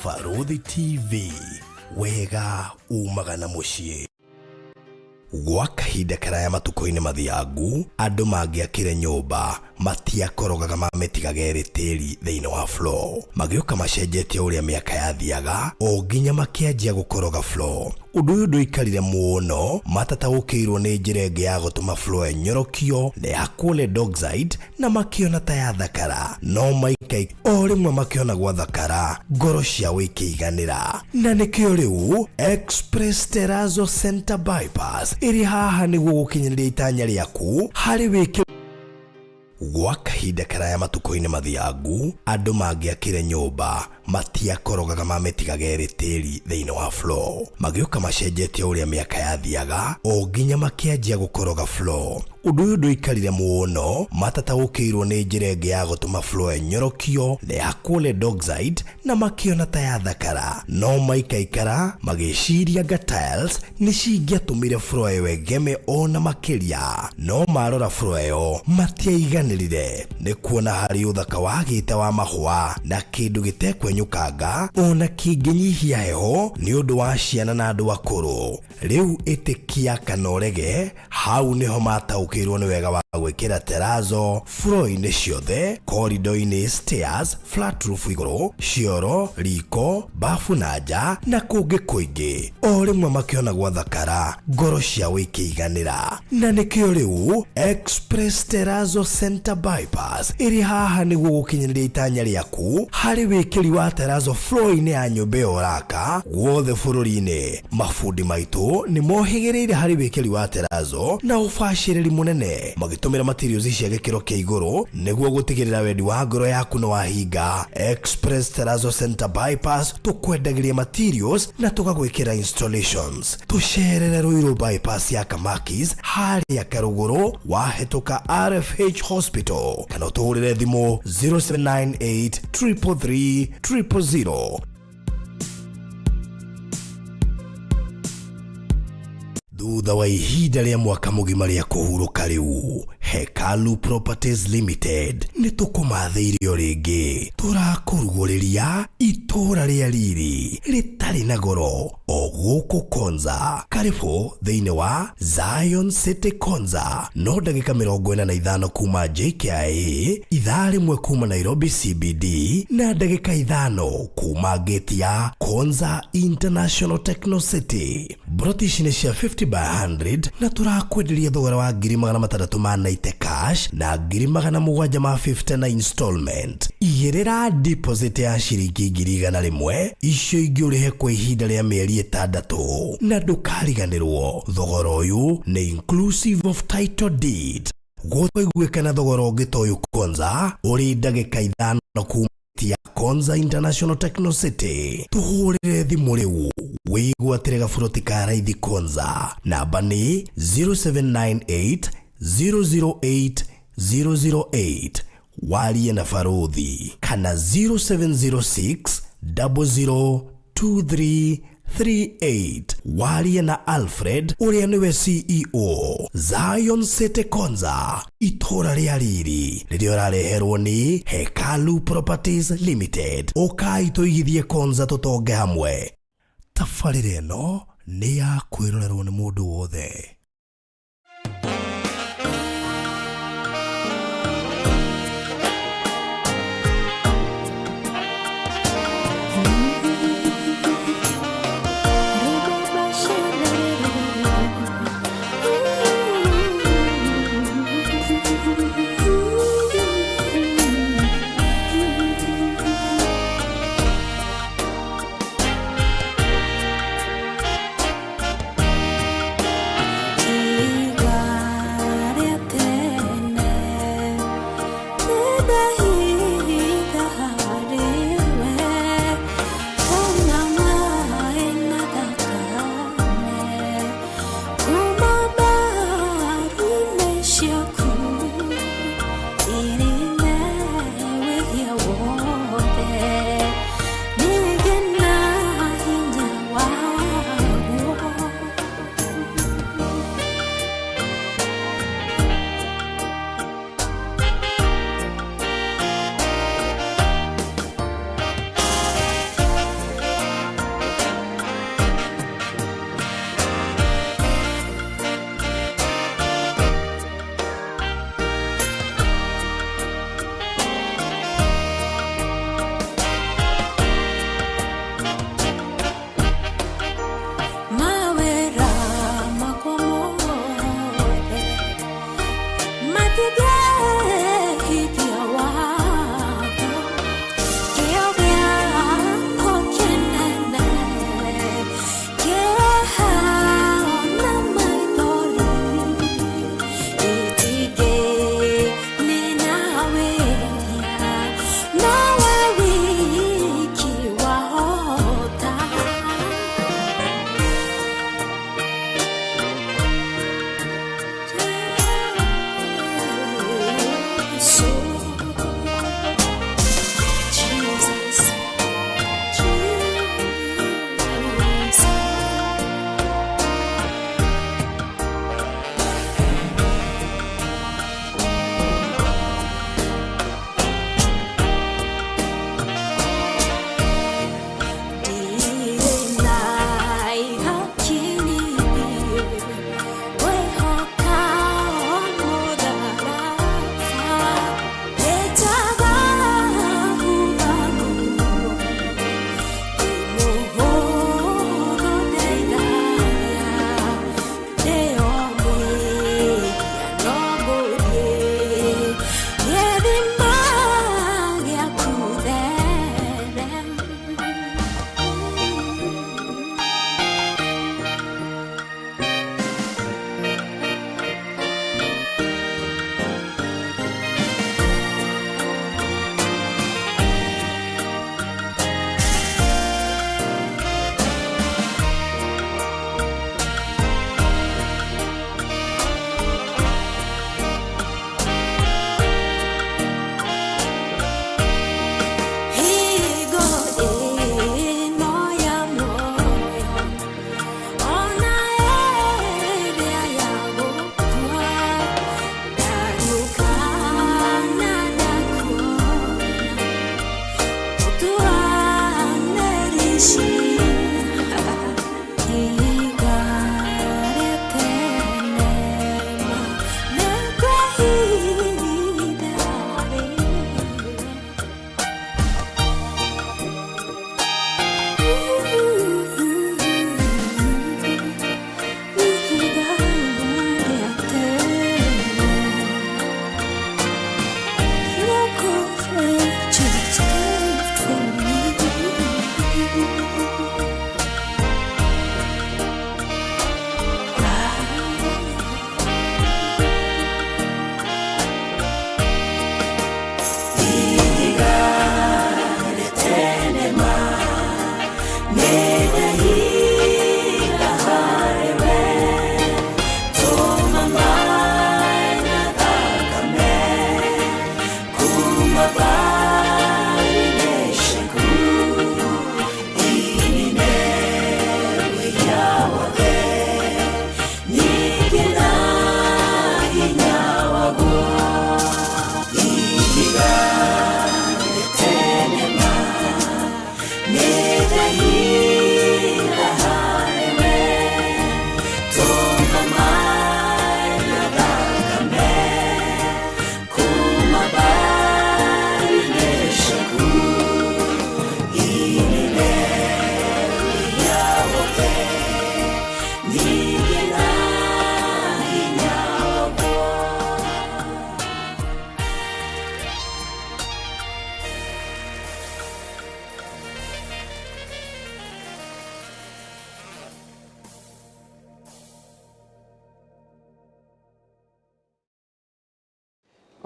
Baruthi TV, wega umagana muciĩ. Gwa kahinda karaya matuko-inĩ mathiangu, andũ mangĩakire nyũmba matiakorogaga mamĩtigaga tĩri thĩinĩ wa floor. Magĩũka macenjetie ũrĩa mĩaka yathiaga, o nginya makĩanjia gũkoroga floor. Ũndũ ũyũ ndũikarire mũno, matataũkĩirwo nĩ njĩra ĩngĩ ya gũtũma floor ĩnyorokio na yakwo lead oxide, na makĩona ta yathakara. No maikai o rĩmwe makĩona gwathakara, ngoro ciao ikĩiganĩra. Na nĩkĩo rĩu Express Terrazzo Center Bypass ĩrĩ haha nĩguo gũkinyĩria itanya rĩaku harĩ wĩkĩ. Gwa kahinda karaya matuko-inĩ mathiangu, andũ mangĩakire nyũmba matiakorogaga mamĩtigaga tĩri thĩinĩ wa floor. Magĩũka macenjetie ũrĩa mĩaka yathiaga, o nginya makĩanjia gũkoroga floor. Ũndũ ũyũ ndũikarire mũno, matataũkĩirwo nĩ njĩra ĩngĩ ya gũtũma floor ĩnyorokio na yakwo lead oxide, na makĩona ta yathakara. No maikaikara magĩciria anga tiles nĩ cingĩatũmire floor ĩyo ĩgeme ona makĩria. No marora floor ĩyo matiaiganĩrire, nĩ kuona harĩ ũthaka wagĩte wa mahũa na kĩndũ gĩtekwenyũkanga ona kĩngĩnyihia heho nĩ ũndũ wa ciana na andũ akũrũ. Rĩu ĩtĩkia kana ũrege, hau nĩho mataũkĩirwo nĩ wega wa gwĩkĩra terrazzo floor-inĩ ciothe, corridor-inĩ, stairs, flat roof igũrũ, cioro, riko, bafu na nja na kũngĩ kũingĩ. O rĩmwe makĩona gwathakara, ngoro ciao ikĩiganĩra. Na nĩkĩo rĩu Express Terrazzo Center Bypass ĩrĩ haha nĩguo gũkinyĩria itanya rĩaku harĩ wĩkĩri wa terrazzo floor-inĩ ya nyũmba ĩyo ũraka guothe bũrũri-inĩ. Mafundi maitũ nĩ mohĩgĩrĩire harĩ wĩkĩri wa terrazzo na ũbacĩrĩri mũnene, magĩtũmĩra materials cia gĩkĩro kĩa igũrũ nĩguo gũtigĩrĩra wendi wa ngoro yaku nĩ wahinga. Express Terrazzo Center Bypass tũkwendagĩria materials na tũgagwĩkĩra installations. Tũcerere Ruiru bypass ya Kamakis harĩa Karũgũrũ wahĩtũka RFH Hospital, kana ũtũhũrĩre thimũ 0798 333 000. Thutha wa ihinda rĩa mwaka mũgima rĩa kũhurũka rĩu, Hekalu Properties Limited nĩ tũkũmathĩirio rĩngĩ. Tũrakũrugũrĩria itũũra rĩa riri rĩtarĩ na goro o gũkũ Konza. Karibu thĩinĩ wa Zion City Konza. No ndagĩka 45 kuma JKIA, ithaa rĩmwe kuma Nairobi CBD, na ndagĩka 5 kuma gate ya Konza International Techno City. British nĩ cia 50 by 100 na turakwenderia thogora wa 690 cash na 750 na installment. Igĩrĩra deposit ya ciringi 100 icio ingĩ ũrĩhe kwa ihinda rĩa mĩeri 6, na ndũkariganĩrwo thogora ũyũ nĩ inclusive of title deed. Gũtũiguĩka na thogora ũngĩ ta ũyũ Konza ũrĩ ndagĩka 5 kuma ya Konza International Techno City. Tuhũrĩre thimũ rĩu wĩgwatĩre gaburoti ka raithi Konza. Namba nĩ 0798 008 008, warie na Baruthi, kana 0706 002338, warie na Alfred ũrĩa nĩwe CEO. Zion City Konza, itũũra rĩa riri rĩrĩa ũrareherwo nĩ Hekalu Properties Limited. Ũkai tũigithie Konza tũtonge hamwe. Tabarĩra ĩno nĩ ya kwĩrorerwo nĩ mũndũ wothe.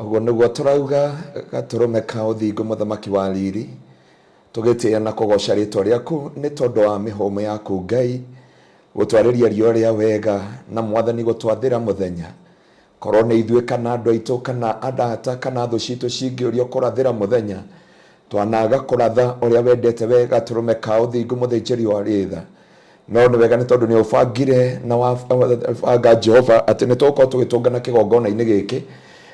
Oguo niguo turauga gaturume ka uthingu muthamaki wa riri tugitia na kugoca ritwa riaku ni tondu wa mihumo yaku Ngai gutwariria rio ria wega na mwathani gutwathira muthenya korwo ni ithue kana andu aitu kana adata kana thu citu cingiurio kurathira muthenya twanaga kuratha uria wendete wega turume ka uthingu muthinjiri wa ritha no ni wega ni tondu ni ubangire na wabanga Jehova ati ni tuko tugitungana kigongona-ini giki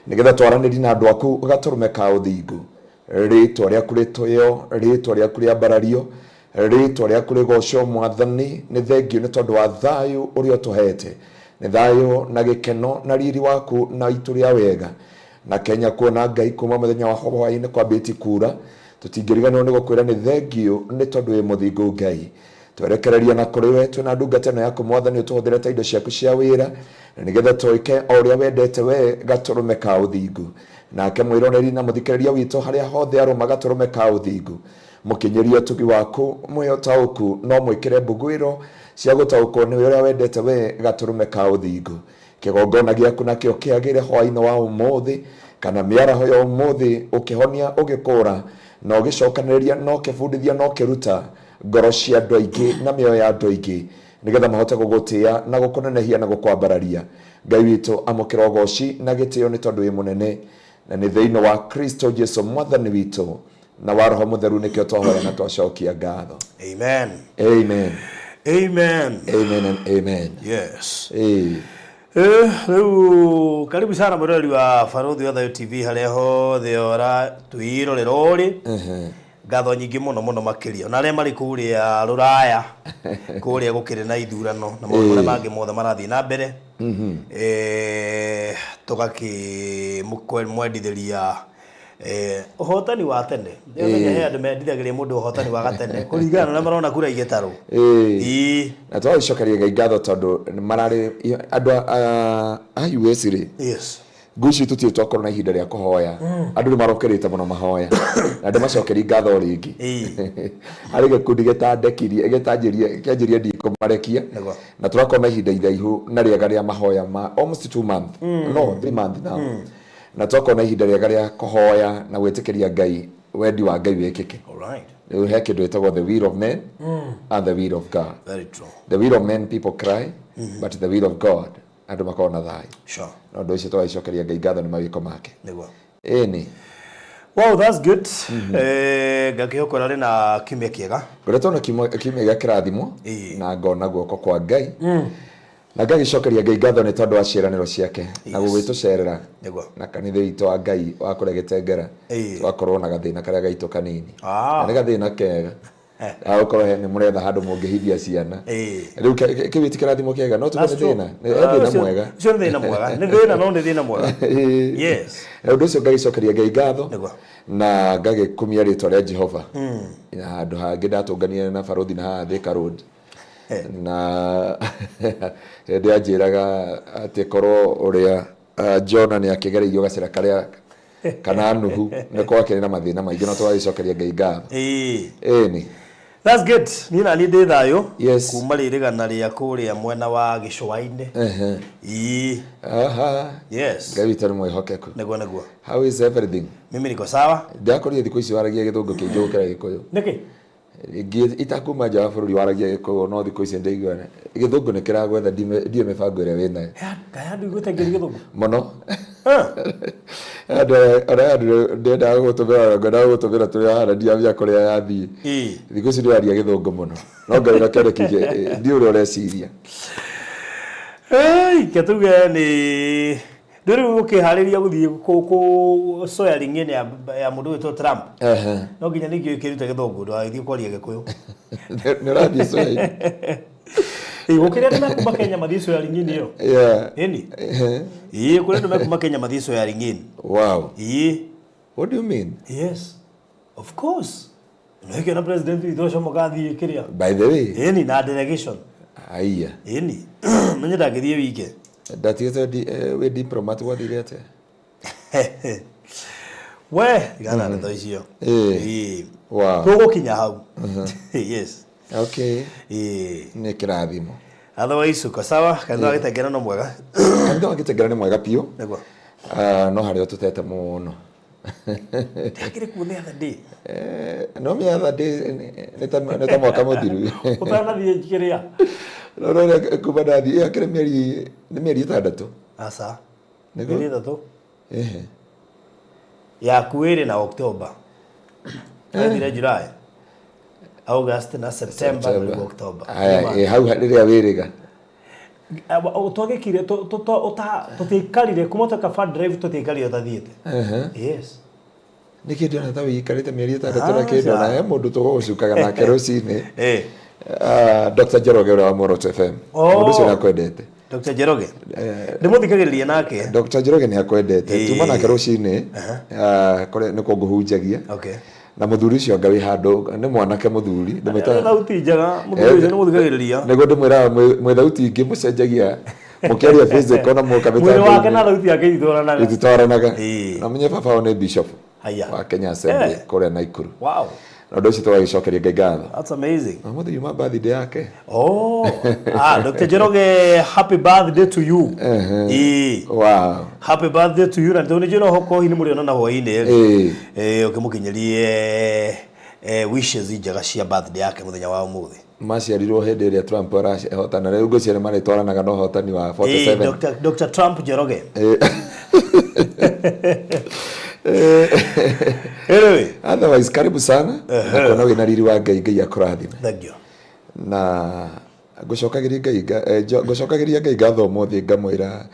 nigetha twaraniri na andu aku gaturume ka uthingu ritwa riaku ritoyo ritwa riaku ria mbarario ritwa riaku rigoco mwathani ni thengio ni tondu wa thayu uria tuhete ni thayu na gikeno na riri waku na itu ria wega na Kenya kuona Ngai kuma muthenya wa hwaini kwambiti kura tutingiriganwo ni gukwira ni thengio ni tondu wi muthingu Ngai twerekereria na kuri we twina ndungata no yaku mwathani utuhuthire ta indo ciaku cia wira nigetha twike uria wendete we gaturume ka uthingu nake mwironeri na muthikiriria witu haria hothe aruma gaturume ka uthingu mukinyiria tugi waku mwiyotauku no mwikire mbugwiro cia gutaukwo ni uria wendete we gaturume ka uthingu kigongona giaku nakio kiagire hwaini wa umuthi kana miaraho ya umuthi ukihonia ugikura no gicokaniriria no kibundithia no kiruta ngoro cia andu aingi na mioyo ya andu aingi nigetha mahote gugutia na gukunenehia na gukwambararia Ngai witu amukira ugoci na gitio ni tondu wi munene na ni thiini wa Kristo Jesu mwathani witu na wa Roho Mutheru nikio twahoya na twacokia ngatho. Amen. Amen. Amen. Amen and amen. Yes. Riu karibu sana murori wa Baruthi wa Thayo TV haria hothe ora twirorera uri ngatho nyingi muno makiria na aria mari kuria Ruraya kuria gukire na ithurano na maundu maria mangi mothe marathii na mbere tugaki mwendithiria uhotani wa tene ndemenya he andu mendithagiria mundu uhotani wa gatene kuringana na marona kura igitaru na twacokeria Ngai ngatho tondu marari andu a US ri yes guci tuti twakorwo na ihinda ria kuhoya andu ni marokirite muno mahoya na andu macokeri ngatho ringi ari gikundi gitandekirie kianjirie ndiko marekia na turakorwo na ihinda iraihu na riega ria mahoya ma almost 2 months no 3 months now na twakorwo na ihinda riega ria kuhoya na gwitikiria Ngai wendi wa Ngai wikike. All right. Riu he kindu itagwo the will of men and the will of God. Very true. The will of men people cry but the will of God andu makorwo na thayu. Sure. No ndo icio twacokeria Ngai ngatho ni mawiko make. Niguo. Eni. Wow, that's good. Ngakihokora ri na kimya kiega. Ngoretwo na kimya gia kirathimo na ngona guoko kwa Ngai. Na ngagicokeria Ngai ngatho ni tondu wa ciiraniro ciake na gugitucerera na kanitha itu wa Ngai wa kuregetengera twakorwo na gathina karia gaitu kanini na ni gathina kega akorwo ni muretha handu mungihithia ciana riu kiwiti kirathimo kega no tuone thina ni thina mwega cio ni thina mwega ni thina no ni thina mwega yes ndu ucio ngagicokeria Ngai ngatho na ngagikumia ritwa ria Jehova na handu hangi ndatungania na Baruthi na haha Thika Road na ndia njiraga ati korwo uria Jona ni akigereirio gacira karia kana nuhu ni kwa kiri na mathina maingi no twagicokeria Ngai ngatho eni. That's good. Ni na ndi thayo yes. Kuma ririgana ria kuria mwena wa Gicwaine yes Ngai witu ni mwihokeku niguo how is everything? Mimi niko sawa ndakorire thiku ici waragia githungu kingi gukira Gikuyu niki itakuma nja wa bururi waragia Gikuyu no thiku ici ndeigwana githungu ni kiragwetha ndie mibango ire wina kaya ndu gutengeria githungu muno andu ndenda gutumira turi hana ndia kuria yathii thiku ici ndiraria githungu muno no Ngai na kende kije ndi uri ureciria ketuge ni nduri ukihariria guthii ku swearing in ya mundu wito Trump no nginya ningio ikirute githungu ndo athii kwaria Gikuyu ni radio swearing gukire ndu mekuma Kenya mathii swearing in yo eni kure ndu mekuma Kenya mathii swearing in wow what do you mean? Yes of course no na president witho mugathii kiria by the way eni na delegation aiya eni menye ndagithie wike ndatigete we diplomat wathirete we gana ndo icio wow tugukinya hau yes okay ni kirathimo otherwise uko sawa kandu agitengera no mwega kandu agitengera ni mwega pio niguo no harĩa tutete mũno. Ndakire kuona the other day. No me other day nĩ mwaka mũthiru. Ũtanathie njikiria. No kuma ndathie akĩrĩ mĩeri 6. Asa. Nĩguo? Mĩeri 3. Yaku ĩrĩ na October. Yathire July. August na September na October. Hau rĩrĩa wĩrĩga. Twagĩkire tũtikarire kumotoka far drive tũtikarire ũtathiĩte. Yes. Nĩ kĩndũ na tawe ikarĩte mĩeri 6 na kĩndũ na mũndũ tũgũcukaga nake rũcinĩ. Dr. Njoroge ũrĩa wa Moroto FM. Mũndũ ũcio nĩakwendete. Dr. Njoroge. Ndĩmũthikagĩrĩria nake. Dr. Njoroge nĩakwendete. Tuma nake rũcinĩ nĩ kũngũhunjagia. Okay. Na mũthuri ũcio ngawi handũ nĩ mwanake mũthuri ndĩmwĩta thauti njega mũthuri ũcio nĩ mũthikagĩrĩria nĩguo ndĩmwĩra mwĩ thauti ingĩ mũcenjagia mũkĩaria physical na mũka mĩtambo mwĩrĩ wake na thauti yake ititwaranaga na menye baba wao nĩ bishop wa Kenya Assembly kũrĩa Naikuru. Wow. Na ũndũ ũcio twagĩcokeria Ngai ngatho. That's amazing. Na mũthuri ma birthday yake. Dr. Njoroge, happy birthday to you. Wow. Happy birthday to you. Na ndone jino hoko hini muri onana hwaini ukimukinyerie wishes njega cia birthday yake muthenya wa umuthi. Maciarirwo hĩndĩ ĩrĩa Trump arahotana rĩu ngũciare marĩtwaranaga na ũhotani wa 47. Dr. Trump Njoroge. Anyway, otherwise karibu sana. Nakona wĩna riri wa Ngai, Ngai akũrathime. Thank you. Na ngũcokagĩria Ngai ngatho ũmũthĩ ngamwĩra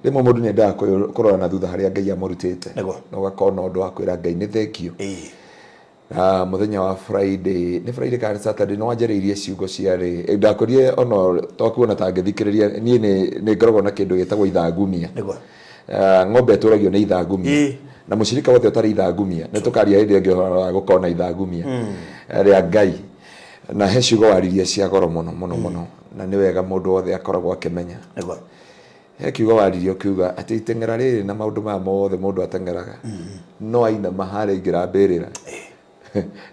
rĩmwe mũndũ nĩendaga kũrora na thutha harĩa Ngai amũrutĩte na ũgakorwo na ũndũ wa kwĩra Ngai nĩ thank you. Muthenya wa Friday nĩ Friday kana Saturday no wanjarĩirie ciugo ciarĩ ndakorire ono twakuona ta ngĩthikĩrĩria niĩ nĩ ngoragwo na kĩndũ gĩtagwo ithangumia. Ng'ombe tũragio nĩ ithangumia na mũcirika wothe ũtarĩ ithangumia nĩ tũkaria hĩndĩ ĩngĩ gũkorwo na ithangumia rĩa Ngai na he ciugo waririe cia goro mũno na nĩ wega mũndũ wothe akoragwo akĩmenya. He kiugo waririe ukiuga atĩ iteng'era rĩrĩ na maũndũ maya mothe mũndũ ateng'eraga no aina mahare ingĩra Biirira.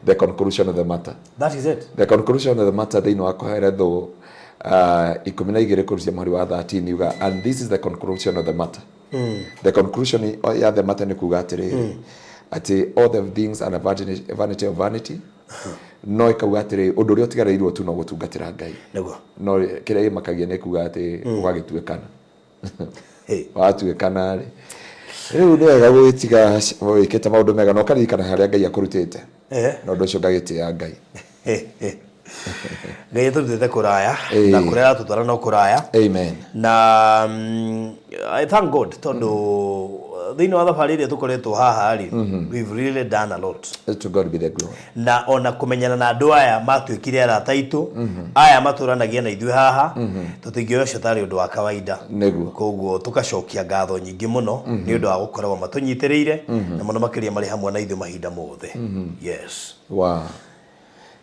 The conclusion of the matter. That is it. The conclusion of the matter thĩinĩ wa Koheretho 12 kũrucia mweri wa 13 yuga and this is the conclusion of the matter. The conclusion ya the matter nĩ kuga atĩrĩ atĩ all the things are a vanity of vanity. No ikauga atĩrĩ ũndũ ũrĩa ũtigarĩirwo tu no gũtungatĩra Ngai. No kĩrĩa makagia nĩ kuga atĩ ũgagĩtuĩkana. Watuĩkana rĩ rĩu nĩ wega gwĩtiga wĩkĩte maũndũ mega no karirikana harĩa Ngai akũrutĩte. Na ũndũ ũcio ngagĩtĩĩa Ngai. Ngai atũrutĩte kũraya na kũrĩa aratũtwara no kũraya. Amen. Na I thank God tondũ thĩinĩ wa thabarĩ ĩrĩa tũkoretwo haha rĩ we've really done a lot. To God be the glory. Na ona kũmenyana na andũ aya matuĩkire arata aitũ aya matũranagia na ithuĩ haha tũtingĩoya ũcio tarĩ ũndũ wa kawaida. Koguo tũgacokia ngatho nyingĩ mũno nĩ ũndũ wa gũkoragwo matũnyitĩrĩire na mũno makĩria marĩ hamwe na ithuĩ mahinda mothe. Yes. Wow.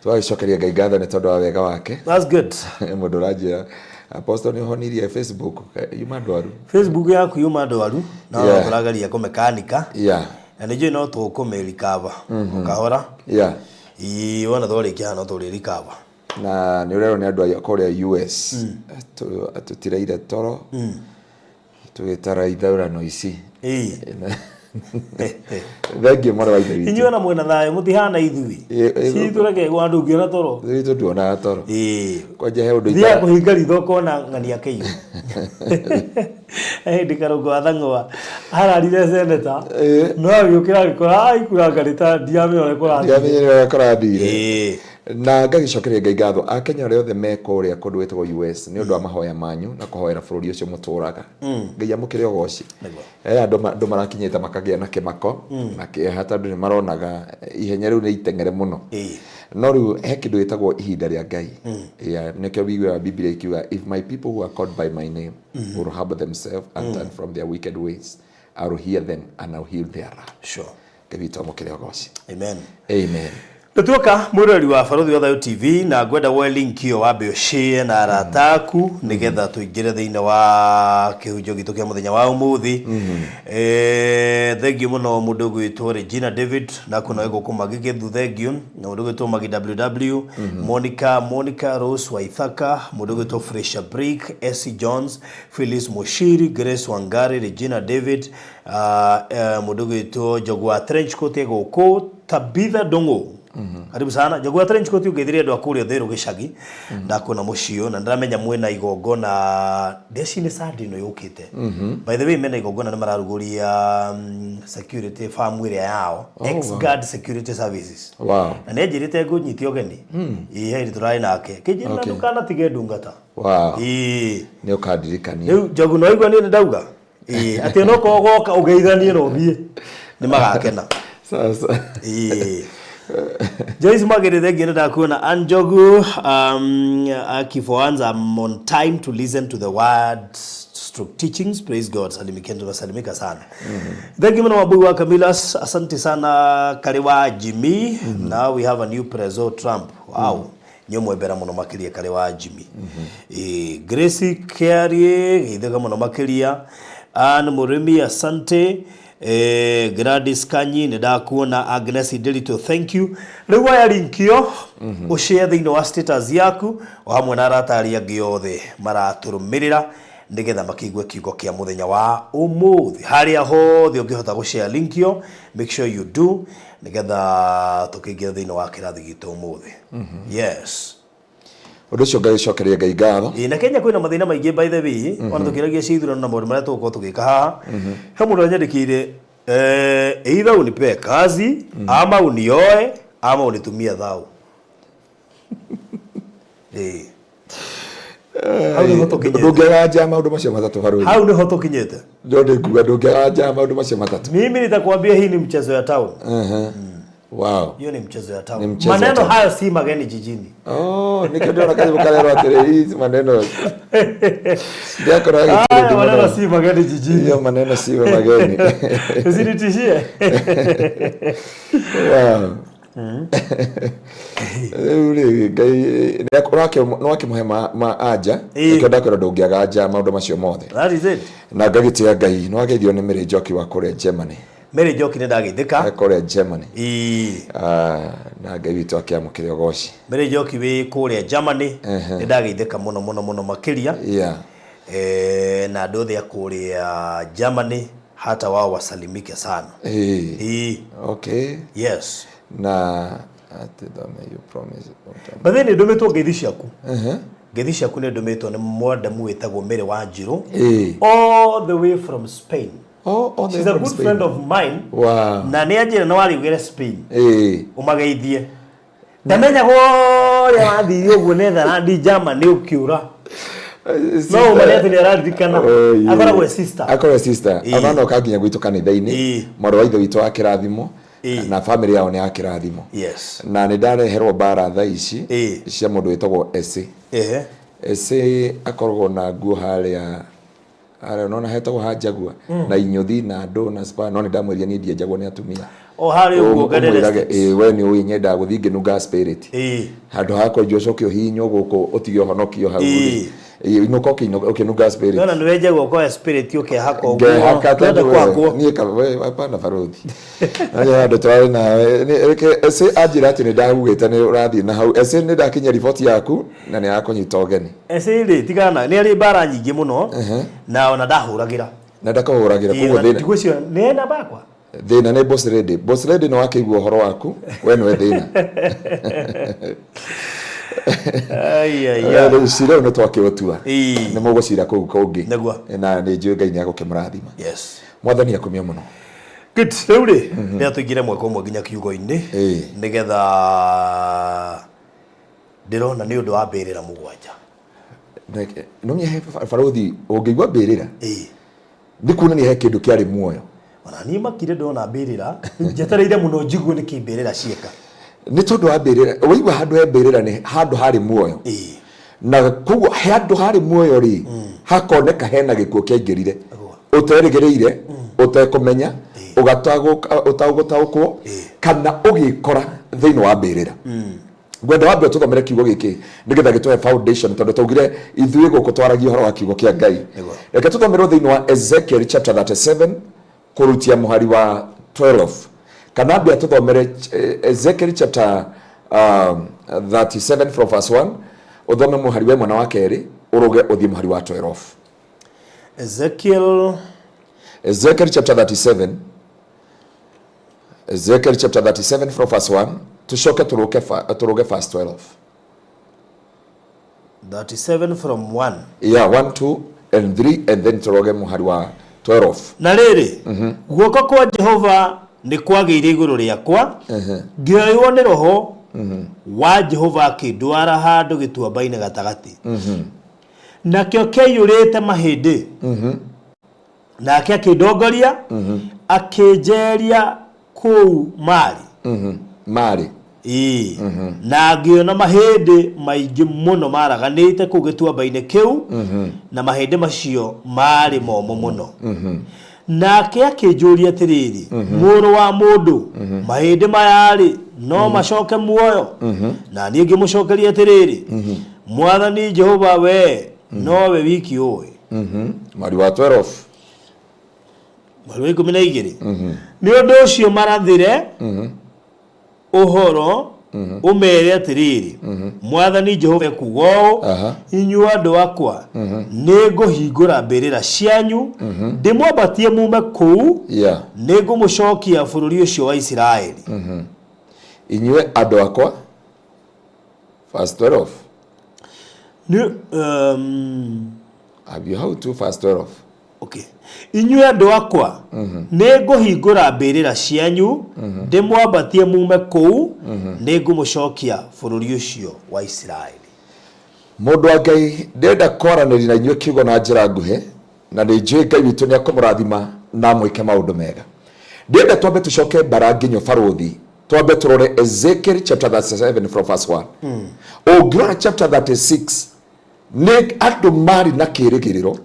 Twagĩcokeria Ngai ngatho nĩ tondũ wa wega wake. That's good. Mũndũ ũranjĩra Apostle nĩ honirie Facebook yuma ndwaru. Facebook yaku yuma ndwaru na tũragaria kũmekanika. Na nĩ njũĩ no tũkũmĩrikava ũkahora. Wona twarĩkia no tũrĩrikava. Na nĩ ũrerwo nĩ andũ a kũrĩa US tũtireire toro tũgĩtara ithaũrano ici. Thengiũ mwana wa ithe witũ. Inyuĩ na mwena thayũ mũtihana ithuĩ. Citũreke andũ ũngĩ na toro. Ithuĩ nduonaga toro. Kwanja he ũndũ thia kũhinga ritho kona ng'ania kĩiyo. Ndikarũngo athang'wa ararire seneta no agĩũkĩra agĩkora ikuranga rĩta ndiamĩone kũrathire. Na ngagĩcokeria Ngai ngatho Akenya arĩa othe meko ũrĩa kũndũ gwĩtagwo US nĩ ũndũ wa mahoya manyu na kũhoera bũrũri ũcio mũtũraga. Ngai amũkĩre ũgooci. Andũ marakinyĩte makagĩa na kĩmako na kĩeha tondũ nĩ maronaga ihenya rĩu nĩ iteng'ere mũno. No rĩu he kĩndũ gĩtagwo ihinda rĩa Ngai. Nĩkĩo wĩiguaga Biblia ikiuga if my people who are called by my name will humble themselves and turn from their wicked ways I will hear them and I will heal their land. Sure. Ngai witũ amũkĩre ũgooci. Amen. Amen. Tutoka murori wa Barothi wa Thayo TV na ngwenda we link iyo wambe ushare na arataku nigetha tuingire thiini wa kihunjo gitu kia muthenya wa umuthi. Thank you muno mundu gwitwo Regina David na kuna wego kumagike thu thank you na mundu gwitwo Magi WW Monica Rose Waithaka mundu gwitwo Fresha Brick S Jones Phyllis Moshiri Grace Wangari Regina David mundu gwitwo Jogwa Trench Coat guku Tabitha Dongo. Karibu sana. Jogwa Trench Coat ugithirie andu akuria thiru gicagi ndakona mucio na ndiramenya mwena igongona ndecine sadi no yukite. By the way mena igongona nimararuguria security farm area yao ex-guard security services. Wow. Na nejirite ngunyiti ogeni heri turai nake kijina ndukana tige ndungata. Wow. Ni ukadirikania Riu jogu no igwa ni ndauga ati no kogoka ugeithanie no thie ni magakena sasa Joyce Magere ngene ndakuona Anjogu akifoanza on time to listen to the word stroke teachings. Praise God. Salimika sana. Thank you mwana wa Camilas. Asante sana Kariwa Jimmy. Now we have a new preso Trump. Wow. Nyomwe bera muno makiria Kariwa Jimmy. Gracie Kiarie idega muno makiria Anne Murimi asante. Gladys Kanyi ndakuona Agnes Delito thank you. Riu ya linkio ushare thiini wa status yaku o hamwe na aratari angi othe maraturumirira nigetha makigwe kiugo kia muthenya wa umuthi haria hothe ungihota gushare linkio make sure you do nigetha tukiingia thiini wa kirathi gitu umuthi. Yes. Undu cio ngai cokeria ngai ngatho. Na Kenya kwina mathina maingi by the way ona tukiragia cithurano na maundu maria tugukorwo tugika haha he mundu anyandikire either unipe kazi ama unioe ama unitumia thau. Hau ni hoto kinyete. Ndungeraja maundu macio matatu Barothi. Hau ni hoto kinyete. Ndio kuga ndungeraja maundu macio matatu. Mimi nitakwambia hii ni mchezo ya town. Wow. Hiyo ni mchezo ya town. Maneno hayo si mageni jijini. Nikio ndio nakaje bukalero atiriri maneno. Ndio kora maneno si mageni jijini. Hiyo maneno si mageni. Usinitishie. Wow. Uri ngai no akimuhe ma aja nikio ndakora ndungiagaja maundu macio mothe. That is it. Na ngagitia ngai no ageithio ni Mary Njoki wa kure Germany. Mary Njoki ni ndageithika kure Germany. Na ngai witu akiamukire ogoci. Mary Njoki wi kure Germany ni ndageithika muno makiria. Yeah. Na ndothe akure Germany hata wao wasalimike sana. Okay. Yes. Na you promise. But then ndometwo ngeithi ciaku. Ngeithi ciaku ni ndometwo ni mwandamu wetagwo Mary Wanjiru. All the way from Spain. She's a good friend of mine. Wow. Na ni ajira na wali ugere Spain. Umageithie. Ndamenya gore wathirio guo netha na ndi Germany ukiura. No umarete ni aradikana. Akoragwo sister. Akoragwo sister. Abana okaginya gwitu kanitha-ini. Moro wa ithe witu wa kirathimo. Na family yao ni ya kirathimo. Yes. Na ni ndareherwo bara tha ici cia mundu witagwo Ese. Ese akoragwo na nguo haria nona hetagwo hajagua na inyuthi na ndo na spa no ni ndamweria ni ndie jagwo ni atumia. Hari uguo gadele. We ni uyi nyenda guthinge nuga spirit. Handu hako jocoke uhinyo guku utigio honokio hau. Inuko nuga spirit. Nona ni wejagwo kwa spirit yoke hako uguo. Twende kwako. Ni kawe hapana Barothi. Anya ndo twari na ese ajira ati ni ndagugite ni urathi na hau ese ni ndakinya report yaku na ni yakunyita ogeni. Ese ri tigana ni ari bara nyingi muno na ona ndahuragira. Na ndakahuragira kugo thina. Tigũcio ni na bakwa. Thina ni boss lady. Boss lady no akigwa uhoro waku we no thina. Riu cira no twakiutua ni mugucira kuu kungi na ni njui Ngai ni agukimurathima. Yes. Mwathani akumia muno. Good. Riu ri ni atugire mweko mwe nginya kiugo-ini nigetha ndirona ni undu wa Biirira mugwanja. No nye Barothi ungigwa Biirira. Ndikuna ni he kindu kiari muoyo. Ona ni makire ndona Biirira njetereire muno njiguo ni ki Biirira cieka. Ni tondu wa Biirira waigwa handu he Biirira ni handu hari muoyo. Na kugo handu hari muoyo ri hakoneka hena gikuo kiaingirire uterigereire utekumenya ugatagwo kana ugikora thiini wa Biirira gwenda wambe tuthomere kiugo giki nigetha gitwe foundation tondu tugire ithuĩ gũkũ twaragia ũhoro wa kiugo kĩa Ngai. Reke tuthomerwo thiini wa Ezekiel chapter 37 kurutia muhari wa 12 kana ambia tuthomere Ezekiel chapter 37 from verse 1 uthome muhari wa mwana wa keri uruge uthie muhari wa 12. Ezekiel chapter 37 from verse 1 tushoke turuge verse 12. 37 from 1. Yeah, 1, 2 and 3 and then turuge muhari wa 12. Na riri guoko kwa Jehova ni kwagĩire igũrũ rĩakwa ngĩoywo nĩ roho wa Jehova akĩndwara handũ gĩtuamba-inĩ gatagatĩ nakĩo kĩaiyũrĩte mahĩndĩ nake akĩndongoria akĩnjeria kũu Mari na ngĩona mahĩndĩ maingĩ mũno maraganĩte kũu gĩtuamba-inĩ kĩu na mahĩndĩ macio marĩ momũ mũno nake akĩnjũria atĩrĩrĩ mũrũ wa mũndũ mahĩndĩ maya rĩ no macoke muoyo na niĩ ngĩmũcokeria atĩrĩrĩ Mwathani Jehova we nowe wiki ũĩ. Mwari wa 12 mweri wa 12 nĩ ũndũ ũcio marathire ũhoro umere atĩrĩrĩ Mwathani Jehova ekuuga ũũ inyuĩ andũ akwa nĩngũhingũra mbĩrĩra cianyu ndĩmwambatie mume kũu nĩngũmũcokia bũrũri ũcio wa Isiraeli. Inyuĩ andũ akwa verse 12 have you how to verse 12. Okay. Inyuĩ andũ akwa nĩngũhingũra mbĩrĩra cianyu ndĩmwambatie mume kũu nĩngũmũcokia bũrũri ũcio wa Isiraeli. Mũndũ wa Ngai ndenda kwaranĩria na inyuĩ kiugo na njĩra nguhĩ na nĩ njũĩ Ngai witũ nĩ akũmũrathima na mwĩke maũndũ mega. Ndenda twambe tucoke bara nginya barũthi twambe turore Ezekiel chapter 37 from verse 1. Ũngĩrora chapter 36 nĩ andũ marĩ na kĩĩrĩgĩrĩro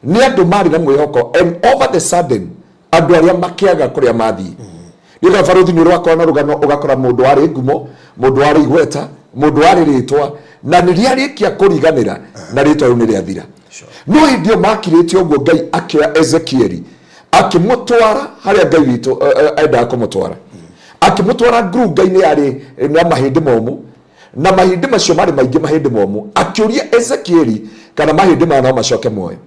ni andu mari na mwihoko and over the sudden andu aria makiaga kuria mathi niga baruthi ni rwakwa na rugano ugakora mundu ari ngumo mundu ari igweta mundu ari ritwa na ni riarikia kuriganira na ritwa riu ni riathira no indio makiritio uguo Ngai akioya Ezekieli akimutwara haria Ngai witu enda kumutwara akimutwara ngurunga-ini ari na mahindi momu na mahindi macio mari maingi mahindi momu akiuria Ezekieli kana mahindi ma no macoke muoyo.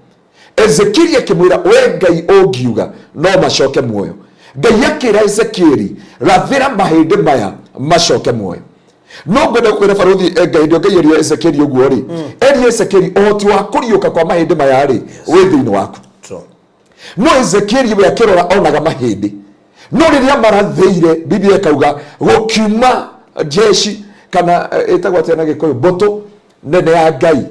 Ezekieli akimwira we Ngai ũngiuga no macoke muoyo. Ngai akira Ezekieli rathira mahindi maya macoke muoyo. No ngwenda kwĩra baruthi Ngai ndio Ngai eria Ezekieli ũguo ri eria Ezekieli ũhoti wa kũriũka kwa mahindi maya ri wĩ thĩinĩ waku. No Ezekieli we akirora onaga mahindi no rĩrĩa marathĩire Biblia ikauga gũkiuma jeshi kana ĩtagwo atĩa na Gĩkũyũ mbũtũ nene ya Ngai.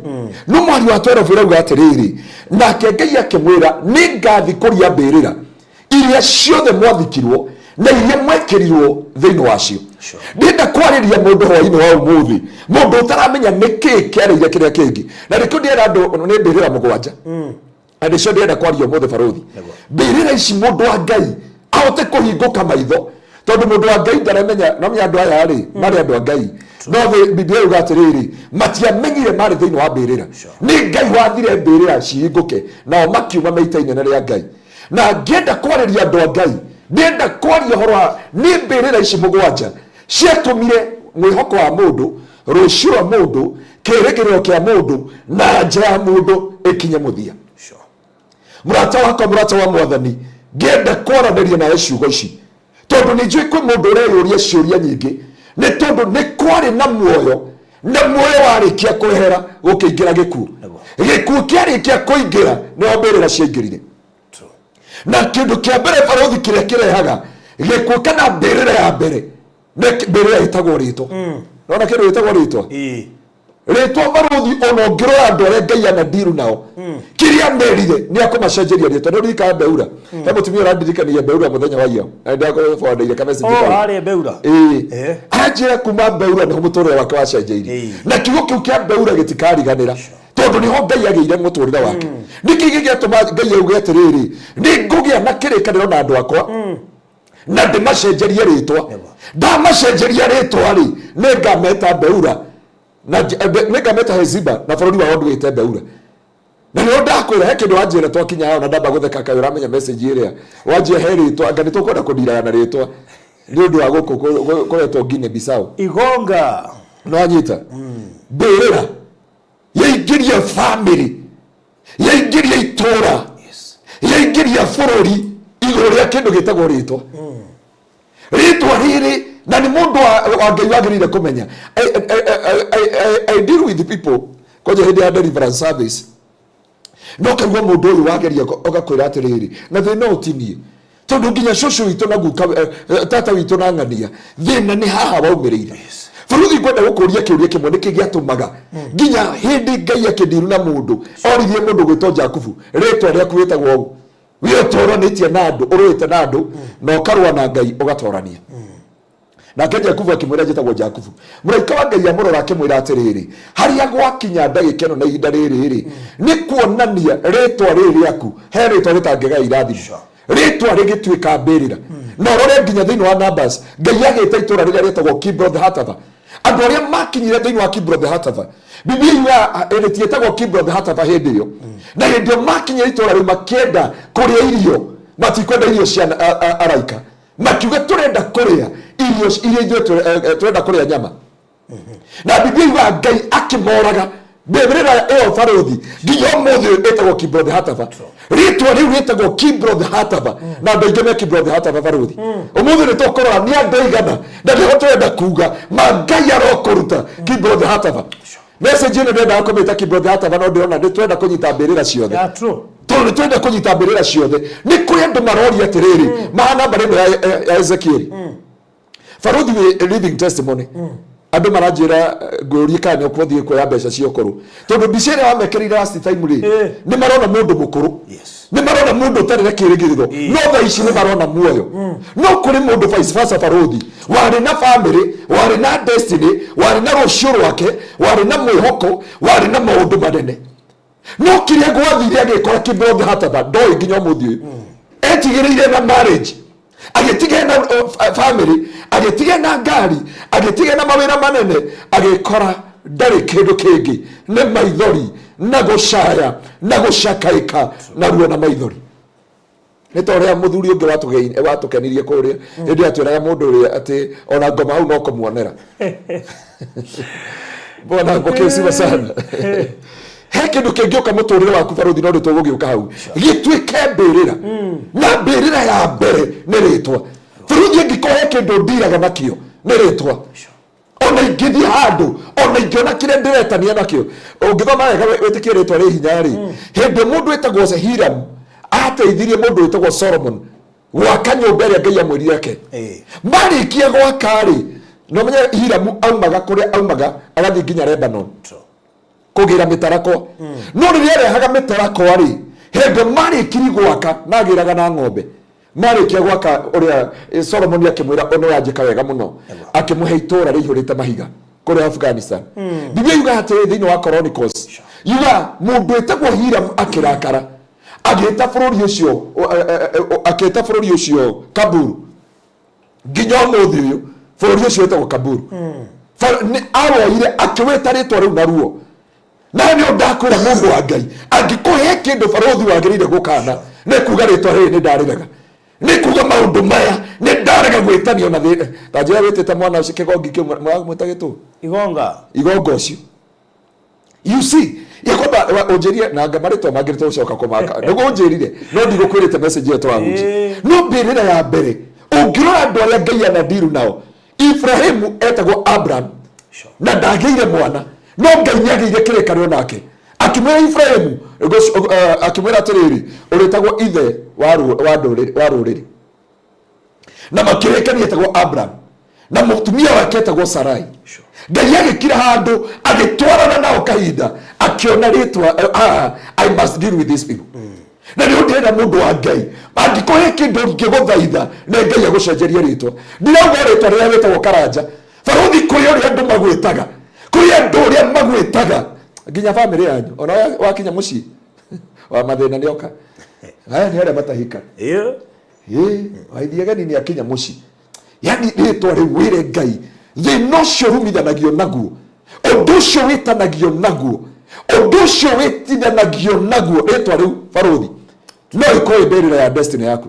No mwari wa 12 irauga atĩrĩrĩ nake Ngai akĩmwĩra nĩ ngathi kũria mbĩrĩra iria ciothe mwathikirwo na iria mwekĩrirwo thĩinĩ wacio. Ndenda kwarĩria mũndũ hwaĩ-inĩ wa ũmũthĩ mũndũ ũtaramenya nĩkĩ kĩarĩire kĩrĩa kĩngĩ na nĩkĩo ndĩrenda andũ nĩ mbĩrĩra mũgwanja na nĩcio ndĩrenda kwaria ũmũthĩ baruthi. Mbĩrĩra ici mũndũ wa Ngai ahote kũhingũka maitho tondu mũndũ wa Ngai ndaramenya no menya andũ aya rĩ marĩ andũ a Ngai no Biblia yuga atĩrĩrĩ matiamenyire marĩ thĩinĩ wa mbĩrĩra nĩ Ngai wathire mbĩrĩra cihingũke nao makiuma maita inene rĩa Ngai. Na ngĩenda kwarĩria andũ a Ngai ndĩenda kwaria ũhoro wa nĩ mbĩrĩra ici mũgwanja ciatũmire mwĩhoko wa mũndũ rũciũ rwa mũndũ kĩĩrĩgĩrĩro kĩa mũndũ na njĩra ya mũndũ ĩkinye mũthia. Mũrata wakwa mũrata wa Mwathani ngĩenda kwaranĩria nawe ciugo ici tondu nĩ njũĩ kwĩ mũndũ ũreyũria ciũria nyingĩ nĩ tondu nĩ kwarĩ na muoyo na muoyo warĩkia kwehera gũkĩingĩra gĩkuũ gĩkuũ kĩarĩkia kũingĩra nĩho mbĩrĩra ciaingĩrire. Na kĩndũ kĩa mbere baruthi kĩrĩa kĩrehaga gĩkuũ kana mbĩrĩra ya mbere nĩ mbĩrĩra ĩtagwo rĩtwa. Nona kĩndũ gĩtagwo rĩtwa rĩtwa baruthi ona ũngĩrora andũ arĩa Ngai anadiru nao kĩrĩa merire nĩ akũmacenjeria rĩtwa. Nĩ rika Beura he mũtumia ũrandirikania Beura mũthenya wa iyo ndakwĩbondeire kana harĩ Beura anjĩra kuma Beura nĩho mũtũrĩre wake wacenjeirie na kiugo kĩu kĩa Beura gĩtikariganĩra tondu niho Ngai agĩire mũtũrĩre wake. Nĩkĩ gĩgĩatũma Ngai auge atĩrĩrĩ nĩ ngũgĩa na kĩrĩkanĩro na andũ akwa na ndimacenjerie ritwa ndamacenjeria ritwa ri ningameta Beura na ningameta Heziba na bururi wa ndwite Beura na nä ndakwä he kä ndå wanjä ra twakinya hao na ndamba gå theka kaä ramenya message ä rä a wanjä he rä twa anga nä tå kwenda kå ndiraga na rä twa nä å ndå wa gå kå koretwo Guinea Bissau igonga no anyita Biirira yaingĩria family yaingĩria itũra yaingĩria bũrũri igũrũ rĩa kĩndũ gĩtagwo rĩtwa rĩtwa rĩrĩ na nĩ mũndũ wa Ngai wagĩrĩire kũmenya. I deal with people koja hĩndĩ ya deliverance service no kaigua mũndũ ũyũ wageria ũgakwĩra atĩrĩrĩ na thĩna ũtinie tondũ nginya cũcũ witũ na guka tata witũ na ng'ania thĩna nĩ haha waumĩrĩire. Bũrũri ngwenda gũkũria kĩũria kĩmwe nĩkĩ gĩatũmaga nginya hĩndĩ Ngai akĩndiru na mũndũ oririe mũndũ gwĩtwo Jakubu rĩtwa rĩaku wĩtagwo ũguo we ũtoranĩtie na andũ ũrũĩte na andũ na ũkarũa na Ngai ũgatorania. Nake Jakubu akĩmwĩra njĩtagwo Jakubu. Mũraika wa Ngai amũrora akĩmwĩra atĩrĩrĩ harĩa gwakinya ndagĩka ĩno na ihinda rĩrĩ nĩ kuonania rĩtwa rĩrĩ rĩaku he rĩtwa rĩtangĩgaga irathimo rĩtwa rĩgĩtuĩka Biirira na ũrore nginya thĩinĩ wa Numbers Ngai agĩta itũra rĩrĩa rĩtagwo Kibroth-Hattaava. Andũ arĩa makinyire thĩinĩ wa Kibroth-Hattaava Biblia ĩrĩtiĩtagwo Kibroth-Hattaava hĩndĩ ĩyo na hĩndĩ ĩyo makinyire itũra rĩu makĩenda kũrĩa irio matikwenda irio cia araika makiuga tũrenda kũrĩa irio iria ithuĩ tũrenda kũrĩa nyama na Biblia Ngai akĩmoraga Biirira ĩyo barũthi nginya ũmũthĩ ĩtagwo Kibroth-Hattaava rĩtwa rĩu rĩtagwo Kibroth-Hattaava na andũ aingĩ me Kibroth-Hattaava barũthi ũmũthĩ nĩ tũkũrora nĩ andũ aigana na nĩho tũrenda kuga ma Ngai arokũruta Kibroth-Hattaava. Message ĩno ndĩrenda kũmĩta Kibroth-Hattaava no ndĩrona nĩ twenda kũnyita mbĩrĩra ciothe tondũ nĩ twenda kũnyita mbĩrĩra ciothe nĩ kũrĩ andũ maroria atĩrĩrĩ mahana namba ĩno ya Ezekieli barũthi wĩ living testimony andũ maranjĩra ngũrie kana nĩ ũkũthiĩ kuoya mbeca cia ũkũrũ tondũ mbica ĩrĩa wamekĩrire last time rĩ nĩ marona mũndũ mũkũrũ nĩ marona mũndũ ũtarĩ na kĩrĩgĩrĩro no thaa ici nĩ marona muoyo no kũrĩ mũndũ vice versa barũthi warĩ na family warĩ na destiny warĩ na rũciũ rwake warĩ na mwĩhoko warĩ na maũndũ manene no kĩrĩa gwathire agĩkora Kibroth-Hattaava ndoĩ nginya ũmũthĩ ũyũ etigĩrĩire na marriage agĩtigana na family agĩtigana na ngari agĩtigana na mawĩra manene agĩkora ndarĩ kĩndũ kĩngĩ nĩ maithori na gũcaya na gũcakaĩka na ruo na maithori. Nĩ ta ũrĩa mũthuri ũngĩ watũkenirie kũrĩa hĩndĩ atwĩraga mũndũ ũrĩa atĩ ona ngoma hau no kũmuonera bona ngũkĩciba sana he kĩndũ kĩngĩũka mũtũrĩre waku barũthi no tũgũgĩũka hau gĩtuĩke Biirira na Biirira ya mbere nĩ rĩtwa barũthi angĩkorwo he kĩndũ ndiraga nakĩo nĩ rĩtwa ona ingĩthiĩ handũ ona ingĩona kĩrĩa ndĩretania nakĩo ũngĩthoma wega wĩtĩkie rĩtwa rĩ hinya rĩ hĩndĩ mũndũ wĩtagwo Hiram ateithirie mũndũ wĩtagwo Solomon gwaka nyũmba ĩrĩa Ngai amwĩrire ake marĩkia gwaka rĩ no menye Hiram aumaga kũrĩa aumaga agathiĩ nginya Lebanon kũgĩra mĩtarakwa no rĩrĩa arehaga mĩtarakwa rĩ hĩndĩ marĩkiri gwaka na agĩraga na ng'ombe marĩkia gwaka ũrĩa Solomon akĩmwĩra ono yanjĩka wega mũno akĩmũhe itũra rĩihũrĩte mahiga kũrĩa Afghanistan. Biblia yuga atĩ thĩinĩ wa Chronicles yuga mũndũ wĩtagwo Hiram akĩrakara agĩta bũrũri ũcio Kaburu nginya ũmũthĩ ũyũ bũrũri ũcio wĩtagwo Kaburu aroire akĩwĩta rĩtwa rĩu na ruo na nĩ ndakwĩra mũndũ wa Ngai angĩkũhe kĩndũ barũthi wagĩrĩire gũkana nĩ kuga rĩtwa rĩrĩ nĩ ndarĩrega nĩ kuga maũndũ maya nĩ ndarega gwĩtania na thĩ ta njĩra wĩtĩte mwana ũcio kĩgongi kĩmwe mwagĩmwĩta gĩtũ igonga ũcio you see yakwamba ũnjĩrie na anga marĩtwa mangĩ tũgũcoka kũmaka nĩguo ũnjĩrire no ndigũkwĩrĩte message ĩyo twahunjia no Biirira ya mbere ũngĩrora andũ arĩa Ngai anadiru nao Ibrahimu etagwo Abraham na ndagĩire mwana no Ngai nĩagĩire kĩrĩkanĩro nake akĩmwĩra Ibrahimu akĩmwĩra atĩrĩrĩ ũrĩtagwo ithe wa rũrĩrĩ na makĩrĩkania etagwo Abraham na mũtumia wake etagwo Sarai. Ngai agĩkira handũ agĩtwarana nao kahinda akĩona rĩtwa I must deal with these people na nĩ ndĩrenda mũndũ wa Ngai angĩkũhe kĩndũ ngĩgũthaitha na Ngai agũcenjerie rĩtwa ndirauga rĩtwa rĩrĩa wĩtagwo Karanja barũthi kũrĩ ũrĩa andũ magwĩtaga kũrĩ andũ ũrĩa magwĩtaga nginya family yanyu ona wakinya mũciĩ wa mathĩna nĩoka aya nĩ arĩa matahika waithiaga ni akinya muci yani ritwa ri wire Ngai thina ucio rumithanagio naguo undu ucio witanagio naguo undu ucio witanagio naguo ritwa riu baruthi no ikoe Biirira ya destiny yaku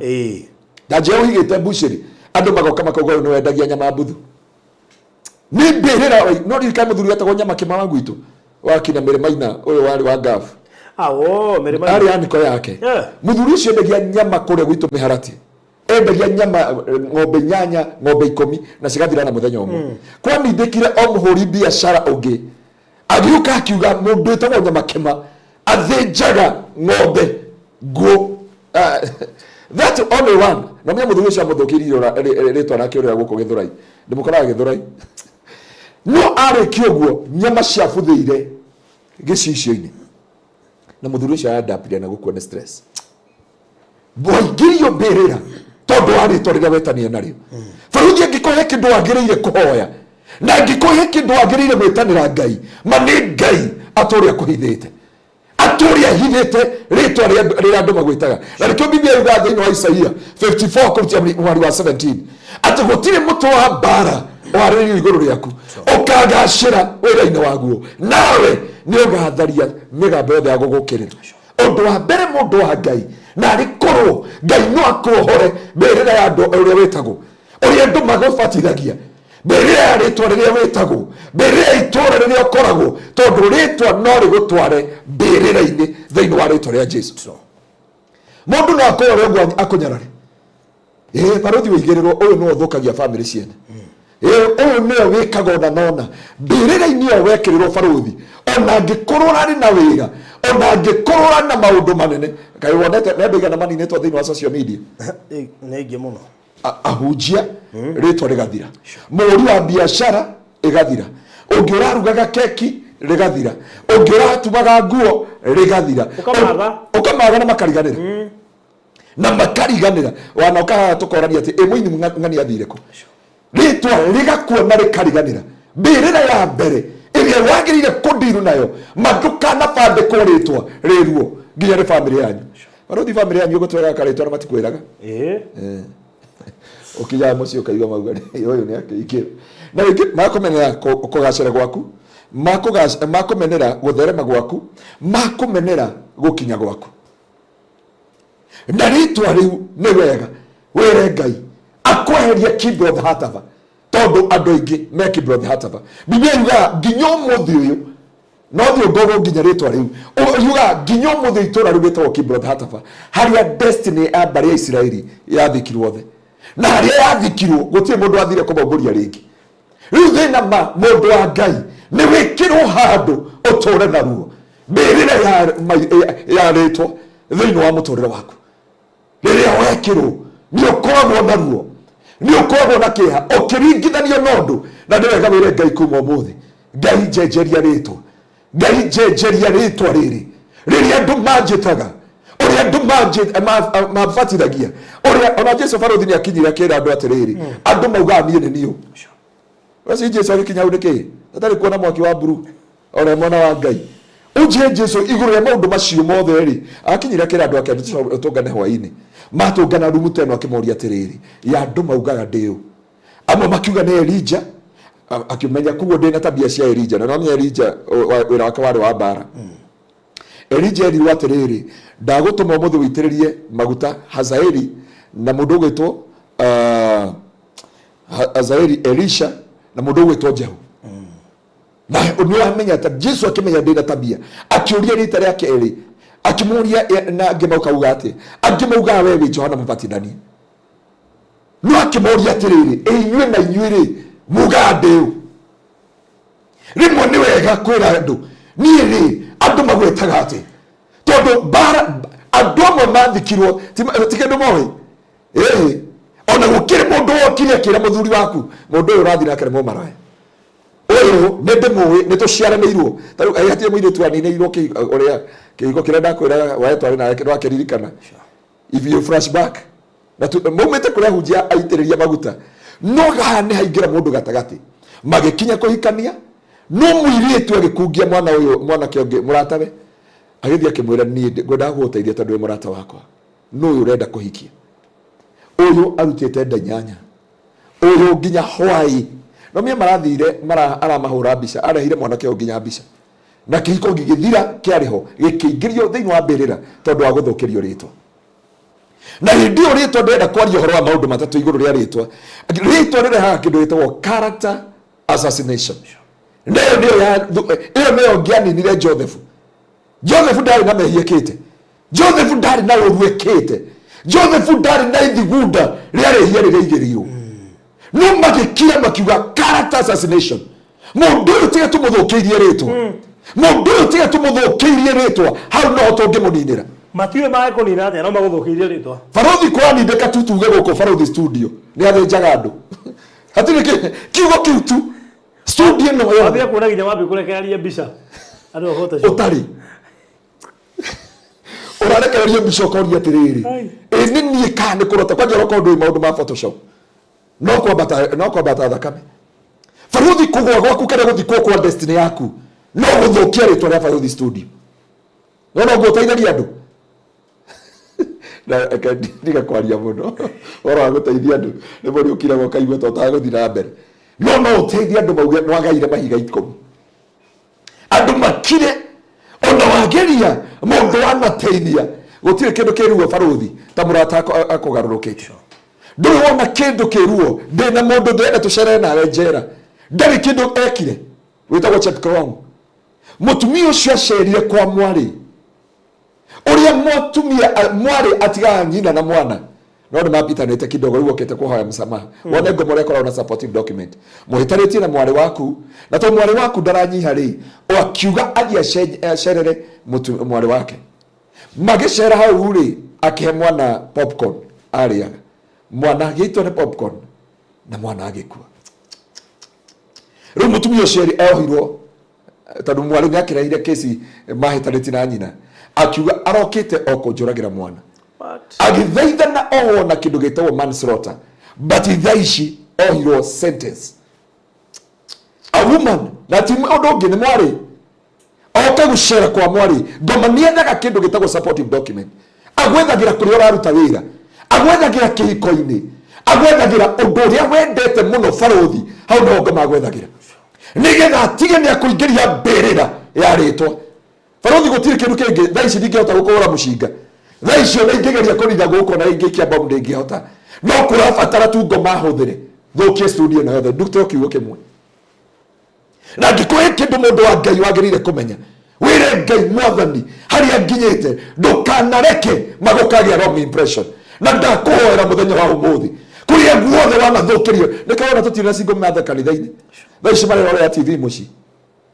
ndaje uhigite bushiri andu magoka makogo ni wendagia nyama mbuthu ni Biirira no rika muthuri atagwo nyama Kimama gwitu wakina Mirimaina uyu wari wa gafu Mirimaina ari aniko yake muthuri ucio endagia nyama kure gwitu Miharati endagia nyama ng'ombe nyanya ng'ombe 10 na cigathira na muthenya umwe kwani ndekire o muhuri biashara ungi agiuka akiuga mundu etagwo nyama Kima athinjaga ng'ombe go that's only one no me muthuri ucio amuthukirio ritwa nake uria guko Githurai ndimukoraga Githurai no ari kioguo nyama cia buthiire gicicio-ini na muthuri ucio adapiria na gukuona stress boigirio Biirira tondu ari torira wetania nario baruthi ngikohe kindu agiriire kuhoya na ngikohe kindu agiriire mwetanira Ngai mani Ngai atoria kuhithite atoria hithite ritwa ria andu magwitaga na nikio Biblia yuga thiini wa Isaia 54 kurutia mwari wa 17 ati gutire mutu wa bara wariri iguru riaku ukagacira wira-ini waguo nawe ni ugatharia migambo yothe ya gugukirira undu wa mbere mundu wa Ngai na rikorwo Ngai no akuhore Biirira ya andu uria wetagwo uria andu magubatithagia Biirira ya ritwa riria wetagwo Biirira itura riria ukoragwo tondu ritwa no rigutware Biirira-ini thiini wa ritwa ria Jesu mundu no akorwo uguo akunyarare baruthi wigirirwo uyu no uthukagia family ciene uyu niwe wikaga na nona Biirira-ini yo wekirirwo baruthi ona ngikorwo ari na wira ona ngikorwo na maundu manene kai wonete nebega na maninetwo thiini wa social media negi muno ahujia ritwa rigathira muri wa biashara igathira ungirarugaga keki rigathira ungiratumaga nguo rigathira ukamaga na makariganira na makariganira wana ukaha tukorania ati muini ngani athire ko ritwa rigakuona rikariganira Biirira ya mbere iria wagirire kundiru nayo maduka na bande kuritwa riruo nginya ni family yanyu baruthi family yanyu gutwega karitwa na matikwiraga ukija mucio kaigwa maugari uyu ni akikira na wingi makumenera kugacira gwaku makumenera gutherema gwaku makumenera gukinya gwaku na ritwa riu ni wega wire Ngai akweheria kingdom of the heart of tondu andu aingi me kingdom of the heart of Biblia yuga nginya umuthi uyu no thio gogo nginya ritwa riu yuga nginya umuthi itura riu bitwo kingdom of the heart of haria destiny ya bari ya Israeli yathikirwo the na haria yathikirwo gutie mundu athire kubomboria ringi riu thina ma mundu wa Ngai ni wikirwo handu uture na ruo Biirira ya ritwa thiini wa muturire waku riria wekirwo ni ukoragwo na ruo ni ukoragwo na kiha ukiringithanio nondu na ndiwega wire Ngai kuma umuthi Ngai njenjeria ritwa Ngai njenjeria ritwa riri andu manjitaga uria andu mabatithagia uria ona Jesu baruthi ni akinyira kira andu atiriri andu mauga nie ni niu wasi Jesu akinya udike tatari kuona mwaki wa buru ona mwana wa Ngai uje Jesu iguru ya maundu macio mothe ri akinyira kira andu ake tungane hwaini matungana rumuta no akimoria atiriri ya andu maugaga ndio amwe makiuga ni Elijah akimenya kuo ndina tabia cia Elijah na no Elijah wira wake wari wa bara Elijah ni watiriri ndagutuma umuthi witiririe maguta Hazaeli na mundu gwitwo Hazaeli Elisha na mundu gwitwo Jehu na ni amenya ta Jesu akimenya ndina tabia akiuria rita riake eri akimuria na ngimauka ugati angimauga wewe Johana Mubatithania no akimuria atiriri inywe na inywe mugandeu rimwe ni wega kwira andu ni ri andu magwetaga ati tondu bara andu amwe mathikirwo tikendu mowe ona gukire mundu wokire akira muthuri waku mundu uyu urathi nake mo maraya uyu nende muwe nituciaranirwo taru ayatie mwire twaninirwo uria kigo kire ndakwira waetwari na yake ndwakiririkana if you flashback na mumete kuria hujia aitiriria maguta no gahane haingira mundu gatagati magikinya kuhikania no mwiritu agikungia mwana uyu mwana kionge muratawe agithia kimwira ni ngwenda guteithia tondu we murata wakwa no uyu urenda kuhikia uyu arutite ndanyanya uyu nginya hwai no mie marathire aramahura mbica arehire mwanake o nginya mbica na kihiko gigithira kiariho gikiingirio thiini wa Biirira tondu wa guthukirio ritwa na hindi o ritwa ndenda kwaria horo wa maundu matatu iguru ria ritwa rirehaga kindu gitagwo character assassination ndio ngianinire Joseph ndari na mehia kite Joseph ndari na uruekite Joseph ndari na ithigunda riarehia rireigirirwo no magikira makiuga character assassination mundu uyu tiga tumuthukiirie ritwa mundu uyu tiga tumuthukiirie ritwa hau no tungimuninira matiwe mae kunina atia no maguthukiirie ritwa Farothi kwani ndeka tutuge guko Farothi studio ni athenjaga andu hatire kiugo kiu tu studio no yo abia kuna ginya wapi kurekereria mbica andu photoshop utari urarekereria mbica koria atiriri nini kana kurota kwa jero kondu maundu ma photoshop no kwambata thakame Farothi kugwa gwaku kana guthikwo kwa destiny yaku no guthukia ritwa ria Farothi studio no guteithagia andu na ndiga kwaria muno ora wa guteithia andu ni muri ukira go kaigwe to taguthira mbere no uteithia andu mauge no agaire mahiga 10 andu makire ona wageria mundu anateithia gutire kindu kiruo Farothi ta murata akugarurukite nduri wona kindu kiruo ndina mundu ndenda tuchere nawe njera ndari kindu ekire witagwo Chetkrong mutumia ucio acerire kwa mwari uria mwari atiga nyina na mwana no ni mapitanite kidogo riu okete kuhoya msamaha wone ngomore korwo na supportive document muhitaritie na mwari waku na to mwari waku ndaranyiha ri akiuga athie acerere mwari wake magicera hau ri akihe mwana popcorn ariaga mwana agitwo ni popcorn na mwana agikua riu mutumia ucio ehirwo tondu mwari ngiakireire kesi mahitaritie na nyina akiuga arokite okonjuragira mwana agithaithana na kindu gitagwo manslaughter but thaici ohirwo sentence a woman na timu ondo ngi ni mwari oka gucera kwa mwari ngoma niendaga kindu gitagwo supportive document agwethagira kuri uraruta wira agwethagira kihiko-ini agwethagira undu uria wendete muno Farothi hau no ngoma agwethagira nigetha atige ni akuingiria Biirira ya ritwa Farothi gutire kindu kingi thaici ndingihota gukura mushinga thaici ona ingigeria kunitha guko na ingikia bomb ndingihota no kurabatara tu ngoma huthire thukie studio na yothe ndute kiugo kimwe na ngikuhe kindu mundu wa Ngai wagirire kumenya wire Ngai mwathani haria nginyite ndukanareke magukagia wrong impression na ndakuhoera muthenya wa umuthi kuria guothe wanathukirio nikaona tutira singo matha kanitha-ini thaici marerore ya TV muci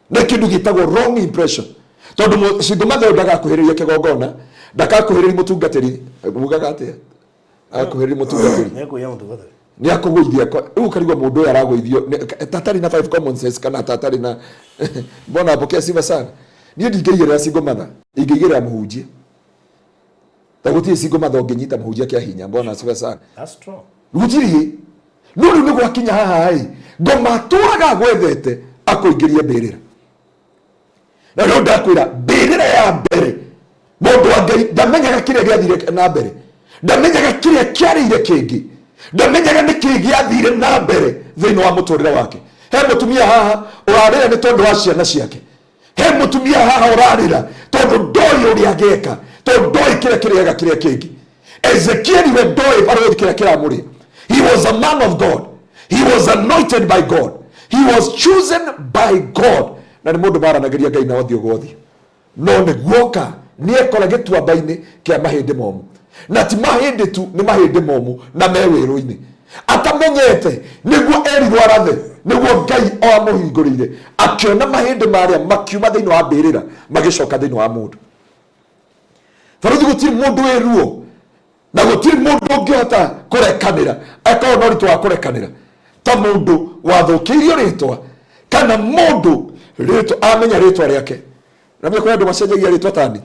na kindu gitagwo wrong impression tondu singo matha ndagakuhiriria kigongona ndakakuhiriria mutungatiri mugaga atia akuhiriria mutungatiri ni akugwithia riu karigwa mundu uyu aragwithio tatari na 5 common sense kana tatari na mbona apokea sifa sana ni ndingeigerera singo matha ingeigerera muhunjie tagutie singo matha unginyita muhunjia kia hinya mbona sifa sana that's true gutiri nuru ni gwakinya haha ngoma turaga gwethete akuingirie Biirira na ndo ndakwira Biirira ya mbere mundu wa Ngai ndamenyaga kiria giathire na mbere ndamenyaga kiria kiarire kingi ndamenyaga ni kiri giathire na mbere thiini wa muturire wake he mutumia haha urarira ni tondu wa ciana ciake he mutumia haha urarira tondu ndoi uria ageka tondu ndoi kiria kingi Ezekiel we ndoi Farothi kiria kiramuri he was a man of God he was anointed by God he was chosen by God na ni mundu maranagiria Ngai na othio gwothio no ni guoka ni ekora gituamba-ini kia mahindi momu na ti mahindi tu ni mahindi momu na mewiru-ini atamenyete niguo erirwo arathe niguo Ngai amuhingurire akiona mahindi maria makiuma thiini wa Biirira magicoka thiini wa mundu Farothi gutiri mundu wiruo na gutiri mundu ungihota kurekanira akaona uritu wa kurekanira ta mundu wathukiirio ritwa kana mundu ritwa amenya ritwa riake na mimi kwa andu macenjagia ritwa tani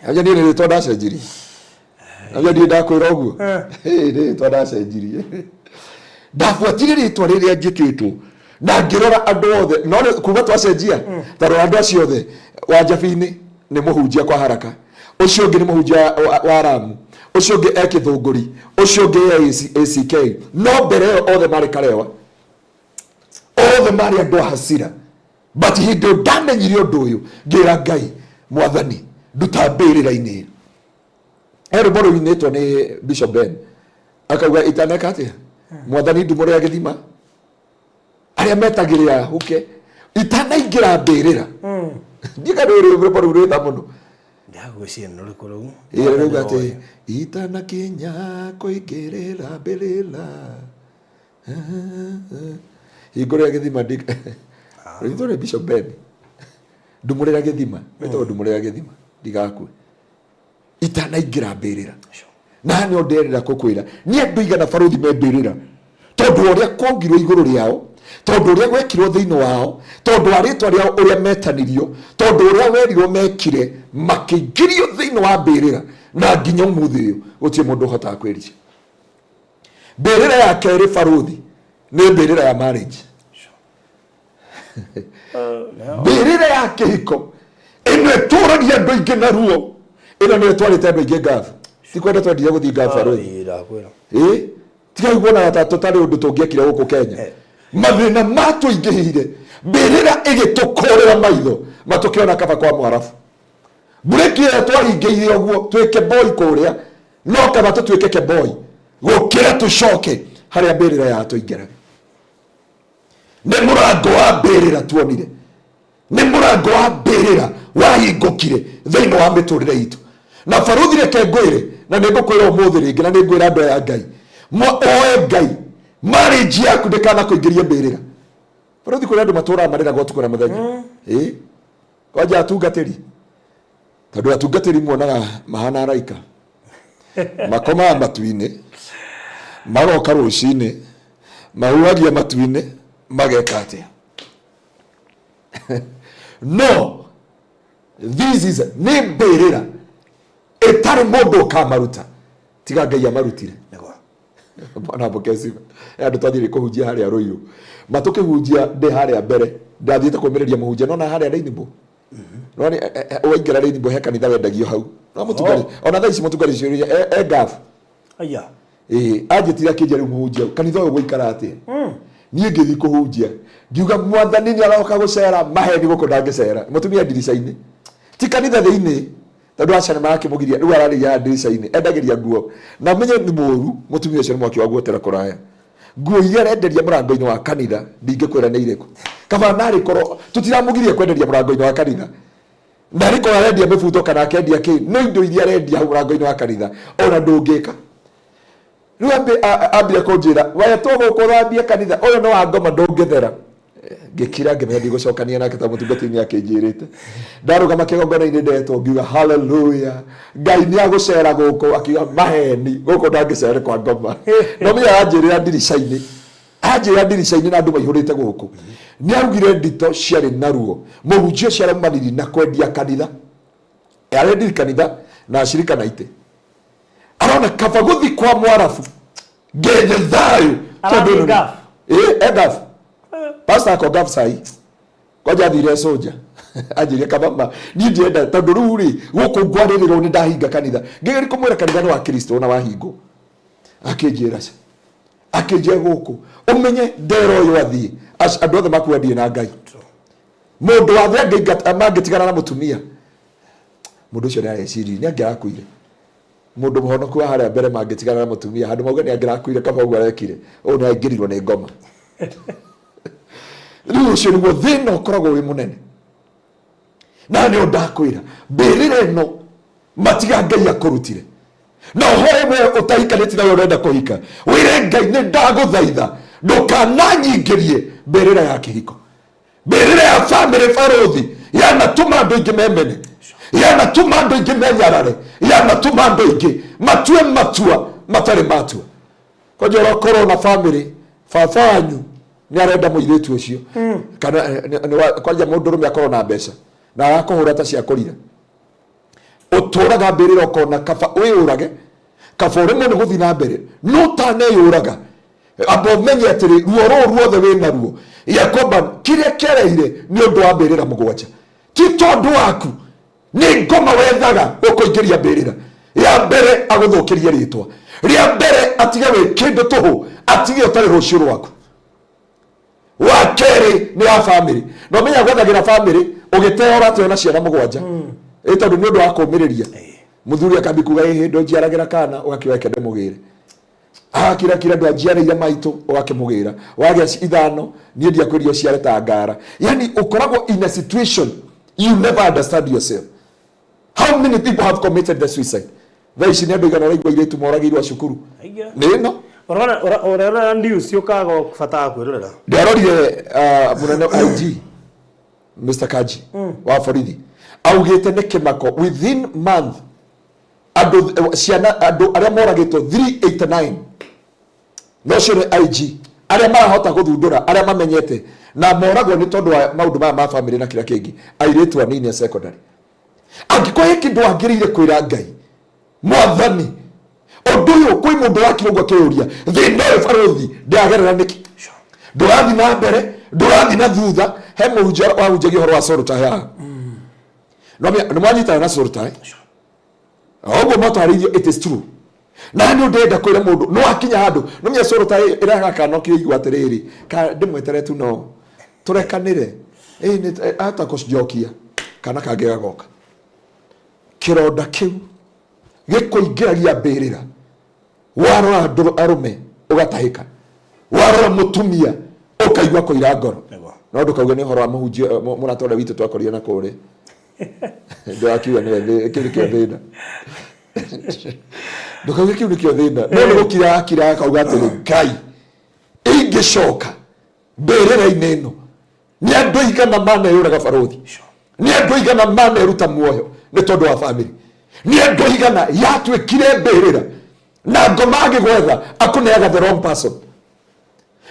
aja ni ritwa ndacenjirie aja ni ndakwira uguo ritwa ndacenjirie ndafuatire ritwa riria njikitwo na ngirora andu othe no kuga twacenjia taro andu acio othe wa Jabi-ini ni muhunjia kwa haraka ucio ngi ni muhunjia wa Aramu ucio ngi ekithunguri, ucio ngi ACK, no mbere othe mari karewa, othe mari andu hasira, but hindi ndanenyirie undu uyu ngira Ngai Mwathani nduta mbirira-ini. Boro winetwo ni Bishop Ben akauga itaneka atia Mwathani ndumure agithima aria metagirira huke itanaingira mbirira ndika ruri boro rwitha muno ndagwiciria no rikuru rĩu ati itana kinya kuingirira mbirira igore agithima ndika rĩtwa ni Bishop Ben ndumure agithima wetwo ndumure agithima ndigakue itanaingira mbirira na nĩ nderira kukwira ni andu igana baruthi me mbirira tondu uria kongirwo iguru riao, tondu uria gwekirwo thiini wao, tondu aritwa riao uria metanirio, tondu uria werirwo mekire makiingirio thiini wa mbirira na nginya umuthi uyu gutie mundu hotaga kwiricia. Mbirira ya keri baruthi ni mbirira ya marriage. Mbirira ya kihiko ino ituragia andu aingi na ruo, ino ni itwarite andu aingi ngafu. Tikwenda twendia guthii ngafu baruthi tiga kuona ata totari undu tungiekire guku Kenya mathina matuingihire mbirira igitukorera maitho matukiona kaba kwa mwarafu bureki ya twaingihire guo twike boy kuria no kaba tutwike ke boy gukira tucoke haria mbirira ya tuingiraga ni murango wa mbirira tuonire ni murango wa mbirira wahingukire thiini wa miturire itu na baruthi reke ngwire na nigukwira umuthi ringi na ningwira andu ya Ngai oe Ngai marriage yaku ndikana kuingiria mbirira baruthi kuri andu matura marira gotu kuna muthenya kwaja atungatiri tondu atungatiri muonaga mahana araika makoma matuine maroka rucine mahuagia matuine mageka atia no this is ni mbirira etari mundu kamaruta tiga Ngai amarutire bwana bokesiba andu twathire kuhunjia haria Ruiru matukihunjia ndi haria mbere ndathiite kumiriria muhunjia no na haria Rainbow no ni waingira Rainbow he kanitha wendagio hau no mutugari ona thaici mutugari ciuria gafu aya ajitira kinjari muhunjia kanitha uyu guikara atia nie ngithi kuhunjia ngiuga Mwathani ni aroka gucera maheni guko ndangicera mutumia ndirica-ini ti kanitha thiini tondu acana marakimugiria riu arariya ndirica-ini endagiria nguo na menye ni muru mutumia ucio ni mwaki wa guotera kuraya nguo iria arenderia murango-ini wa kanitha ndingikwira ni iriku kaba nari korwo tutiramugirie kwenderia murango-ini wa kanitha na riko arendia mibuto kana akendia ki no indo iria arendia hau murango-ini wa kanitha ona ndungika riu ambia kunjira waya togo kuthambia kanitha uyu no wa ngoma ndungithera ngikira ngimendi gucokania nake ta mutungati-ini akinjirite ndarugama kigongona-ini ndetwo ngiuga haleluya Ngai ni agucera guku akiuga maheni guku ndangicere kwa ngoma no mia anjirira ndirica-ini na andu maihurite guku ni arugire ndito ciari naruo muhunjia ciaramaniri na kwendia kanitha arendi kanitha na ashirika na ite arona kaba guthi kwa mwarafu ngenye thayu gafu pastor akogaf sai kwaja thire soja ajire kabamba ni ndienda tondu riu ri guku ngwaririro ni ndahinga kanitha ngigeri kumwira kanitha ni wa Kristo na wahingo akijira guku umenye ndero yo athie andu othe makwendie na Ngai mundu wa thia Ngai mangitigana na mutumia mundu ucio ni areciria ni angirakuire mundu muhonoku wa haria mbere mangitigana na mutumia handu mauga ni angirakuire kaba uguo arekire u ni aingirirwo ni ngoma riu ucio niguo thina ukoragwo wi munene na ni ndakwira mbirira ino matiga Ngai akurutire no hoye we utahikanĩtie nawe urenda kuhika wire Ngai ni ndaguthaitha ndukananyingirie mbirira ya kihiko mbirira ya family baruthi yanatuma andu aingi memene yanatuma andu aingi menyarare yanatuma andu aingi matue matua matari matua kwajora corona family fafanyu ni arenda muiritu ucio kana kwanja mundurume akorwo na mbeca na arakuhura ta cia kurira uturaga mbirira ukona kaba uyurage kaba urimwe ni guthi na mbere no taneyuraga abo menye atiri ruo ruothe wina ruo yakoba kiria kereire ni undu wa mbirira mugwacha ti tondu waku ni ngoma wethaga ukuingiria mbirira ya mbere aguthukirie ritwa, ria mbere atiga we kindu tuhu, atige utari rucio rwaku. Wa keri ni ya family. No menya gwethagira family ugiteo ratio na ciana mugwanja. Tondu ni undu wa kumiriria. Muthuri akambi kuga hindo njiaragira kana ugakiwa kende mugire. Kira ndo ajiarĩire maitũ ũgakĩmũgĩra, wagĩa ithano niĩ ndiakũria ũciare ta ngara. Yani ukoragwo in a situation you never understand yourself. How many people have committed the suicide? Thaici nĩ andũ igana raigua iretu moragĩirwo cukuru. Nĩ no Orana news yokaga kufata kwirorera. Ndarorire munene IG Mr. Kaji wa borithi augĩte nĩ kĩmako within month andũ arĩa moragĩtwo 389 no sure IG arĩa marahota guthundura arĩa mamenyete na moragwo ni tondu wa maundu ma family na kila kingi airitu anini secondary. Angĩkorwo hiki ndo angĩrĩire kwĩra Ngai mwathani ũndũ ũyũ kwĩ mũndũ wakirwo akĩũria thĩna ũyũ barothi ndagerera nĩkĩ ndũrathi na mbere ndũrathi na thutha he mũhunjia wahunjagia ũhoro wa sorota no nĩ mwanyitana na sorota oguo mwatarĩirio it is true. Na nĩ ndenda kwĩra mũndũ no akinya handũ no menya sorota ĩraga kana kĩigua atĩrĩrĩ ka ndĩmwetere tu no tũrekanĩre nĩ ata kũjokia kana kangĩ gagoka kĩronda kĩu gĩkũingĩragia mbĩrĩra warora arũme ũgatahĩka warora mũtumia ũkaigua kũira ngoro no ndũkauge nĩ ũhoro wa mũhunjia mũratũra witũ twakorire na kũrĩ ndĩrakiuga nĩ kĩrĩ kĩa thĩna ndũkauge kĩu nĩ kĩo thĩna no nĩ gũkira akauga atĩrĩ Ngai ingĩcoka mbĩrĩra-inĩ ĩno nĩ andũ igana maneyũraga barothi nĩ andũ igana maneruta muoyo nĩ tondũ wa family nĩ andũ igana yatuĩkire mbĩrĩra na ngoma agĩgwetha akũneaga the wrong person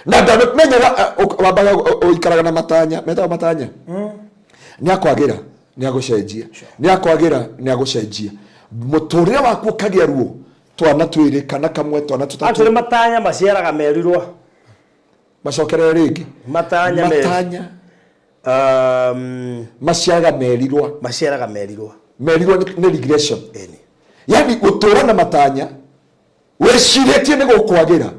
na ndamenyaga wambaga ũikaraga na matanya metaga matanya nĩakwagĩra nĩagũcenjia nĩakwagĩra nĩagũcenjia mũtũrĩre waku ũkagĩa ruo twana twĩrĩ kana kamwe twana tũtatũ atũrĩ matanya maciaraga merirwa macokerere rĩngĩ matanya maciaraga merirwa nĩ regression yani gũtũra na matanya wĩcirĩtie nĩ gũkwagĩra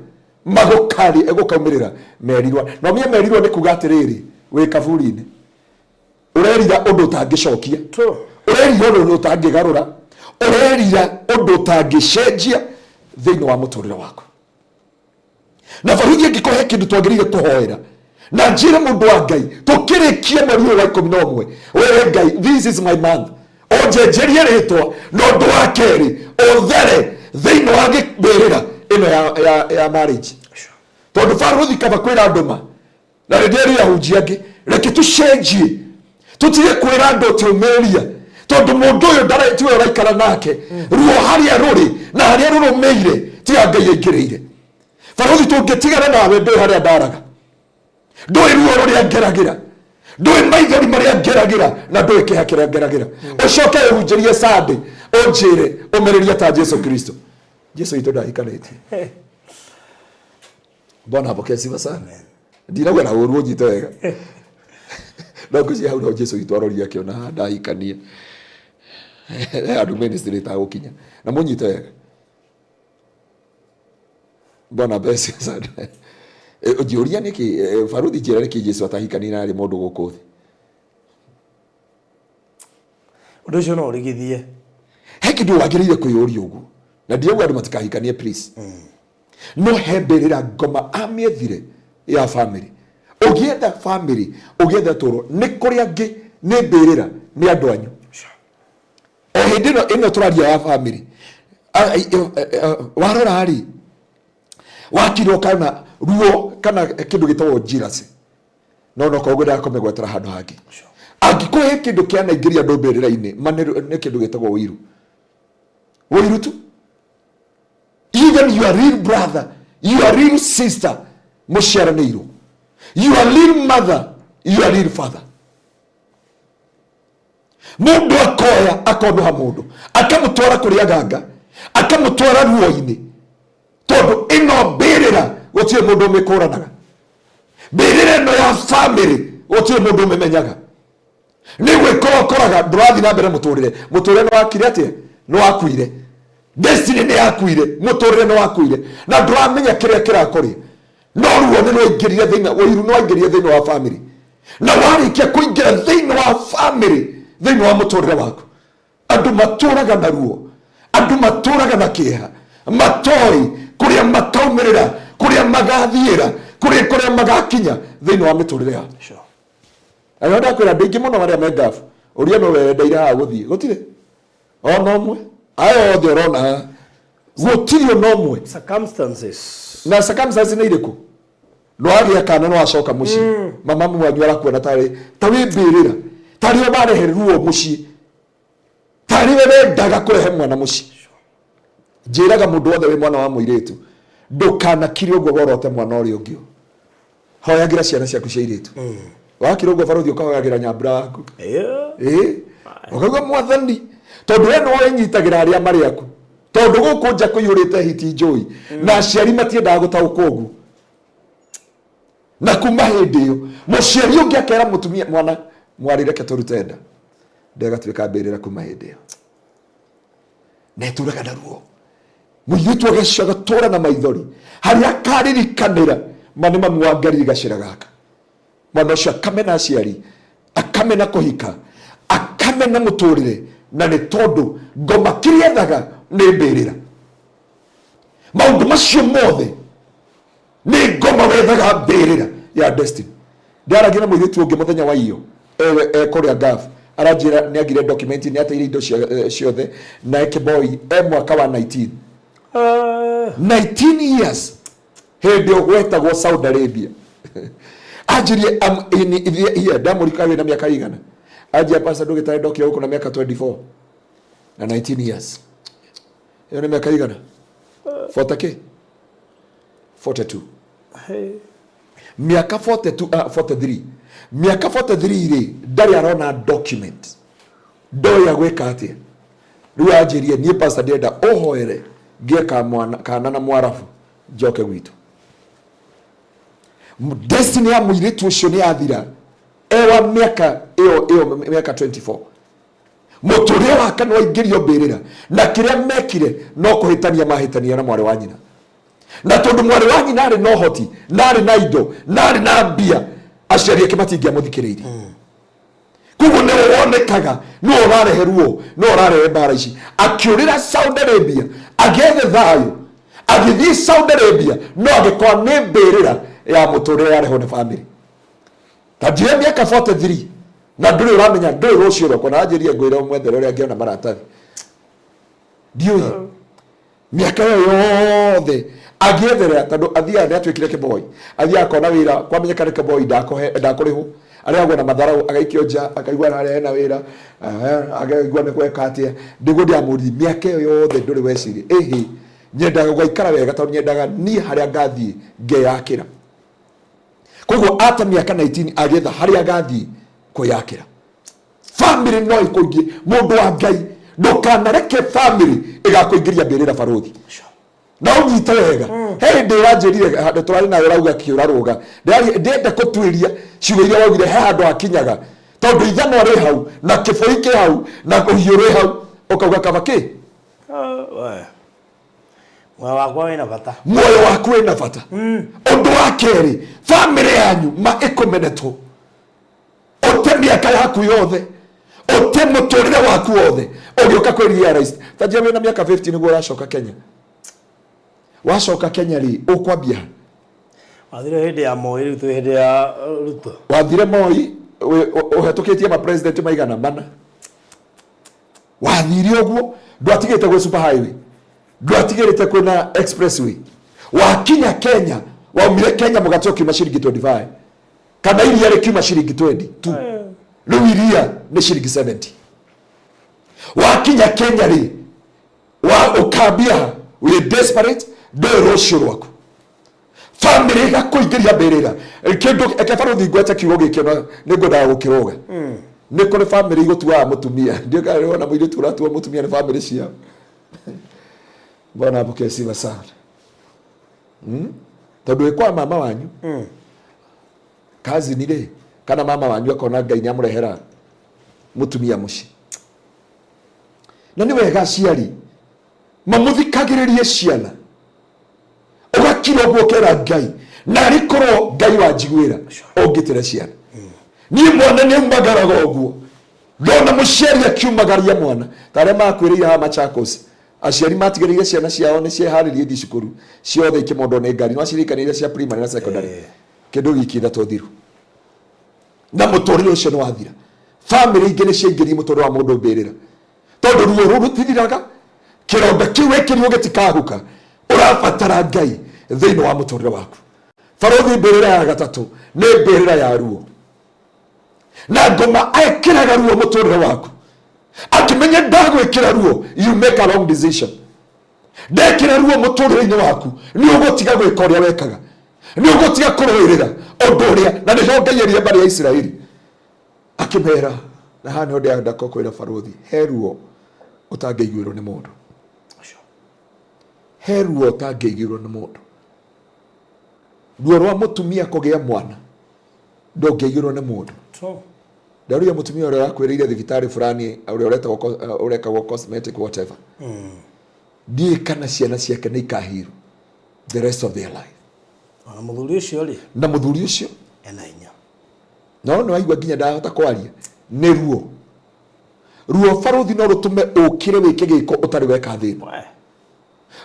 magũkari egũkaumĩrĩra merirwa no mie merirwa nĩ kuga atĩrĩrĩ wĩ kaburi-inĩ ũrerira ũndũ ũtangĩcokia ũrerira ũndũ ũtangĩgarũra ũrerira ũndũ ũtangĩcenjia thĩinĩ wa mũtũrĩre waku na baruthi angĩkorwo he kĩndũ twagĩrĩire kũhoera na njĩre mũndũ wa Ngai tũkĩrĩkie mweri ũyũ wa 11 wee Ngai this is my month ũnjenjerie rĩtwa na ũndũ wa kerĩ ũthere thĩinĩ wa mbĩrĩra ĩno ya marriage tondũ baruthi kaba kwĩra andũ ma na rĩrĩa ahunjia angĩ reke tũcenjie tutige kwĩra andũ tũmĩria tondu mundu uyu ndaretiwe uraikara nake ruo haria ruri na haria rurumeire tiga Ngai aingĩrĩire barothi tũngĩtigana nawe ndũĩ haria ndaraga ndũĩ ruo ruria ngeragira ndũĩ maithori maria ngeragira na ndũĩ kĩha kĩrĩa ngeragira ũcoke ũhunjĩrie Sunday ũnjĩre ũmĩrĩria ta Jesu Kristo Jesu witũ ndahikanĩtie Bwana apokee sifa sana ndirauga na ũru ũnjite wega na ngũcia hau no Jesu witũ aroria akĩona ndahikania andũ ministry ta gũkinya na mũnyite wega Bwana besi sana ũnjũria nĩkĩ baruthi njĩra nĩkĩ Jesu atahikania na arĩ mũndũ gũkũ thĩ ũndũ ũcio no ũrigithie he kĩndũ wagĩrĩire kwĩyũria ũguo na ndirauga andũ matikahikanie please no he mbĩrĩra ngoma amĩethire ya family ũgĩetha family ũgĩetha tũro nĩ kũrĩa angĩ nĩ mbĩrĩra nĩ andũ anyu o hĩndĩ ĩno tũraria ya family warora rĩ wakirwo kana ruo kana kĩndũ gĩtagwo jealousy no koguo ndakome gwetera handũ hangĩ angĩkorwo he kĩndũ kĩanaingĩria andũ mbĩrĩra-inĩ nĩ kĩndũ gĩtagwo ũiru tu even your real brother your real sister mũciaranĩirwo your real mother your real father mundu akoya akondoha mundu akamutwara kũrĩa ganga akamutwara ruo-inĩ tondu ino mbĩrĩra gũtirĩ mũndũ ũmĩkũranaga mbĩrĩra ĩno ya family gũtirĩ mũndũ ũmĩmenyaga nĩ gwĩkora ũkoraga ndũrathi na mbere mũtũrĩre nĩ wakire atĩa nĩ wakuire destiny ni yakuire muturire no wakuire na ndramenya kiria kirakori no ruo no ingirire thina wiru no ingirire thina wa family na warikia kuingira thina wa family thina wa muturire waku andu maturaga na ruo andu maturaga na kieha matoi kuria mataumirira kuria magathiira kuria magakinya thina wa miturire yao ayo ndakwira ndingi muno maria megafu uria no wendeire ha guthie gutire no mwe ayo othe urona gutire no mwe circumstances ni iriku no agia kana no acoka muci mama mwanyu arakuona tari tawi Biirira tari o bareheruo muci tari we ndaga kurehe mwana muci njiraga mundu wothe we mwana wa muiritu ndukana kiri ugo gorote mwana uri ungio hoyagira ciana ciaku cia iritu wakira ugo baruthi ukahoyagira nyambura yaku ukaga mwathani tondu we no wenyitagira aria mari aku tondu guku nja kuiyurite hiti njui na aciari matiendaga gutaukwo ugu na kuma hindi iyo muciari ungi akera mutumia mwana mwarire ke turutenda ndegatuika Biirira kuma hindi iyo neturaga na ruo muiritu agacaga tora na maithori haria akaririkanira manima mwangari gacira gaka mwana ucio akamena aciari akamena kuhika akamena muturire na ni tondu ngoma kiriethaga ni Biirira maundu macio mothe ni ngoma wethaga Biirira ya destiny ndaragira muiritu ungi muthenya wa iyo kuria gaf aranjira ni agire document ni ateire indo ciothe na ekeboy mwaka wa 19 years hindi gwetagwo Saudi Arabia ajirie here damurika we na miaka igana ajia pasa ndugitare dokio huko na miaka 24 na 19 years hiyo ni miaka igana 40k 42 miaka 42 43 miaka 43 ri ndari arona document ndo ya gweka atia riu ajirie ni pasa ndenda ohoere gieka mwana kana na mwarafu joke gwitu destiny ya muiritu ucio ni athira ewa miaka miaka 24 muturire wake no ingirio Biirira na kiria mekire no kuhitania mahitania na mwari wa nyina na tondu mwari wa nyina ari no hoti nari na indo nari na mbia aciari kimatingia muthikiririe kugo ne wonekaga no urareheruo no urarehe mbara ici akiurira Saudi Arabia agethe thayo agithi Saudi Arabia no agikwa ni Biirira ya muturire yareho ne family tajire miaka 43 na nduri uramenya nduri rucio roko na ajirie ngwira umwethere uria ngiona maratathi ndiui miaka yothe agiethere tondu athia ni atwikire kiboy athia akona wira kwamenyekana kiboy ndakurihu ariagwo na matharau agaikio nja akaigwa na aria na wira agaigwa ni gweka atia ndigo ndiamuri miaka yothe nduri weciri ehi nyendaga gwaikara wega tondu nyendaga ni haria ngathie ngeyakira koguo ata miaka 19 agetha haria ngathie kuyakira family no ikuingie mundu wa Ngai ndukanareke family igakuingiria Biirira baruthi na unyite wega hey ndiranjirire handu twari na urauga kiura ruga ndenda kutwiria ciugo iria waugire he handu akinyaga tondu ithano ri hau na kiboi ki hau na uhiu ri hau ukauga kabaki moyo waku wina bata moyo waku wina bata undu wa keri family yanyu ma ikumenetwo ote miaka yaku yothe ote muturire waku wothe ugioka kwiria rais tajia wina miaka 50 niguo uracoka Kenya wacoka Kenya ri ukwambia wathire hindi ya Moi ritu hindi ya Ruto wathire Moi uhatukitie ma president maigana mana wathire uguo ndwatigite gwe super highway ndwatigirite kwina expressway wakinya Kenya waumire Kenya mugatoki mashiringi 25 kana iria ri kiuma shiringi 20 tu riu iria ni shiringi 70 wakinya Kenya ri ukambia we desperate ndo rucio rwaku family gakuingiria Biirira kindu ekebaruthi gwete kiugo gikio ningwendaga gukiroga niko ni family gutua mutumia ndio kana mwili turatua mutumia ni family cia bona apoke siva sana tondu ikwa mama wanyu kazi nire kana mama wanyu akona Ngai ni amurehera mutumia muci na ni wega ciari mamuthikagiririe ciana ugakira gwokera Ngai na rikoro Ngai wanjiguira ongitira ciana ni mwana ni mbagaraga oguo ndona muciari akiumagaria mwana tare makwiriria ha Machakos aciari matigiririe ciana ciao ni cieharirie thicukuru ciothe ikimondo ne ngari no cirikaniria cia primary na secondary kindu giki ndatothiru na mutorire ucio no wathira family ingĩ nĩ ciaingĩria mũtũrĩre wa mũndũ Biirira tondũ ruo rũrũ rũtithiraga kĩronda kĩu wĩkĩrirwo gĩtikahuka ũrabatara Ngai thĩinĩ wa mũtũrĩre waku. Barothi Biirira ya gatatũ nĩ Biirira ya ruo na ngoma ekĩraga ruo mũtũrĩre waku akimenya ndagwĩkĩra ruo you make a wrong decision. Ndekĩra ruo mũtũrĩre-inĩ waku nĩ ũgũtiga gwĩka ũrĩa wekaga nĩ ũgũtiga kũrũĩrĩra ũndũ ũrĩa na nĩho Ngai erire mbari ya Isiraeli akimera na hana ndio ndenda kwĩra Barothi heruo utangĩiguĩrwo nĩ mũndũ heruo utangĩiguĩrwo nĩ mũndũ ruo rwa mũtumia kũgĩa mwana ndũngĩiguĩrwo nĩ mũndũ ndaruya mũtumia ũrĩa wakwĩrĩire thibitarĩ fulani ũrĩa ũrekagwo cosmetic whatever ndiĩ kana ciana ciake nĩ ikahiru the rest of their life na mũthuri ũcio ena hinya no aigua nginya ndahota kwaria nĩ ruo Barothi no rũtũme ũkĩre wĩke gĩko ũtarĩ weka thĩna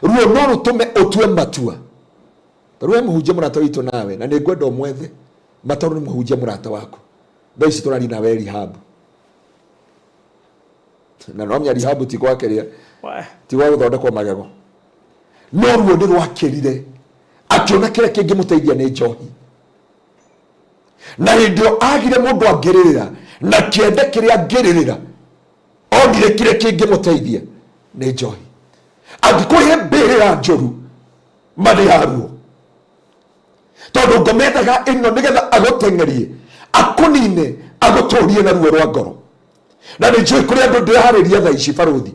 ruo no rũtũme ũtue matua ruo mũhunjia mũrata witũ nawe na nĩ ngwenda ũmwethe mataru nĩ mũhunjia mũrata waku ndo ici tũrari nawe Rehab na no mnya Rehab ti gwakeria ti gwa gũthondekwo magego no ruo nĩ rwakĩrire akiona kĩrĩa kĩngĩmũteithia nĩ njohi na ndio agire mũndũ angĩrĩrĩra na kĩende kĩrĩa angĩrĩrĩra onire kĩrĩa kĩngĩmũteithia nĩ njohi angĩkũhe Biirira njoru marĩ ya ruo tondũ ngomendaga ĩno nĩgetha agũteng'erie akũnine agũtũrie na ruo rwa ngoro na nĩ njũĩ kũrĩ andũ ndĩraharĩria thaa ici Barothi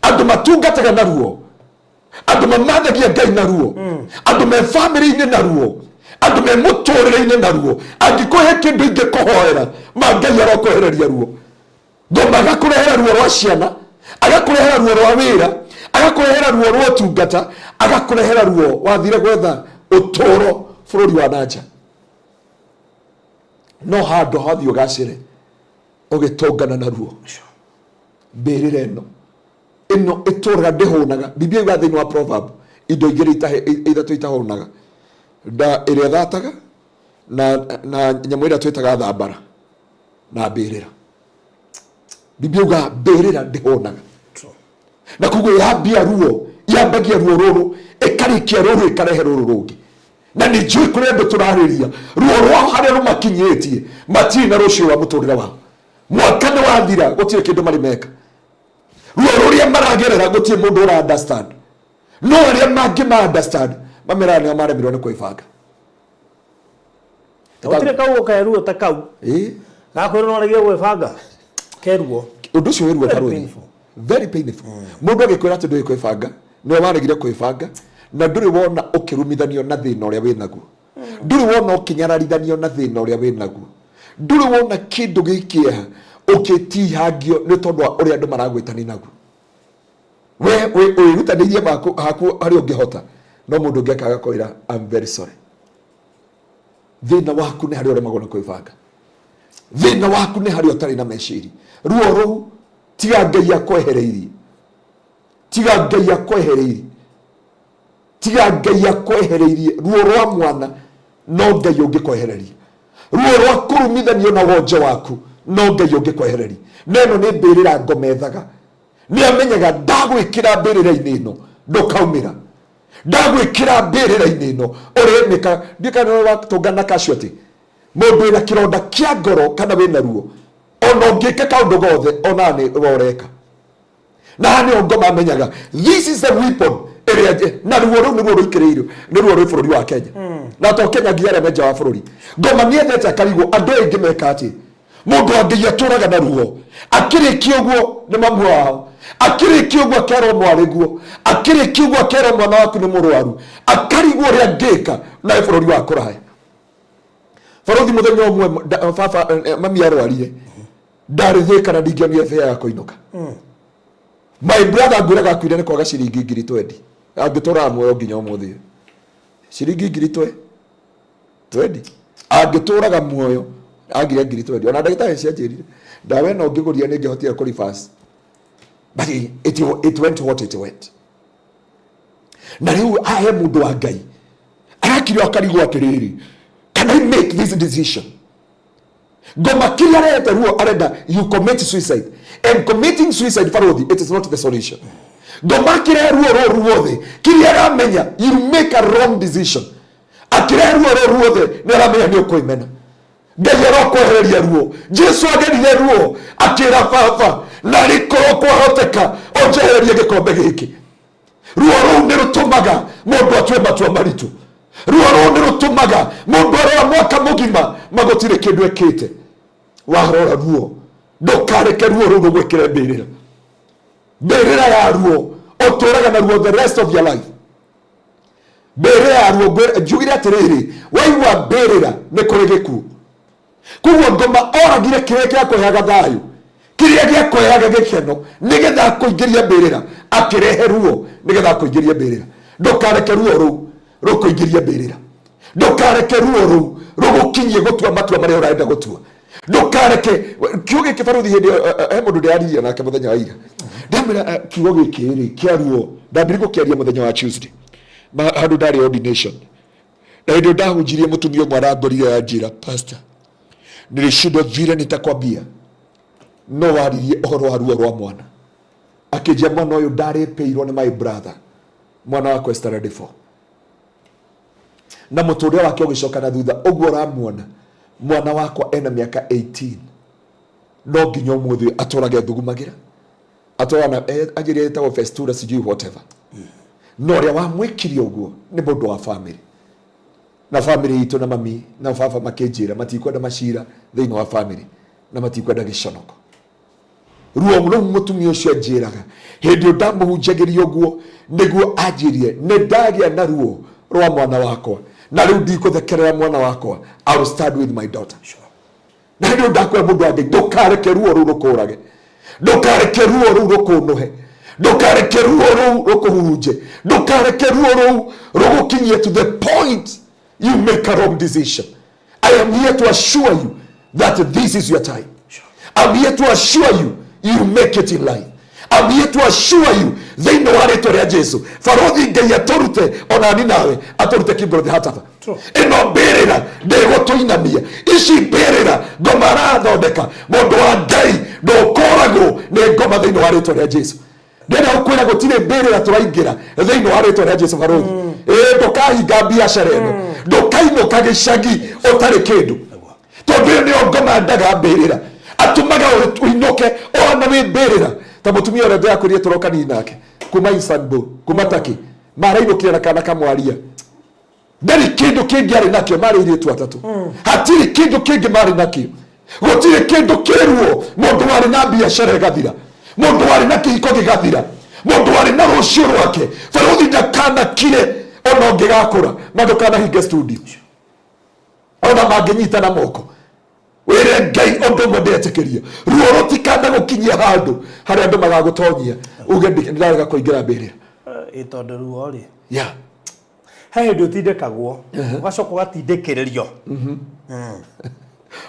andũ matungataga na ruo andũ mamathagia Ngai na ruo andũ me family-inĩ na ruo andũ me mũtũrĩre-inĩ na ruo angĩkũhe kĩndũ ingĩkũhoera ma Ngai arokũhereria ruo ngoma agakũrehera ruo rwa ciana agakũrehera ruo rwa wĩra agakũrehera ruo rwa ũtungata agakũrehera ruo wathire gwetha ũtũũro bũrũri wa nanja no handũ hathi ũgacĩre ũgĩtũngana na ruo Biirira ĩno ĩtũraga ndĩhũnaga Biblia yuga thĩinĩ wa proverb indo igĩrĩ ithatũ itahũnaga nda ĩrĩa thataga na nyamũ ĩrĩa twĩtaga thambara na Biirira Biblia yuga Biirira ndĩhũnaga na koguo yambia ruo yambagia ruo rũrũ ĩkarĩkia rũrũ ĩkarehe rũrũ rũngĩ na nĩ njũĩ kũrĩ andũ tũrarĩria ruo rwao harĩa rũmakinyĩtie matirĩ na rũciũ wa mũtũrĩre wao mwaka nĩ wathira gũtirĩ kĩndũ marĩ meka ruo rũrĩa maragerera gũtirĩ mũndũ ũra understand no arĩa mangĩ ma understand mamera nĩo maremirwo nĩ kwĩbanga gũtirĩ kau ka ruo ta kau gakwĩrwo no rĩgĩ gwĩbanga keruo ũndũ ũcio wĩ ruo Barothi very painful mũndũ agĩkwĩra atĩ ndũĩ kwĩbanga nĩwe waregire kwĩbanga na ndũrĩ wona ũkĩrumithanio na thĩna ũrĩa wĩnaguo ndũrĩ wona ũkĩnyararithanio na thĩna ũrĩa wĩnaguo ndũrĩ wona kĩndũ gĩkĩeha ũkĩtihangio nĩ tondũ wa ũrĩa andũ maragwĩtani naguo we wĩrutanĩirie haku harĩa ũngĩhota no mũndũ ũngĩ akaga kwĩra I'm very sorry thĩna waku nĩ harĩa ũremagwo nĩ kwĩbanga thĩna waku nĩ harĩa ũtarĩ na meciria ruo rũu tiga Ngai akwehereirie tiga Ngai akwehereirie tiga Ngai akwehereirie ruo rwa mwana no Ngai ũngĩkwehereria ruo rwa kũrumithanio na wonje waku no Ngai ũngĩkwehereria neno nĩ Biirira ngomethaga nĩ amenyaga ndagwĩkĩra Biirira-inĩ ĩno ndũkaumĩra ndagwĩkĩra Biirira-inĩ ĩno ũrĩmĩka ndikana watũngana casualty mũndũ wĩna kĩronda kĩa ngoro kana wĩna ruo ona ũngĩka kaũndũ gothe ona nĩ woreka na nĩ ngoma amenyaga this is the weapon na ruo rũu nĩruo rũikĩrĩirwo nĩ ruo rwĩ bũrũri wa Kenya na to Kenya nginya arĩa menja wa bũrũri ngoma nĩethete akarigwo andũ aingĩ meka atĩ mũndũ angĩ atũraga na ruo akĩrĩkia ũguo nĩ mamu wao akĩrĩkia ũguo akerwo mwarĩguo akĩrĩkia ũguo akerwo mwana waku nĩ mũrwaru akarigwo ũrĩa angĩka na bũrũri wa kũraya Barothi mũthenya ũmwe baba mami arwarire ndarĩ thĩka na ndingĩonire bĩa ya kũinũka My brother ngwiraga kwire ni kwaga ciringi 20,000 angitora muoyo nginya umuthi ciringi 20,000 angituraga muoyo agire 20,000 ona ndagĩtarĩ cianjĩrire ndawa ĩno ngĩgũria nĩ ngĩhotire kũ reverse but it went what it went. Na rĩu ahe mũndũ wa Ngai arakirwo akarigwo atĩrĩrĩ, can I make this decision? Ngoma kĩrĩa arete ruo arenda you commit suicide, and committing suicide Farothi, it is not the solution. Ngoma kĩrĩa ruo ruothe kĩrĩa aramenya you make a wrong decision, akĩrĩa ruo ruothe nĩ aramenya nĩ ũkũimena. Ngai arokwehereria ruo. Jesu agenire ruo akĩra baba na rĩkorwo kwahoteka onjehererie gĩkombe gĩkĩ. Ruo rũu nĩ rũtũmaga mũndũ atue matua maritũ. Ruo rũu nĩ rũtũmaga mũndũ arora mwaka mũgima magũtirĩ kĩndũ ekĩte. Warora ruo ndũkareke ruo rũu rũgwĩkĩre mbĩrĩra. Mbĩrĩra ya ruo ũtũraga na ruo the rest of your life. Mbĩrĩra ya ruo njugire atĩrĩrĩ, waigua mbĩrĩra nĩ kũrĩ gĩkuũ. Kuguo ngoma oragire kĩrĩa gĩa kũheaga thayũ, kĩrĩa gĩa kũheaga gĩkeno nĩgetha kũingĩria mbĩrĩra, akĩrehe ruo nĩgetha kũingĩria mbĩrĩra. Ndũkareke ruo rũu rũkũingĩria mbĩrĩra. Ndũkareke ruo rũu rũgũkinyie gũtua matua marĩa ũrenda gũtua. Ndũkareke kiugo gĩkĩ Farothi hĩndĩ he mũndũ ndĩaririe nake mũthenya wa ira. Ndamwĩra kiugo gĩkĩ rĩ kĩa ruo ndambire gũkĩaria mũthenya wa Tuesday handũ ndarĩ ordination. Na hĩndĩ ndahunjirie mũtumia ũmwe arangorire yanjĩra, pastor, nilishindwa vile nitakwambia. No waririe ũhoro wa ruo rwa mwana. Akĩnjia mwana ũyũ ndarĩpĩirwo nĩ my brother, mwana wakwa Esther 4. Na mũtũrĩre wake ũgĩcoka na thutha. Ũguo ũramuona mwana wakwa ena mĩaka 18, no nginya ũmũthĩ atũrage thugumagĩra, atũrana anjĩrĩa etagwo Festura sijui whatever. No ũrĩa wamwĩkire ũguo nĩ mũndũ wa family. Na family itu na mami na baba makĩnjĩra matikwenda macira thĩinĩ wa family na matikwenda gĩconoko. Ruo rũu mũtumia ũcio anjĩraga hĩndĩ ndamũhunjagĩria ũguo nĩguo anjĩrie nĩ ndagĩa na ruo rwa mwana wakwa, na rĩu ndikũthekerera mwana wakwa. I will start with my daughter. Na hĩndĩ ndakwĩra mũndũ wa Ngai ndũkareke ruo rũu rũkũrage, ndũkareke ruo rũu rũkũnũhe, ndũkareke ruo rũu rũkũhurunje, ndũkareke ruo rũu rũgũkinyie to the point you make a wrong decision. I am here to assure you that this is your time. I'm here to assure you you make it in life. I'm here to assure you thĩinĩ wa rĩtwa rĩa Jesu Farothi Ngai atũrute ona ni nawe atũrute kĩmbũrũ hatafa. Ĩno mbĩrĩra ndĩgũtũinamia, ici mbĩrĩra ngoma arathondeka mũndũ wa Ngai ndũkũragwo nĩ ngoma thĩinĩ wa rĩtwa rĩa Jesu. Ndĩna ũkwĩra gũtirĩ mbĩrĩra tũraingĩra thĩinĩ wa rĩtwa rĩa Jesu Farothi. Ndũkahinga biacara ĩno, ndũkainũka gĩcagi ũtarĩ kĩndũ, tondũ nĩyo ngoma ndaga mbĩrĩra atumaga uinoke ona wĩ mbĩrĩra. Ta mũtumia ũrĩa ndĩrakũria tũroka ni nake kuma Istanbul kuma Turkey marainũkire na kana kamwaria, ndarĩ kĩndũ kĩngĩ arĩ nakĩo, marĩ airĩtu atatũ, hatirĩ kĩndũ kĩngĩ marĩ nakĩo, gũtirĩ kĩndũ kĩruo. Mũndũ warĩ na biacara ĩgathira, mũndũ warĩ na kĩhiko gĩgathira, mũndũ warĩ na rũciũ rwake. Farothi ndakanakire ona ũngĩgakũra na ndũkanahinge studio ona mangĩnyita na moko. Wĩre Ngai ũndũ ũmwe ndĩetĩkĩria, ruo rũtikana gũkinyia handũ harĩa andũ magagũtonyia uge ndarega kũingĩra mbĩrĩra. Tondũ ruo rĩ he hĩndĩ ũtindĩkagwo ũgacoka ũgatindĩkĩrĩrio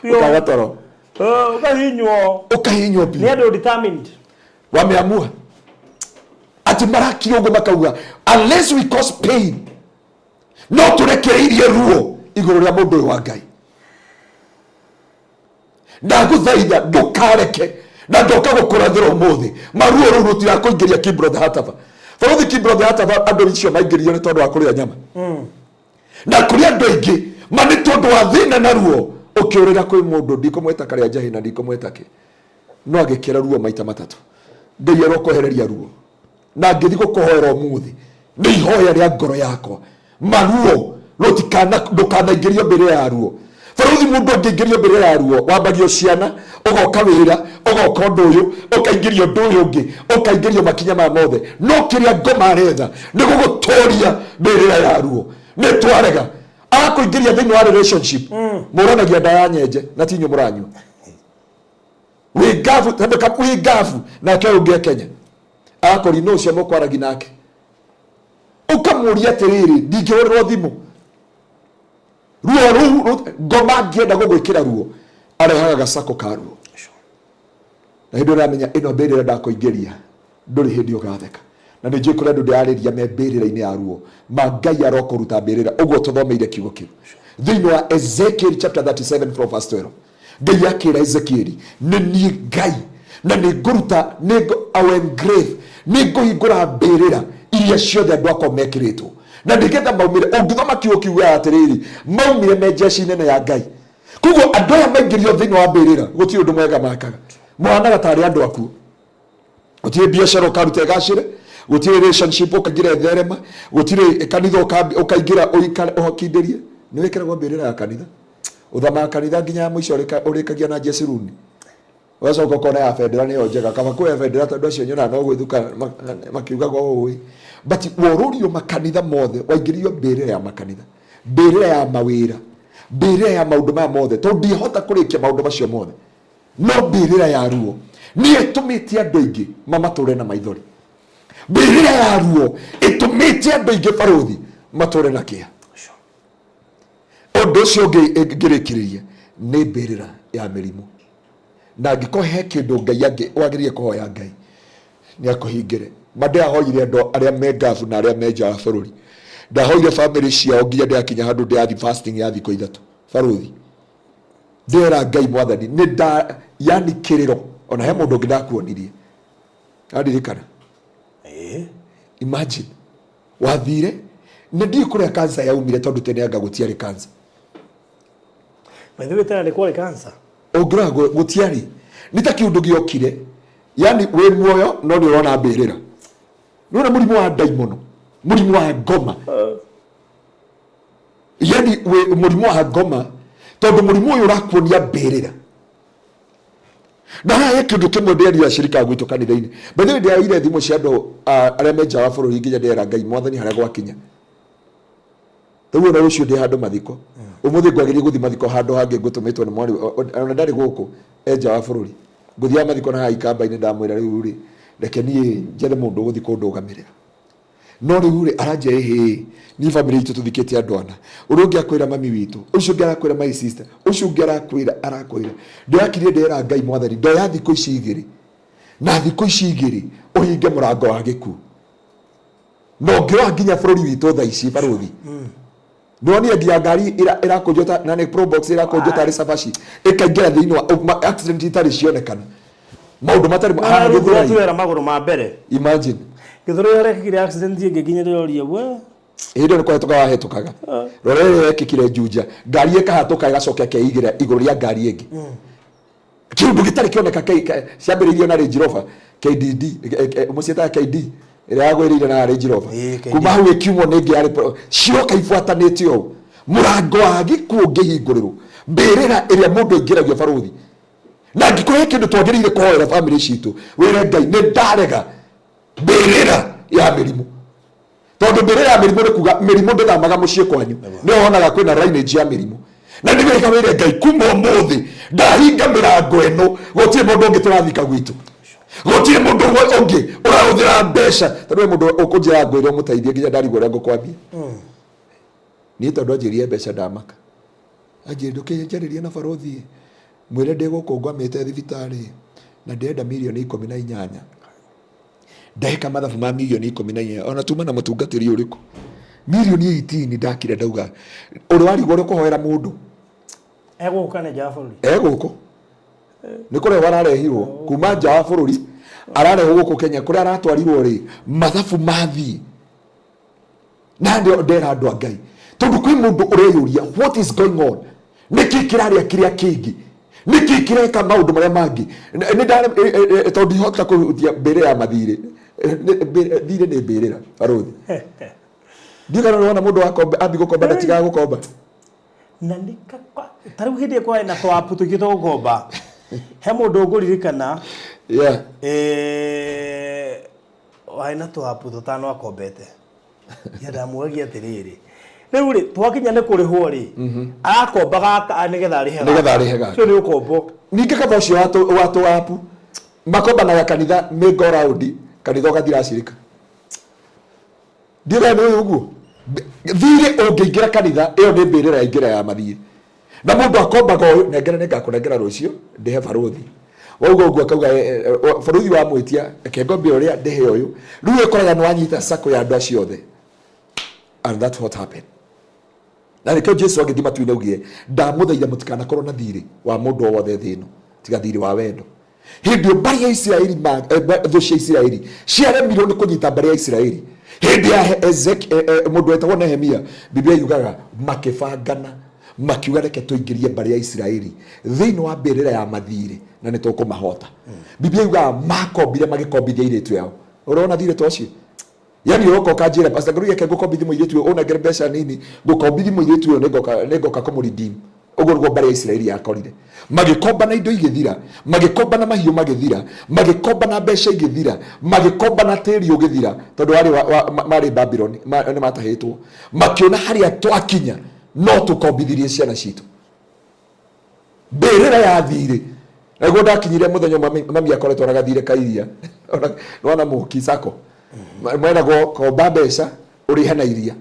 ũkaga toro ũkahinywo nĩ andũ determined. Wameamua ati marakio ũguo makauga unless we cause pain no tũrekereirie ruo igũrũ rĩa mũndũ ũyũ wa Ngai. Ndagũthaitha ndũkareke na ndoka gũkũrathĩra ũmũthĩ maruo rũu rũtirakũingĩria kĩmbũrũ hatafa. Farothi kĩmbũrũ hatafa andũ icio maingĩrio nĩ tondũ wa kũrĩa nyama, na kũrĩa andũ aingĩ ma nĩ tondũ wa thĩna na ruo. Ũkĩũrĩra kwĩ mũndũ ndikũmwĩta karĩa njahĩ na ndikũmwĩta kĩ, no agĩkĩra ruo maita matatũ. Ngai arokwehereria ruo na ngĩthi gũkũhoera ũmũthĩ nĩ ihoya rĩa ngoro yakwa maruo ndũkanaingĩrio mbĩrĩra ya ruo. Farothi mũndũ angĩingĩrio mbĩrĩra ya ruo wambagio ciana ũgoka wĩra ũgoka ũndũ ũyũ ũkaingĩrio ũndũ ũyũ ũngĩ ũkaingĩrio makinya ma mothe, no kĩrĩa ngoma aretha nĩ gũgũtũria mbĩrĩra ya ruo. Nĩ twarega akũingĩria thĩinĩ wa relationship mũranagia nda ya nyenje na tinyo mũranyua wĩ gafu nake ũngĩ Kenya akori no cio mukwaragi nake ukamuria atiriri ndingihurwo thimu ruo ngoma ngienda gugwikira ruo arehaga gacako ka ruo na hindu ramenya ino mbirira ndakoingeria nduri hindi ugatheka na nĩ njũĩ kũrĩa andũ ndĩrarĩria me mbĩrĩra-inĩ ya ruo ma Ngai arokũruta mbĩrĩra ũguo tũthomeire kiugo kĩu thĩinĩ wa Ezekiel chapter 37 from verse 12 Ngai akĩra Ezekiel nĩ niĩ Ngai na nĩ ngũruta I engrave nĩ ngũhingũra mbĩrĩra iria ciothe andũ akwa mekĩrĩtwo na nĩgetha maumire ũngĩthoma kiugo kiugaga atĩrĩrĩ maumire me jeshi nene ya Ngai koguo andũ aya maingĩrio thĩinĩ wa mbĩrĩra gũtirĩ ũndũ mwega makaga mohanaga tarĩ andũ akuo gũtirĩ biacara ũkaruta ĩgacĩre gũtirĩ relationship ũkaingĩra etherema gũtirĩ kanitha ũkaingĩra ũikare ũhokindĩrie nĩ wĩkĩragwo mbĩrĩra ya kanitha ũthamaga kanitha nginya mũico ũrĩkagia na jesiruni wacoka ũkona ya bendera nĩyo njega kaba kwĩ bendera tondũ acio nyona no gwĩthuka makiugaga ũĩ but worũrio makanitha mothe waingĩrio mbĩrĩra ya makanitha mbĩrĩra ya mawĩra mbĩrĩra ya maũndũ maya mothe tondũ ndihota kũrĩkia maũndũ macio mothe no mbĩrĩra ya ruo nĩ ĩtũmĩte andũ aingĩ mamatũre na maithori mbĩrĩra ya ruo ĩtũmĩte andũ aingĩ barũthi matũre na kĩeha ũndũ ũcio ngĩrĩkĩrĩria nĩ mbĩrĩra ya mĩrimũ na angĩkorwo he kĩndũ Ngai wagĩrĩire kũhoya Ngai nĩ akũhingĩre mandĩahoire andũ arĩa me ngabu na arĩa me nja wa bũrũri ndahoire bamĩrĩ ciao nginya ndĩakinya handũ ndĩathi fasting ya thikũ ithatũ barũthi ndĩra Ngai mwathani nĩ yani kĩrĩro ona he mũndũ ũngĩ ndakuonirie ndirikana imagine wathire nĩ ndiĩ kũrĩa cancer yaumire tondũ tene anga gũtiarĩ cancer maithe tena nĩ kwarĩ cancer ũngĩra gũtiarĩ nĩ ta kĩũndũ gĩokire yani wĩ muoyo no nĩ ũrona mbĩrĩra nĩona mũrimũ wa ndaimono mũrimũ wa ngoma yani mũrimũ wa ngoma tondũ mũrimũ ũyũ ũrakuonia mbĩrĩra na haya kĩndũ kĩmwe ndĩaria shirika gwitũ kanitha-inĩ bethĩ ndĩaire thimũ cia andũ arĩa me nja wa bũrũri nginya ndĩra Ngai mwathani harĩa gwakinya rĩu ona rũciũ ndĩ handũ mathiko ũmũthĩ ngwagĩrĩire gũthiĩ mathiko handũ hangĩ ngũtũmĩtwo nĩ mwarĩ ona ndarĩ gũkũ nja wa bũrũri ngũthiaga mathiko na haha ikamba-inĩ ndamwĩra rĩu rĩ reke niĩ njethe mũndũ ũgũthiĩ kũndũgamĩrĩra no rĩu rĩ aranjĩra hĩ niĩ bamĩrĩ itũ tũthikĩte andũ ana ũrĩa ũngĩ akwĩra mami witũ ũcio ũngĩ arakwĩra my sister ũcio ũngĩ arakwĩra ndĩrakirire ndĩra Ngai mwathani ndoya thikũ ici igĩrĩ na thikũ ici igĩrĩ ũhinge mũrango wa gĩkuũ no ngĩroa nginya bũrũri witũ thaa ici barũthi nĩwonire nginya ngari ĩrakũnjota na nĩ probox ĩrakũnjota reservaci ĩkaingĩra thĩinĩ wa accident itarĩ cionekana maũndũ matarĩ gĩthũra magũrũ ma mbere imagine gĩthũra yarekĩkire accident ingĩkinya rĩoria we hĩndĩ nĩ kũhetũka wahĩtũkaga rorere yekĩkire Juja ngari ĩkahatũka ĩgacokia keigĩra igũrũ rĩa ngari ĩngĩ kĩũndũ gĩtarĩ kĩoneka ciambĩrĩirio na Range Rover KDD mũciĩtaga KD ĩrĩa yagwĩrĩire na Range Rover kuma hau ĩkiumwo nĩ ĩngĩ yarĩ cioka ibuatanĩte ũũ mũrango wa gĩkuũ ngĩhingũrĩrwo mbĩrĩra ĩrĩa mũndũ aingĩragio barũthi na angĩkorwo he kĩndũ twagĩrĩire kũhoera bamĩrĩ citũ wĩre Ngai nĩ ndarega mbĩrĩra ya mĩrimũ tondũ mbĩrĩra ya mĩrimũ nĩ kuga mĩrimũ ndĩthamaga mũciĩ kwanyu nĩ wonaga kwĩna lineage ya mĩrimũ na nĩ wega wĩre Ngai kuma ũmũthĩ ndahinga mĩrango ĩno gũtirĩ mũndũ ũngĩ tũrathika gwitũ gũtirĩ mũndũ ũngĩ ũrahũthĩra mbeca tondũ we mũndũ ũkũnjĩra ngwĩre ũmũteithie nginya ndarigwo ũrĩa ngũkwambia niĩ tondũ anjĩrire mbeca ndamaka anjĩrĩ ndũkĩnjarĩrie na barũthi mwĩre ndĩ gũkũ ngwamĩte thibitarĩ na ndĩrenda mirioni 18 ndahĩka mathabu ma mirioni 18 ona tuma na mũtungatĩri ũrĩkũ mirioni 18 ndakire ndauga ũrĩ warigwo ũrĩ kũhoera mũndũ egũka nĩ nja wa bũrũri egũkũ nĩ kũrĩa wararehirwo kuma nja wa bũrũri ararehwo gũkũ Kenya kũrĩa aratwarirwo rĩ mathabu mathiĩ na ndera andũ a Ngai tondũ kwĩ mũndũ ũreyũria what is going on nĩkĩ kĩrarĩa kĩrĩa kĩngĩ nĩkĩ kĩreka maũndũ marĩa mangĩ tondũ ihota kũhutia mbĩrĩra ya mathirĩ thirĩ nĩ mbĩrĩra barũthi ndigana nĩwona mũndũ wakomba ambi gũkomba ndatigaga gũkomba na tarĩu hĩndĩ kwa na twapu tũkĩte gũkomba he mũndũ ũngũririkana waĩ na twapu tũtano akombete ndamũragia atĩrĩrĩ rĩu rĩ twakinya nĩ kũrĩhwo rĩ arakombaga nĩgetha arĩhega ũcio nĩ ũkombo ningĩ kaba ũcio wa twapu makombanaga kanitha mĩngo raundi kanitha gathira cirika ndira no uguo thire ungeingĩra kanitha ĩyo nĩ mbĩrĩra ingĩra ya mathire na mũndũ akombaga ũyũ nengera nĩngakũnengera rũciũ ndĩhe baruthi wauga ũguo akauga baruthi wa mwĩtia akengombe ũrĩa ndĩhe ũyũ rĩu ĩkoraga nĩ wanyita sako ya andũ acio othe, and that's what happened. Na nĩkĩo Jesu agĩthiĩ matu-inĩ augire ndamũthaitha mũtikanakorwo na thirĩ wa mũndũ o wothe thĩ ĩno tiga thirĩ wa wendo. Hĩndĩ ĩyo mbari ya Isiraeli thũ cia Isiraeli ciaremirwo nĩ kũnyita mbari ya Isiraeli hĩndĩ ya mũndũ wetagwo Nehemia, Biblia yugaga makĩbangana makiuga reke tũingĩrie mbari ya Isiraeli thĩinĩ wa mbĩrĩra ya mathirĩ na nĩ tũkũmahota. Biblia yugaga makombire magĩkombithia airĩtu yao. Ũrona thirĩ ta ũcio? Yani yoko kanjira pastor Ngaruiya ke gukombithi muiritu ona ngere mbeca nini gukombithi muiritu yo negoka kumuredeem ugo mbari ya Isiraeli yakorire magikomba na indo igithira magikomba na mahiũ magithira magikomba na mbeca igithira magikomba na tĩri ũgithira tondu mari Babylon ni matahĩtwo makiona haria twakinya no tukombithirie ciana citu mbĩrĩra ya thirĩ ego ndakinyire muthenya mami akoretwo ragathire kairia ona muki sako mwena komba mbeca urihe na iria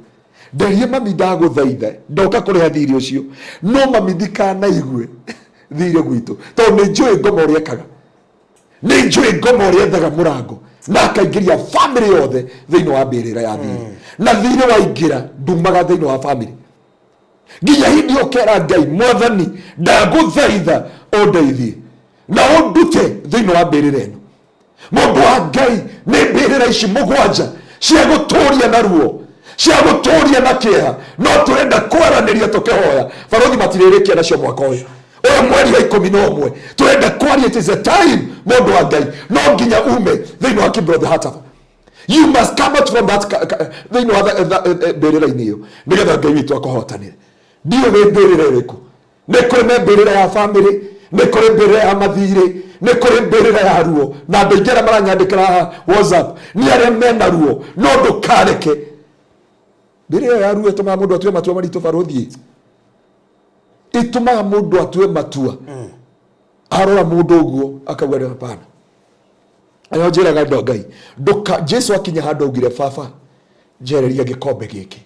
nderie mami ndaguthaitha ndoka kuriha thirĩ ucio no mami ndikana igue thirĩ gwitu tondu nĩ njũĩ ngoma ũrĩa ekaga nĩ njũĩ ngoma ũrĩa ethaga mũrango na akaingĩria family yothe thĩinĩ wa mbĩrĩra ya thirĩ na thirĩ waingĩra ndumaga thĩinĩ wa family nginya hindi ũkera Ngai mwathani ndaguthaitha ũndeithie na ũndute thĩinĩ wa mbĩrĩra ĩno. Mundu wa Ngai nĩ mbĩrĩra ici mũgwanja cia gũtũria na ruo cia gũtũria na kĩeha no tũrenda kwaranĩria tũkĩhoya barothi matirĩrĩkia nacio mwaka ũyũ mweri wa 11 tũrenda kwaria. It is a time mundu wa Ngai no nginya ume thĩinĩ wa kĩmbĩro the heart of you must come out from that thĩinĩ wa mbĩrĩra-inĩ ĩyo nĩgetha Ngai witũ akũhotanĩre. Ndiyo nĩ mbĩrĩra ĩrĩkũ? Nĩ kũrĩ mbĩrĩra ya family, nĩ kũrĩ mbĩrĩra ya mathirĩ, nĩ kũrĩ mbĩrĩra ya ruo na andũ aingĩ arĩa maranyandĩkĩra WhatsApp nĩ arĩa mena ruo no ndũkareke. Mbĩrĩra ya ruo ĩtũmaga mũndũ atue matua maritũ barothi, ĩtũmaga mũndũ atue matua arora mũndũ ũguo akauga hapana. Ayo njĩraga ndo Ngai Jesu akinya handũ augire baba njereria gĩkombe gĩkĩ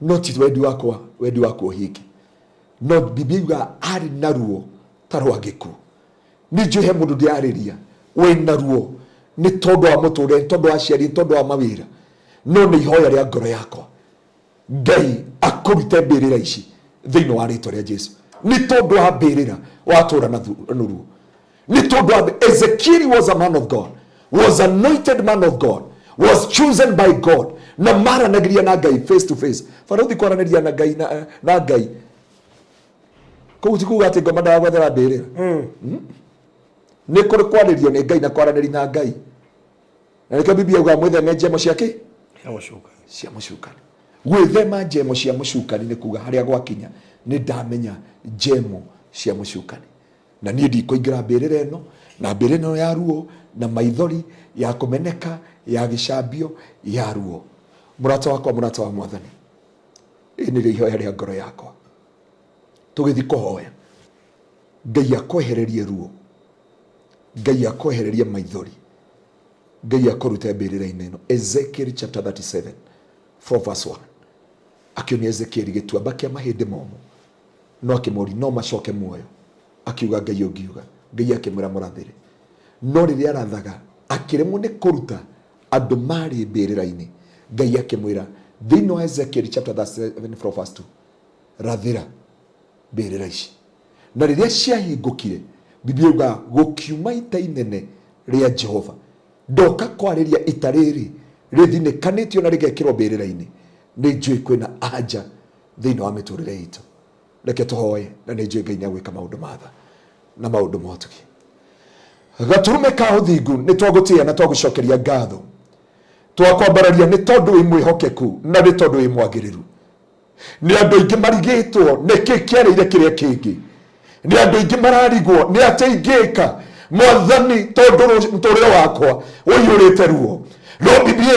no ti wendi wakwa hingi no Biblia yuga arĩ na ruo ta rwa gĩkuũ. Nĩnjũĩ he mũndũ ndĩarĩria wĩna ruo nĩ tondũ wa mũtũrĩre, tondũ wa aciari, tondũ wa mawĩra, no nĩ ihoya rĩa ngoro yakwa Ngai akũrute mbĩrĩra ici thĩinĩ wa rĩtwa rĩa Jesu. Nĩ tondũ wa mbĩrĩra watũra na ruo, nĩ tondũ wa Ezekiel was a man of God, was anointed man of God, was chosen by God na maranagĩria na Ngai face to face. Barothi kwaranĩria na Ngai na Ngai kũu ti kuuga atĩ ngoma ndagwethera mbĩrĩra nĩ kũrĩ kwarĩrio nĩ Ngai na kwaranĩria na Ngai. Na nĩkĩo Biblia yuga mwĩtheme njemo cia mũcukani. Gwĩthema njemo cia mũcukani nĩ kuuga harĩa gwakinya nĩ ndamenya njemo cia mũcukani na niĩ ndikũingĩra mbĩrĩra ĩno na mbĩrĩra ĩno ya ruo na maithori ya kũmeneka ya gĩcambio ya ruo. Mũrata wakwa, mũrata wa Mwathani, nĩ rĩo ihoya rĩa ngoro yakwa tũgĩthiĩ kũhoya Ngai akwehererie ruo, Ngai akwehererie maithori, Ngai akũrute mbĩrĩra-inĩ ĩno. Ezekiel chapter 37 4 verse 1 akĩonia Ezekiel gĩtuamba kĩa mahĩndĩ momũ no akĩmũria no macoke muoyo, akiuga Ngai ũngiuga. Ngai akĩmwĩra mũrathĩre no rĩrĩa arathaga akĩremwo nĩ kũruta andũ marĩ mbĩrĩra-inĩ. Ngai akĩmwĩra thĩinĩ wa Ezekiel chapter 37 4 verse 2 rathĩra mbĩrĩra ici. Na rĩrĩa ciahingũkire Biblia yuga gũkiuma ita inene rĩa Jehova ndoka kwarĩria ita rĩrĩ rĩthinĩkanĩtio na rĩgekĩrwo mbĩrĩra-inĩ. Nĩ njũĩ kwĩna anja thĩinĩ wa mĩtũrĩre itũ. Reke tũhoye na nĩ njũĩ Ngai nĩagwĩka maũndũ matha na maũndũ motuki. Gaturume ka ũthingu nĩ twagũtĩa na twagũcokeria ngatho, twakwambararia nĩ tondũ wĩ mwĩhokeku na nĩ tondũ wĩ mwagĩrĩru. Nĩ andũ aingĩ marigĩtwo nĩkĩ kĩarĩire kĩrĩa kĩngĩ, nĩ andũ aingĩ mararigwo nĩ atĩ ingĩka Mwathani tondũ mũtũrĩre wakwa ũiyũrĩte ruo. No Biblia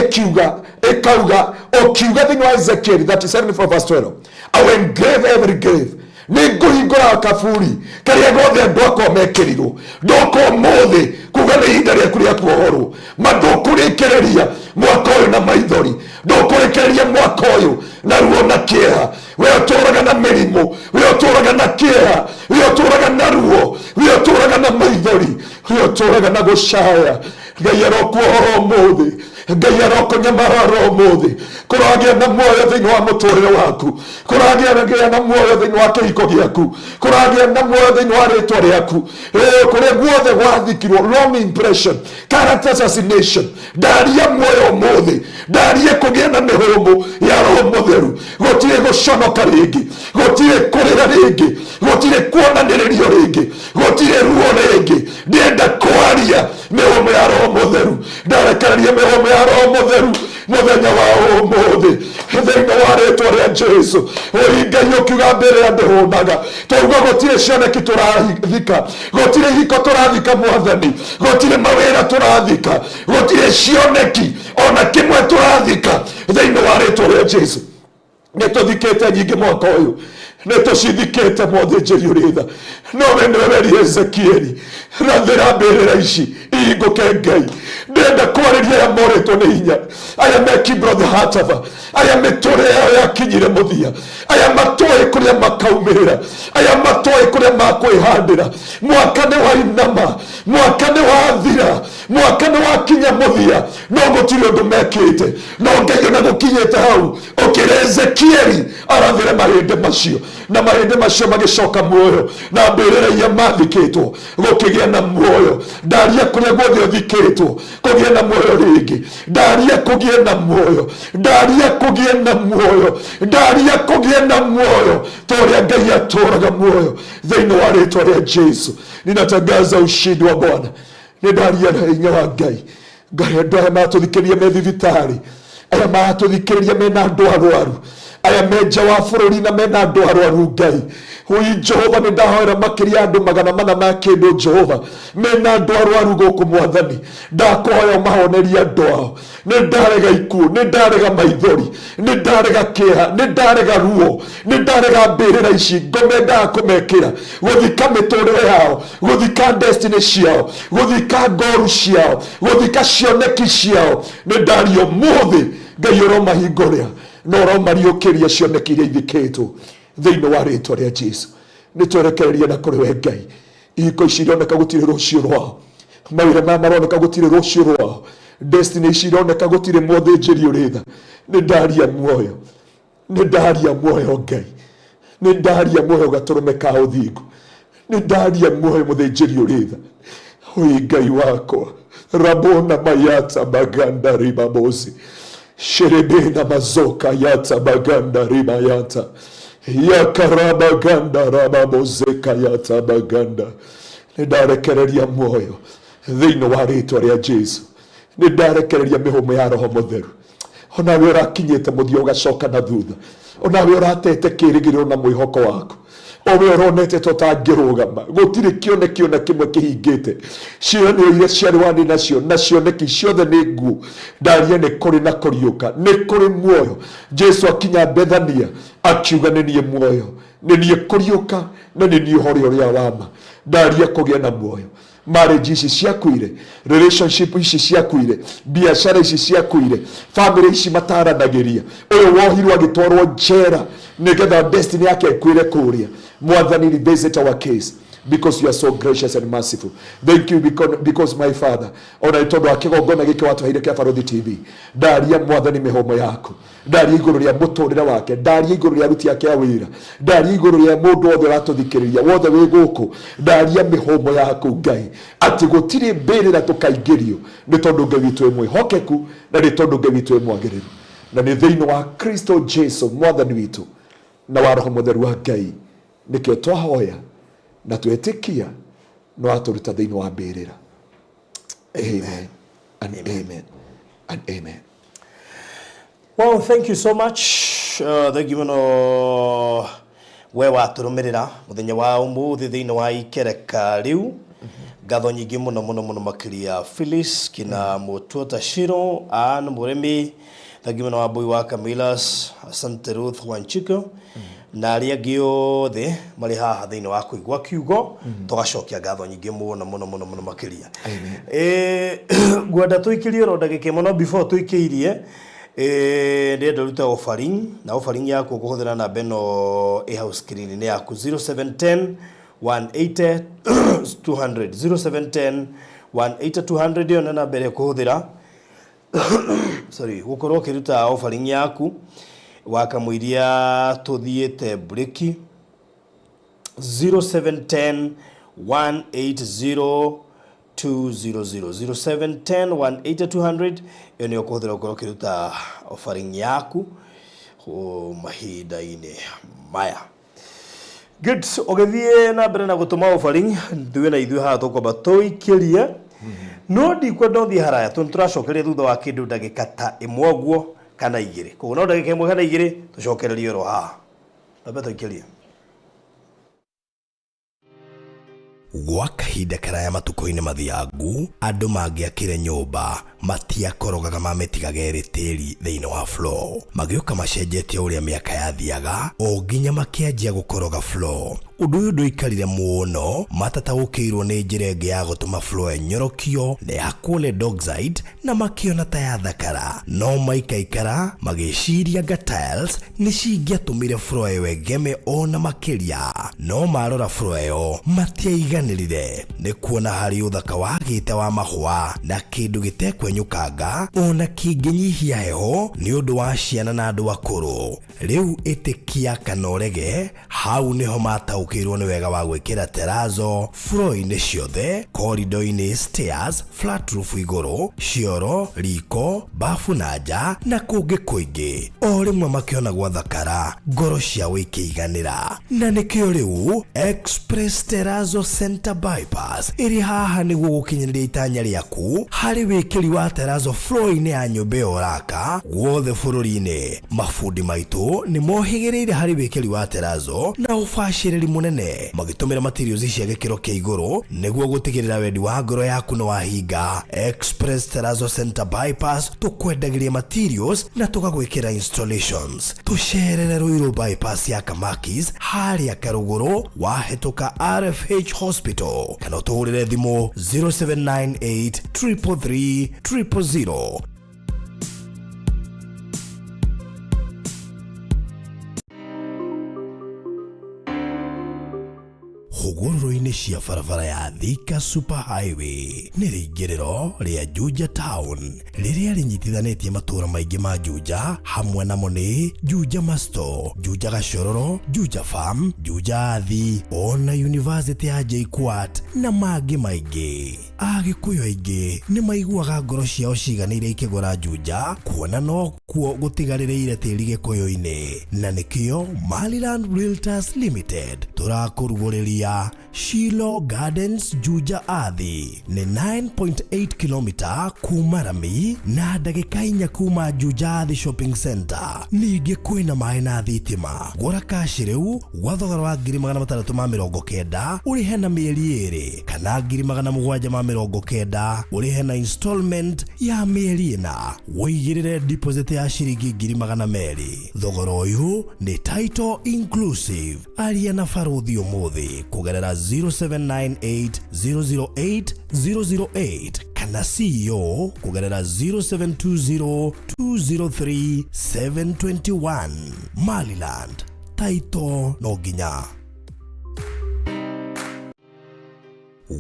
ĩkauga ũkiuga thĩinĩ wa Ezekiel 37 verse 12 I will engrave every grave, nĩ ngũhingũra kaburi karĩa gothe andũ akwa mekĩrirwo ndoka ũmũthĩ kuga Ndauga nĩ ihinda rĩaku rĩa kuohorwo. Ndũkũrĩkĩrĩria mwaka ũyũ na maithori. Ndũkũrĩkĩrĩria mwaka ũyũ na ruo na kĩeha. We ũtũũraga na mĩrimũ, we ũtũũraga na kĩeha, we ũtũũraga na ruo, we ũtũũraga na maithori, we ũtũũraga na gũcaya. Ngai arokuohora ũmũthĩ. Ngai arokũnyamara ũmũthĩ. Kũragĩa na muoyo thĩinĩ wa mũtũũrĩre waku. Kũragĩa na muoyo thĩinĩ wa kĩhiko gĩaku. Kũragĩa na muoyo thĩinĩ wa rĩtwa rĩaku. Kũrĩa guothe gwathikirwo wrong impression, character assassination. Ndaria muoyo ũmũthĩ. Ndaria kũgĩa na mĩhũmũ ya Roho Mũtheru. Gũtirĩ gũconoka rĩngĩ. Gũtirĩ kũrĩra rĩngĩ. Gũtirĩ kuonanĩrĩrio rĩngĩ. Gũtirĩ ruo rĩngĩ. Ndĩrenda kwaria mĩhũmũ ya Roho Mũtheru. Ndarekereria mĩhũmũ ya Roho Mũtheru mũthenya wa ũmũthĩ thĩinĩ wa rĩtwa rĩa Jesu. Ngai ũkiuga mbĩrĩra ndĩhũnaga. Tauga gũtirĩ cioneki tũrathika. Gũtirĩ hiko tũrathika Mwathani. Gũtirĩ mawĩra tũrathika. Gũtirĩ cioneki ona kĩmwe tũrathika thĩinĩ wa rĩtwa rĩa Jesu. Nĩtũthikĩte nyingĩ mwaka ũyũ. Nĩtũcithikĩte mũthĩnjĩri ũrĩ tha. No we nĩwe weri Ezekieli, rathĩra mbĩrĩra ici ihingũke Ngai. Ndĩrenda kwarĩria aya morĩtwo nĩ hinya, aya me Kibroth Hatava, aya mĩtũũrĩre yao yakinyire mũthia, aya matoĩ kũrĩa makaumĩrĩra, aya matoĩ kũrĩa makwĩhandĩra. Mwaka nĩ wainama, mwaka nĩ wathira, mwaka nĩ wakinya mũthia, no gũtirĩ ũndũ mekĩte. No Ngai ona gũkinyĩte hau ũkĩra Ezekieli arathĩre mahĩndĩ macio, na mahĩndĩ macio magĩcoka muoyo, na mbĩrĩra iria mathikĩtwo gũkĩgĩa na muoyo. Ndaria kũrĩa guothe ũthikĩtwo kũgĩa na muoyo rĩngĩ. Ndaria kũgĩa na muoyo. Ndaria kũgĩa na muoyo. Ndaria kũgĩa na muoyo. Tũrĩa Ngai atũũraga muoyo thĩinĩ wa rĩtwa rĩa Jesu. Ninatangaza ushindi wa Bwana. Nĩndaria na hinya wa Ngai. Ngai andũ aya matũthikĩrĩria me thibitarĩ, aya matũthikĩrĩria mena andũ arwaru, aya me nja wa bũrũri na mena andũ arwaru. Ngai Jehova nĩndahoera makĩria andũ 400 ma kĩndũ Jehova mena andũ arwaru gũkũ Mwathani. Ndakũhoya ũmahonerie andũ ao. Nĩndarega ikuũ, nĩndarega maithori, nĩndarega kĩeha, nĩndarega ruo, nĩndarega mbĩrĩra ici ngomendaga kũmekĩra gũthika mĩtũũrĩre yao, gũthika destiny ciao, gũthika ngoru ciao, gũthika cioneki ciao. Nĩndaria ũmũthĩ Ngai ũromahingũrĩra na ũromariũkĩria cioneki iria ithikĩtwo thĩinĩ wa rĩtwa rĩa Jesu. Nĩtwerekereria na kũrĩ we Ngai. Ihiko ici ironeka gũtirĩ rũciũ rwao, mawĩra maya maroneka gũtirĩ rũciũ rwao, destiny ici ironeka gũtirĩ mũthĩnjĩri ũrĩ tha. Nĩndaria muoyo, nĩndaria muoyo Ngai, nĩndaria muoyo gatũrũme ka ũthingu, nĩndaria muoyo mũthĩnjĩri ũrĩ tha. Oi Ngai wakwa, Rabona mayata baganda ribabosi, sherebena mazoka yata baganda ribayata, yakarabaganda rababozeka yata baganda. Nĩndarekereria muoyo thĩinĩ wa rĩtwa rĩa Jesu. Nĩndarekereria mĩhũmũ ya Roho Mũtheru. Onawe ũrakinyĩte mũthia ũgacoka na thutha, onawe ũratete kĩĩrĩgĩrĩro na mwĩhoko waku, owe ũronete tũtangĩrũgama, gũtirĩ kĩoneki ona kĩmwe kĩhingĩte. Ciĩranĩro iria ciarĩ wani nacio na cioneki ciothe nĩ nguũ. Ndaria nĩ kũrĩ na kũriũka, nĩ kũrĩ muoyo. Jesu akinya Bethania akiuga nĩ niĩ muoyo, nĩ niĩ kũriũka na nĩ niĩ ũhoro ũrĩa wa ma. Ndaria kũgĩa na muoyo. Marriage ici ciakuire, relationship ici ciakuire, biacara ici ciakuire, family ici mataranagĩria, ũyũ wohirwo agĩtwarwo njera nĩgetha destiny yake ĩkuire kũrĩa. Mwathani, revisit our case because you are so gracious and merciful. Thank you because my Father, ona itondo wa kĩgongona gĩkĩ watũheire kĩa Barũthi TV. Ndaria Mwathani mĩhũmũ yaku, ndaria igũrũ rĩa mũtũũrĩre wake, ndaria igũrũ rĩa aruti ake a wĩra, ndaria igũrũ rĩa mũndũ wothe ũratũthikĩrĩria, wothe wĩ gũkũ. Ndaria mĩhũmũ yaku Ngai, atĩ gũtirĩ mbĩrĩra tũkaingĩrio nĩ tondũ Ngai witũ wĩ mwĩhokeku na nĩ tondũ Ngai witũ wĩ mwagĩrĩru, na nĩ thĩinĩ wa Kristo Jesu Mwathani witũ na wa Roho Mũtheru wa Ngai nĩkĩo twahoya na twetĩkia no atũruta thĩinĩ wa mbĩrĩra. Amen and amen and amen. Well, thank you so much. Thank you muno we watũrũmĩrĩra mũthenya wa ũmũthĩ thĩinĩ wa ikereka rĩu. Ngatho nyingĩ mũno makĩria Phyllis kina Mũtuota Shiro an mũrĩmi. Thank you muno Wambui wa Camilas, asante Ruth Wanchiko. na aria angĩ othe marĩ haha thĩinĩ wa kũigua kiugo tũgacokia ngatho nyingĩ mũno makĩria. Ngwenda tũikĩrie oro ndagĩka ĩmwe no before tũikĩirie ndĩrenda ruta offering na offering yaku ũkũhũthĩra namba ĩno ĩ hau screen nĩ yaku 0710 180 200 0710 180 200 ĩyo nĩ namba ĩrĩa ũkũhũthĩra sorry gũkorwo ũkĩruta offering yaku wakamũiria tũthiĩte break 0710 180 200 0710 180 200 ĩyo nĩ ũkũhũthĩra gũkorwo ũkĩruta offering yaku mahinda-inĩ maya. Good, ũgĩthiĩ na mbere na gũtũma offering thuĩ na ithuĩ haha tũkwamba tũikĩrie no ndikwenda ũthiĩ haraya tũracokeria thutha wa kĩndũ ndagĩka ta ĩmwe ũguo kana igĩrĩ, koguo no ndagĩka ĩmwe kana igĩrĩ tũcokererie oro haha twambe tũikĩrie. Gwa kahinda karaya matukũ-inĩ mathiangu andũ mangĩakire nyũmba matiakorogaga mametigaga ĩrĩ tĩri thĩinĩ wa floor, magĩũka macenjetie ũrĩa mĩaka yathiaga o nginya makĩanjia gũkoroga floor. Ũndũ ũyũ ndũikarire mũno, matataũkĩirwo nĩ njĩra ĩngĩ ya gũtũma floor enyorokio na yakwo nĩ dogside na makĩona ta yathakara, no maikaikara magĩciria anga tiles nĩ cingĩatũmire floor ĩyo ĩgeme ona makĩria, no marora floor ĩyo matiaiganĩrire nĩ kuona harĩ ũthaka wagĩte wa mahũa na kĩndũ gĩtekwenyũkanga ona kĩngĩnyihia heho nĩ ũndũ wa ciana na andũ akũrũ. Rĩu ĩtĩkia kana ũrege, hau nĩho mataũkĩirwo nĩ wega wa gwĩkĩra terazo floor-inĩ ciothe, corridor-inĩ, stairs, flat roof igũrũ, cioro, riko, bafu na nja na kũngĩ kũingĩ. O rĩmwe makĩona gwathakara, ngoro ciao ikĩiganĩra, na nĩkĩo rĩu Express Terrazzo Center Bypass ĩrĩ haha nĩguo gũkinyĩrĩria itanya rĩaku harĩ wĩkĩri wa terazo floor-inĩ ya nyũmba ĩyo ũraka guothe bũrũri-inĩ. Mafundi maitũ nĩ mohĩgĩrĩire harĩ wĩkĩri wa terazo na ũbacĩrĩri mũnene, magĩtũmĩra materials cia gĩkĩro kĩa igũrũ nĩguo gũtigĩrĩra wendi wa ngoro yaku nĩ wahinga. Express Terrazzo Center Bypass tũkwendagĩria materials na tũgagwĩkĩra installations. Tũcerere Ruiru bypass ya Kamakis harĩa Karũgũrũ wahĩtũka RFH Hospital, kana ũtũhũrĩre thimũ 0798 333 000. Hũgũrũrũ-inĩ cia barabara ya Thika Super Highway nĩ rĩingĩrĩro rĩa Juja Town rĩrĩa rĩnyitithanĩtie matũũra maingĩ ma Juja, hamwe namo nĩ Juja Masto, Juja Gashororo, Juja Farm, Juja Athi, ona University ya JKUAT na mangĩ maingĩ. Agĩkũyũ aingĩ nĩ maiguaga ngoro ciao ciganĩire ikĩgũra Juja, kuona no kuo gũtigarĩrĩire tĩri gĩkũyũ-inĩ, na nĩkĩo Maliland Realtors Limited tũrakũrugũrĩria Shilo Gardens Juja Athi nĩ 9.8 km kuma Rami na ndagĩka 4 kuma Juja Athi Shopping Center. Ningĩ kwĩna maĩ na thitima. Gũra kaci rĩu gwa thogora wa 690 ũrĩhe na mĩeri 2 kana 790 ũrĩhe na installment ya mĩeri 4. Wĩigĩrĩre deposit ya ciringi 200. Thogora ũyũ nĩ title inclusive. Aria na Faruthi ũmũthĩ kugerera 0798 008 008 kana CEO kugerera 0720 203 721. Maliland, title no nginya.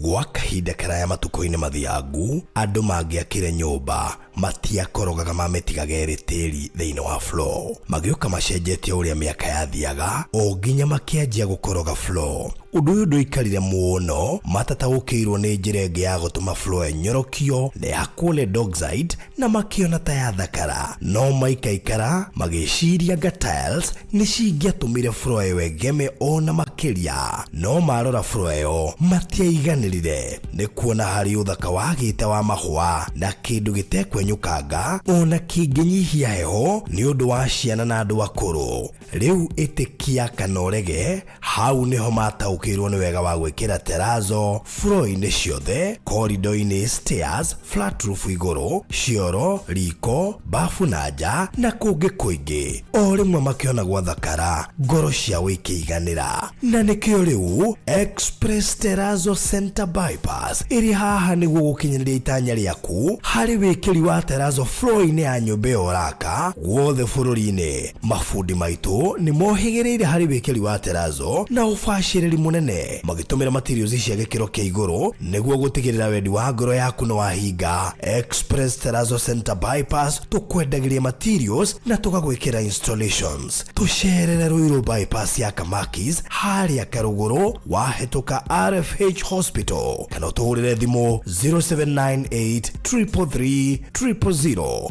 Gwa kahinda karaya matukũ-inĩ mathiangu andũ mangĩakire nyũmba matiakorogaga mametigaga ĩrĩ tĩri thĩinĩ wa floor, magĩũka macenjetie ũrĩa mĩaka yathiaga o nginya makĩanjia gũkoroga floor. Ũndũ ũyũ ndũikarire mũno, matataũkĩirwo nĩ njĩra ĩngĩ ya gũtũma floor enyorokio na yakwo nĩ dogside na makĩona ta yathakara, no maikaikara magĩciria anga tiles nĩ cingĩatũmire floor ĩyo ĩgeme ona makĩria, no marora floor ĩyo matiaiganĩrire nĩ kuona harĩ ũthaka wagĩte wa mahũa na kĩndũ gĩtekwenyũka kĩngĩnyũkanga ona kĩngĩnyihia heho nĩ ũndũ wa ciana na andũ akũrũ. Rĩu ĩtĩkia kana ũrege, hau nĩho mataũkĩirwo nĩ wega wa gwĩkĩra terazo floor-inĩ ciothe, corridor-inĩ, stairs, flat roof igũrũ, cioro, riko, bafu na nja na kũngĩ kũingĩ. O rĩmwe makĩona gwathakara, ngoro ciao ikĩiganĩra. Na nĩkĩo rĩu Express Terrazzo Center Bypass ĩrĩ haha nĩguo gũkinyĩrĩria itanya rĩaku harĩ wĩkĩri wa terrazzo floor-inĩ ya nyũmba ĩyo ũraka guothe bũrũri-inĩ. Mafundi maitũ nĩ mohĩgĩrĩire harĩ wĩkĩri wa terrazzo na ũbacĩrĩri mũnene, magĩtũmĩra materials cia gĩkĩro kĩa igũrũ nĩguo gũtigĩrĩra wendi wa ngoro yaku nĩ wahinga. Express Terrazzo Center Bypass tũkwendagĩria materials na tũgagwĩkĩra installations. Tũcerere Ruiru bypass ya Kamakis harĩa Karũgũrũ wahĩtũka RFH Hospital, kana ũtũhũrĩre thimũ 0798 333 000.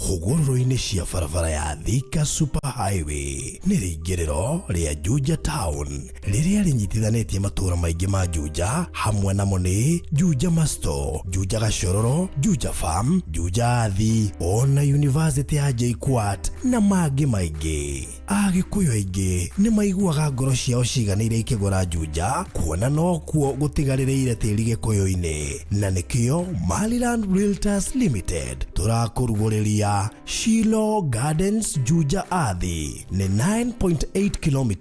Hũgũrũrũ-inĩ cia barabara ya Thika Super Highway nĩ rĩingĩrĩro rĩa Juja Town rĩrĩa rĩnyitithanĩtie matũũra maingĩ ma Juja, hamwe namo nĩ Juja Masto, Juja Gashororo, Juja Farm, Juja Athi, ona University ya JKUAT na mangĩ maingĩ. Agĩkũyũ aingĩ nĩ maiguaga ngoro ciao ciganĩire ikĩgũra Juja, kuona no kuo gũtigarĩrĩire tĩri gĩkũyũ-inĩ. Na nĩkĩo Maliland Realtors Limited tũrakũrugũrĩria Shilo Gardens Juja Athi nĩ 9.8 km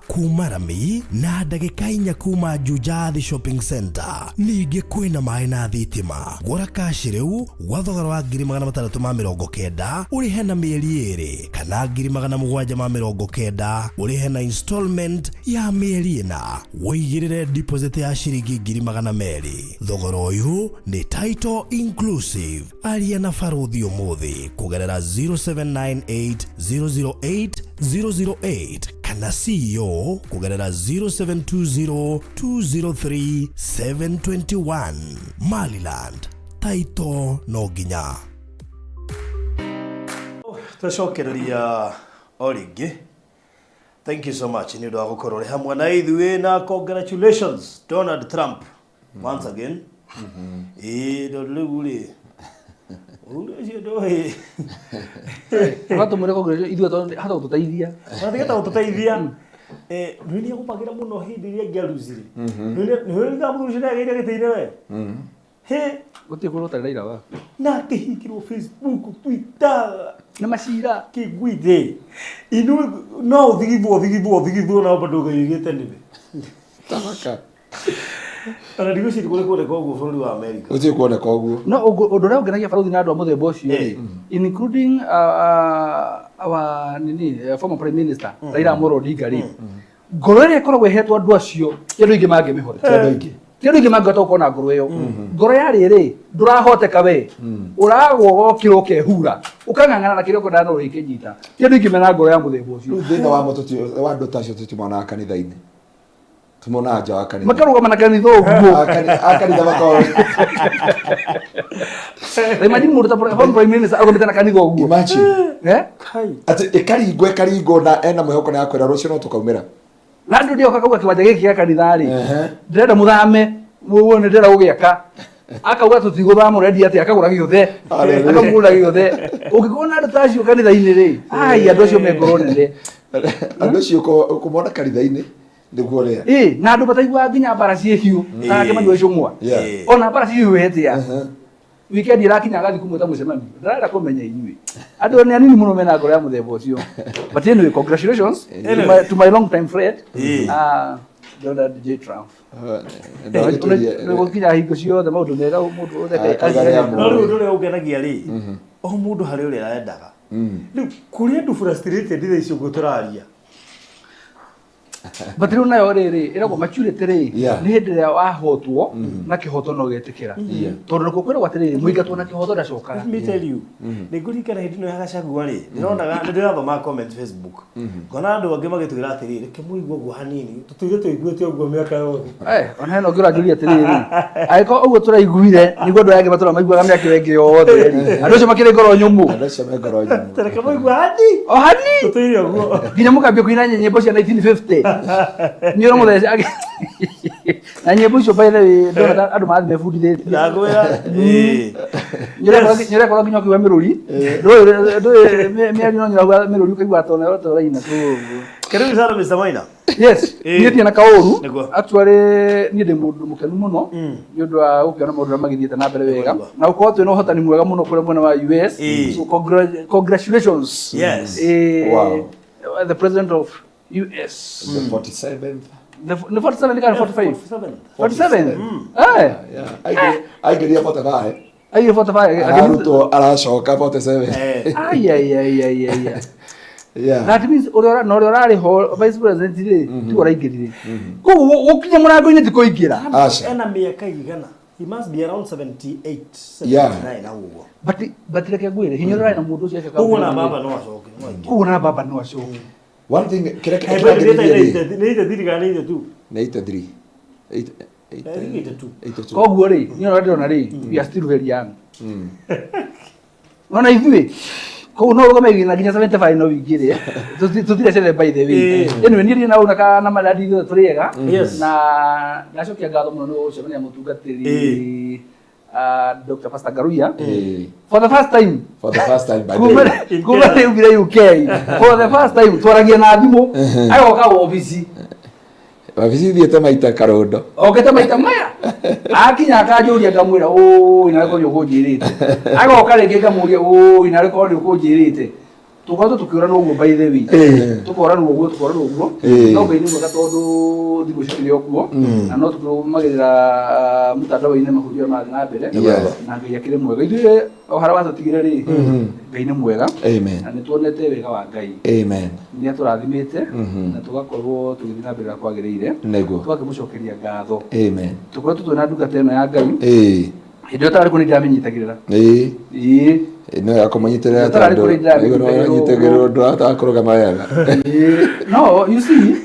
kuma Rami na ndagĩka 4 kuma Juja Athi Shopping Center. Ningĩ kwĩna maĩ na thitima. Gũra kaci rĩu gwa thogora wa 690 ũrĩhe na mĩeri 2 kana 790 ũrĩhe na installment ya mĩeri 4. Wĩigĩrĩre deposit ya ciringi 200. Thogora ũyũ nĩ title inclusive. Aria na barũthi ũmũthĩ kugerera 0798 008 008 kana CEO kugerera 0720 203 721. Maliland, taito no nginya. Tũcokereria o rĩngĩ. Thank you so much nĩ ũndũ wa gũkorwo hamwe na ithuĩ, na congratulations Donald Trump once again. Rĩu rĩ Watu mureko gure ithuĩ hata gũtũteithia. Hata gũtũteithia. Nĩ gũpagĩra mũno hĩndĩ ĩrĩa ngĩaruzire. Nĩ ngamũrucira gĩire gĩtĩire we. Gũtirĩ kũrĩ ũtarĩ Raila wa. Na kĩhingĩrwo Facebook, Twitter na macira kĩgwithĩ. Inu no thigithwo na bado gĩgĩte nĩwe. Tamaka. Ana ndigo ciri kuoneka ũguo bũrũri wa America. Ũthiĩ kuoneka ũguo. No ũndũ ũrĩa ũngenagia barũthi na andũ a mũthemba ũcio including our former prime minister Raila Amolo Odinga rĩ. Ngoro ĩrĩa ĩkoragwo ĩhetwo andũ acio kĩndũ ingĩ mangĩmĩhore. Kĩndũ ingĩ mangĩhota gũkorwo na ngoro ĩyo. Ngoro ya rĩrĩ ndũrahoteka we. Ũragwo gokĩra ũkehura. Ũkang'ang'ana na kĩrĩa ũkwendaga no ũrĩkĩnyita. Kĩndũ ingĩ mena ngoro ya mũthemba ũcio. Thĩinĩ wa mũtũtĩ wa andũ tacio tũtimonaga kanitha-inĩ. Tumona nja wa kanitha. Makarũgama na kanitha ũguo. Akanitha makao. Imagine mũndũ ta prime minister arũgamĩte na kanitha ũguo. Imagine. Kai. Ati ĩkaringwo na ena mwĩhoko na yakwĩra rũciũ no tũkaumĩra. Na andũ ndio kakauga kĩwanja gĩkĩ gĩa kanitha rĩ. Ndĩrenda mũthame, muone ndĩrenda gũgĩaka. Akauga tũtigũthama ũrendi atĩ akagũra gĩothe. Akamũgũra gĩothe. Ũngĩkorwo na andũ ta acio kanitha-inĩ rĩ, ai andũ acio me ngoro nene. Andũ acio kũmona kanitha-inĩ nĩguo rĩa. Na andũ bataigua nginya mbara ciĩ hiũ. Na kĩmani icũng'wa. Ona mbara ciĩ hiũ hetia. Weekend irakinya agathi kumweta mũcemanio. Ndarenda kũmenya inyuĩ. Andũ nĩ anini mũno mena ngoro ya mũthemba ũcio. But anyway, congratulations to my long time friend. Donald J. Trump. Nĩ gũkinya hingo ciothe maũndũ mega mũndũ ũtheka. No rĩu ũndũ ũrĩa ũngenagia rĩ, o mũndũ harĩ ũrĩa arendaga. Rĩu kũrĩ andũ frustrated thaa icio ũguo tũraria. But rĩu nayo rĩrĩ ĩragwo maturity rĩ nĩ hĩndĩ ĩrĩa wahotwo na kĩhoto no gĩtĩkĩra. Tondũ nĩkuo kwĩragwo atĩrĩrĩ mũingatwo na kĩhoto ndacokaga. Let me tell you, nĩ ngũririkana hĩndĩ ĩno ya Gachagua rĩ, ndĩronaga ndĩrathoma comment Facebook. Ngona andũ angĩ magĩtwĩra atĩrĩrĩ, reke mũigua ũguo hanini, tũtũire tũiguĩte ũguo mĩaka yothe. Ona hena ũngĩ ũranjũria atĩrĩrĩ, angĩkorwo ũguo tũraiguire nĩguo andũ angĩ matũra maiguaga mĩaka ĩngĩ yothe. Andũ acio makĩrĩ ngoro nyũmũ. Andũ acio me ngoro nyũmũ. Reke mũigua hani. O hani. Tũtũire ũguo. Nginya mũkambia kũina nyĩmbo cia 1950. Nyoro muthece na nyimbo icio by the way ndona andu mathi mebundithĩtie Ndakwĩra nyore kwa nginya kiwa miruri ndũĩ mĩario no nyora miruri ũkaigua tona tora-ina kũguo. Karibu sana Mr. Maina. Yes, niĩ tiena kaũru actually niĩ ndĩ mũndũ mũkenu mũno nĩ ũndũ wa gũkĩona maũndũ marĩa magĩthiĩte na mbere wega na gũkorwo twĩna ũhotani mwega mũno kũrĩa mwena wa US. So congratulations. Yes. Wow. The president of US. The 47th. The 47 got 45. 47. Yeah. I get here 45. Ai 45. Aruto aracoka 47. Ai. Yeah. That means ora no ora ri ho vice president ri tu ora ingirire. Ko ukinya murango-ini tiko ingira. Ena miaka igana. He must be around 78, 79 Yeah. uguo. But reke ngwire hinyora na mundu ucio aka. Uguo na baba no acoke. Uguo na baba no acoke. One thing kireke Neita thirikari tu. 83. 82. Koguo ri ni ora ndona ri we are still very young. Ona ithui ko no rugame wina nginya 75 no wingire tutire cele by the way anyway ni na una kana maladi turiega na nacokia ngatho muno ni gucemania mutungatiri Dr. Pastor Ngaruiya for the first time by kuma riu ngire UK for the first time twaragia na thimu agoka office Wabici thiete maita karondo. Okete maita maya. Akinya akanjuria ngamwira ina reko nyukunjirite. Agoka ringi ngamuria ina reko nyukunjirite. Tukoto tukiura no uguo by the way. Tukora no uguo no ngai ni mwega tondu thimu cikire okuo na no tukumagirira mutandao-ini mahunjio mathi na mbere na ngai akire mwega ithuĩ ohara watutigire ri ngai ni mwega na ni tuonete wega wa ngai ni aturathimite na tugakorwo tugithii na mbere na kwagiriire tugakimucokeria ngatho tukoretwo twina ndungata ĩno ya ngai hĩndĩ ĩyo tarĩ kũ nĩ ndĩramenyitagĩrĩra no yakomanyitirira tandu igoro nyitegero ndo atakurugama wega no you see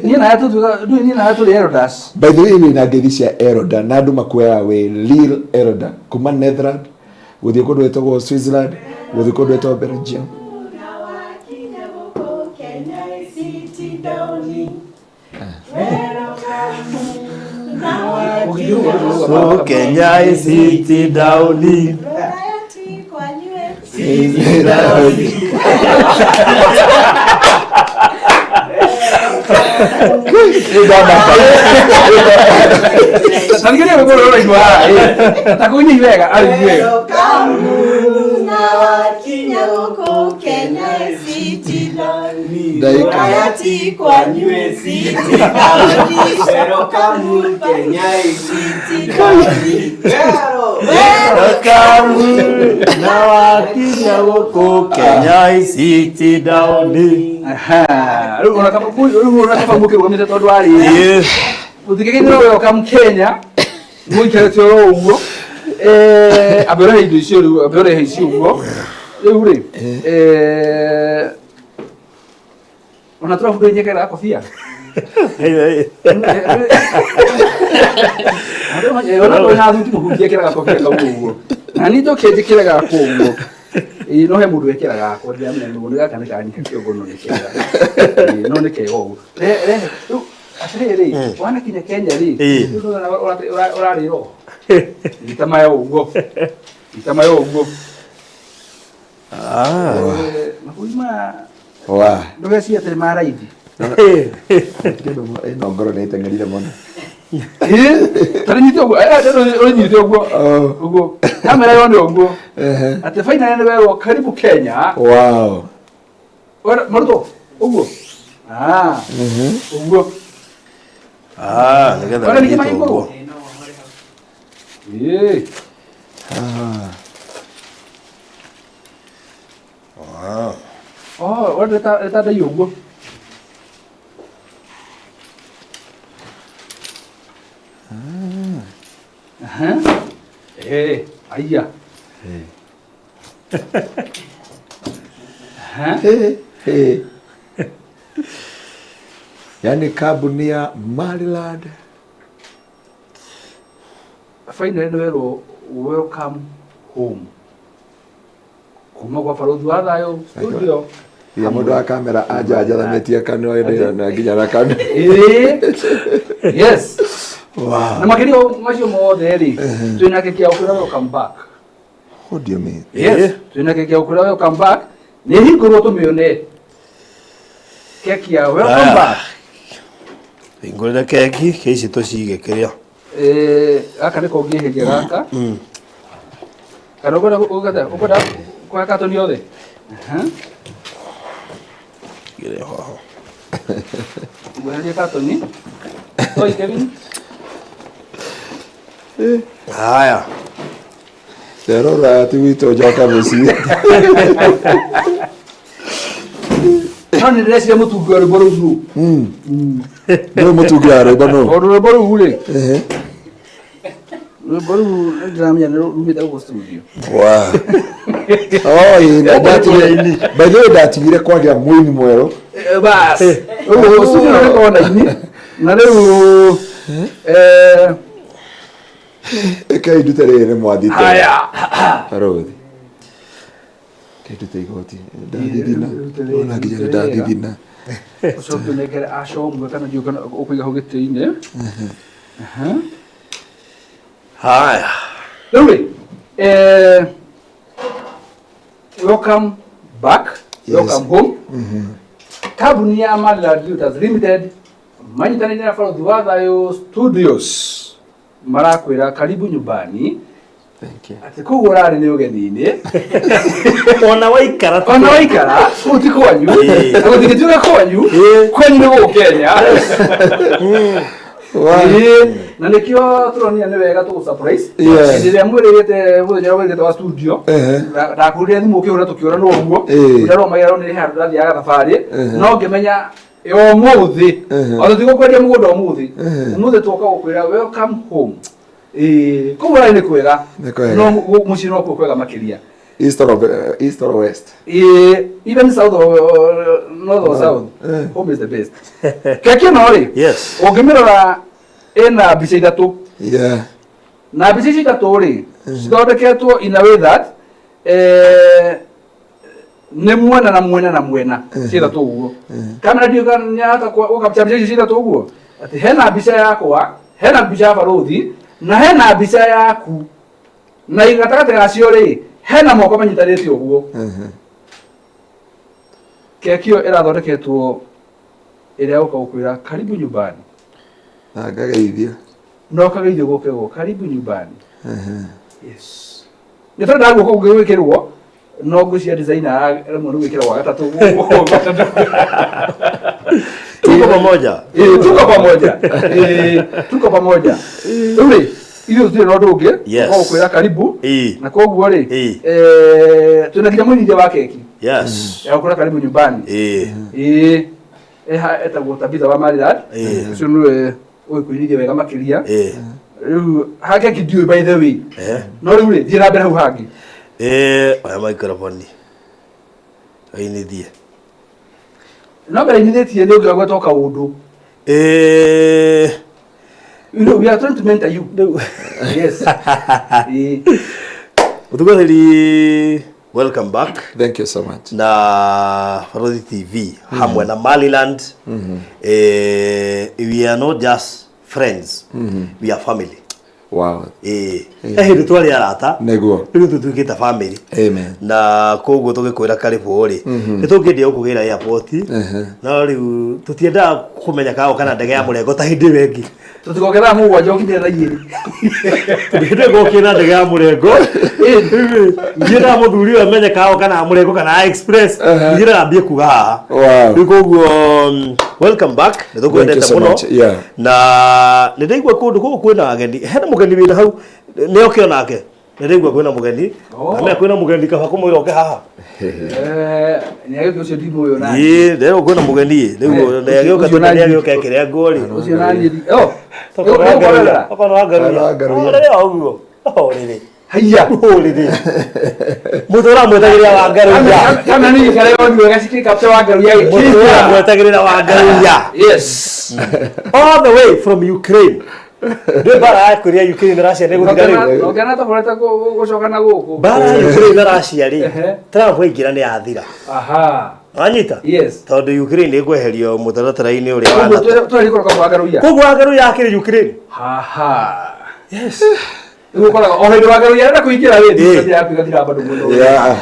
ni na hatu elders by the way we na ngethi cia elder na andu makuoya we real elder kuma Netherlands guthii kundu wetagwo Switzerland guthii kundu wetagwo Belgium So Kenya is it down. Kenya muikare toro uguo abere indo icio riu abere icio uguo riu ri ona turafuka nyekera kofia ona na thuti muhunjia kiraga kofia kau uguo na ni to kiraga kuguo no he mundu wekiraga ko ndamenya mundu gaka ni kanyika kiongo no nikiraga no nikego uguo atiri wana kinya Kenya ri urariro itamayo uguo nakuima ndogecia tiri maraidi no ngoro ni tengerire muno tari nyite uguo nyite uguo kamera yone uguo ate final ni wewe karibu Kenya wow maruto uguo uguo nigetha ora ni maimbo wow ora ta da uguo aya yani kabuni ya Maryland finally no welcome home kuma kwa farodhi wa thayo studio ya mundu wa kamera ajaja thametie kanwa na nginya na kanwa yes wow na makirio macio mothe ri twina kekia ukura welcome back. What do you mean? Yes twina kekia ukura welcome back ni hingurwo tumione kekia welcome back ingorera keki keici tucige kiria aka niko ngihiria gaka kana ugoda kwa katoni othe gire ho wewe katoni toi Kevin haya Serora tuwito joka musi nani ndĩreciria mũtungi wa rwĩmbo rũu ndio mũtungi wa rwĩmbo no rwĩmbo rũu rĩ rwĩmbo rũu ndĩramenya nĩ rumĩte gũkũ studio wow by the way ndatigire kwagia mũini mwerũ bas rũu studio nĩ kona ini na rĩu Kai ndute rĩrĩ mwathite haya arothi kai ndute igoti ndathithina ona nginya ndathithina ucoke negere acomwe kana ndio kana ũkũiga hau gĩtĩ-inĩ haya rĩu welcome back welcome home kambuni ya Maryland Realtors Limited manyitanĩire na balothi wa Thayũ Studios marakwĩra karibu nyumbani. Thank you. Ati kũu ũrarĩ nĩ ũgeni-inĩ ona waikara uti kwanyu gũtigĩtuĩka kwanyu nĩ gũkũ Kenya na nĩkĩo tũronire nĩ wega tũgũ surprise hĩndĩ ĩrĩa mwĩrĩgĩte mũthenya ũrĩa wĩrĩgĩte wa studio ndakũrire thimũ ũkĩhũra tũkĩũra no ũguo ndaromagĩra nĩ handũ ndathiaga thabarĩ no ngĩmenya ũmũthĩ ona tigũkwendia mũgũnda ũmũthĩ tũka gũkwĩra welcome home kũu ũrarĩ nĩ kwega no mũciĩ no kuo kwega makĩria east or west even south or north or south home is the best keki no ri yes ũngĩmĩrora ĩna mbica ithatũ na mbica ici ithatũ ri cithondeketwo in a way that nĩ mwena na mwena na mwena ci ithatũ ũguo kamera ndio nyata gũkapcha mbica ici ithatũ ũguo atĩ hena mbica yakwa hena mbica ya barothi na hena mbica yaku na gatagatĩ gacio ri hena moko manyitanĩte ũguo keki ĩyo ĩrathondeketwo ĩrĩa gũka gũkwĩra karibu nyumbani na ngagaithia no kagaithio gũkegwo karibu nyumbani yes nĩ tondũ ndaguo kũu gwĩkĩrwo no ngũcia designer rĩmwe nĩ gwĩkĩra gwa gatatũ tuko pamoja tuko pamoja rĩu rĩ ithuĩ tũtirĩ na ũndũ ũngĩ gũkwĩra karibu na koguo rĩ twĩna nginya mũinithia wa keki yes ya gũkwĩra karibu nyumbani etagwo Tabitha wa Maryland ũcio nĩwe ũgĩkwĩinithia wega makĩria rĩu ha keki ndiũĩ by the way no rĩu rĩ thiĩ na mbere hau hangĩ oya microphone ainithie no mbere inithĩtie nĩ ũngĩ gwetoka ũndũ you know we are trying to mentor you yes utugathiri welcome back thank you so much na Farothi TV hamwe na Maryland we are not just friends we are family wow ndu twari arata neguo ndu tutukite family amen na koguo tugikwira karibu ri nitungiendia gukugira airport na riu tutienda kumenya kana ndege ya murengo ta hindi wengi tutigokera mũgwanja ũkinyire na igĩrĩ ndege gokina ndege ya murengo ngira muthuri amenye kana murengo kana express ngira ambie kuga haha koguo welcome back nitukwendete muno na nĩndaigua kũndũ gũkũ kwĩna ageni hena mũgeni wĩna hau nĩ oke onake nĩndaigua kwĩna mũgeni amenya kwĩna mũgeni kaba kũmwĩra oke haha nĩ agĩũka ũcio ndimũĩ ona nĩrĩo kwĩna mũgeni rĩu nĩagĩũka tũnĩagĩũka ekĩrĩa ngori ũcio nani okorwo Ngaruiya ũguo rĩrĩ haiya rĩrĩ mũndũ ũramwetagĩrĩra wa Ngaruiya kana nĩ gĩkara yoni wega cikĩ kapta wa Ngaruiya mũndũ ũramwetagĩrĩra wa Ngaruiya yes all the way from Ukraine ndio bara akuria Ukraine na Russia nĩgũthika rĩu ngana taboreta gũcoka na gũkũ bara Ukraine na Russia rĩ Trump waingĩra nĩ athira aha Anyita? Yes. Tondu Ukraine igweherio mutaratara-ini uri wa NATO. Kwa Ngaruiya. Koguo Ngaruiya akiri Ukraine. Haha. Yes. Uko kora o hendo wa Ngaruiya na kuingira wewe ndio ya kugatira bado muno. Yeah.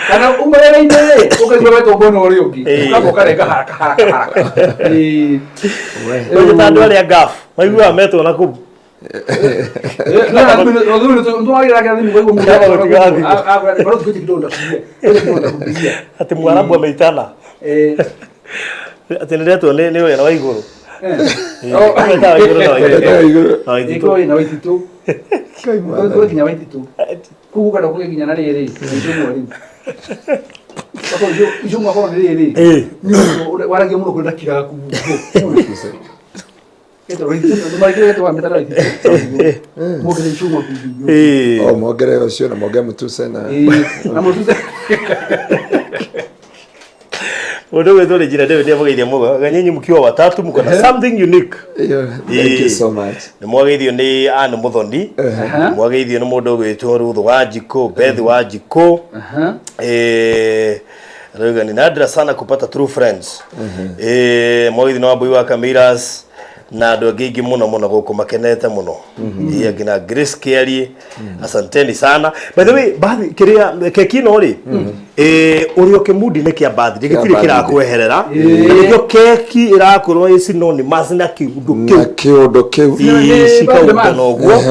Kana umere ine ukaigwa wetu ngono uri ungi. Ukaboka reka haraka. Wewe tando ali agaf. Maigua meto na kubu. Ati mwarabu ameitana ati niretwo ni wera wa iguru na waititu kinya waititu kuguka na kuginya na riri ijumu Sako ijumu akoro riri warage muno kwenda kira kuguko Mogere osio na mogere mutuse na Odo wedo jira David yamugeithia mugo ganyenyi mukiwa watatu muko na something unique. Thank you so much. Ni mwageithio ni Anne Muthoni. Mwageithio ni mundu gwitwo Ruth Wanjiko, Beth Wanjiko. Leo ni nadra sana kupata true friends. Mwageithio na Wambui wa Kamiras na andu angi muno guku makenete muno. Ngina Grace Kiari, asanteni sana. By the way, bathi kiria keki no ri uri okemudi ne kia bathi gikiri kira kweherera iyo keki irakorwo isi no ni mazina kiundo kiu shika unoguo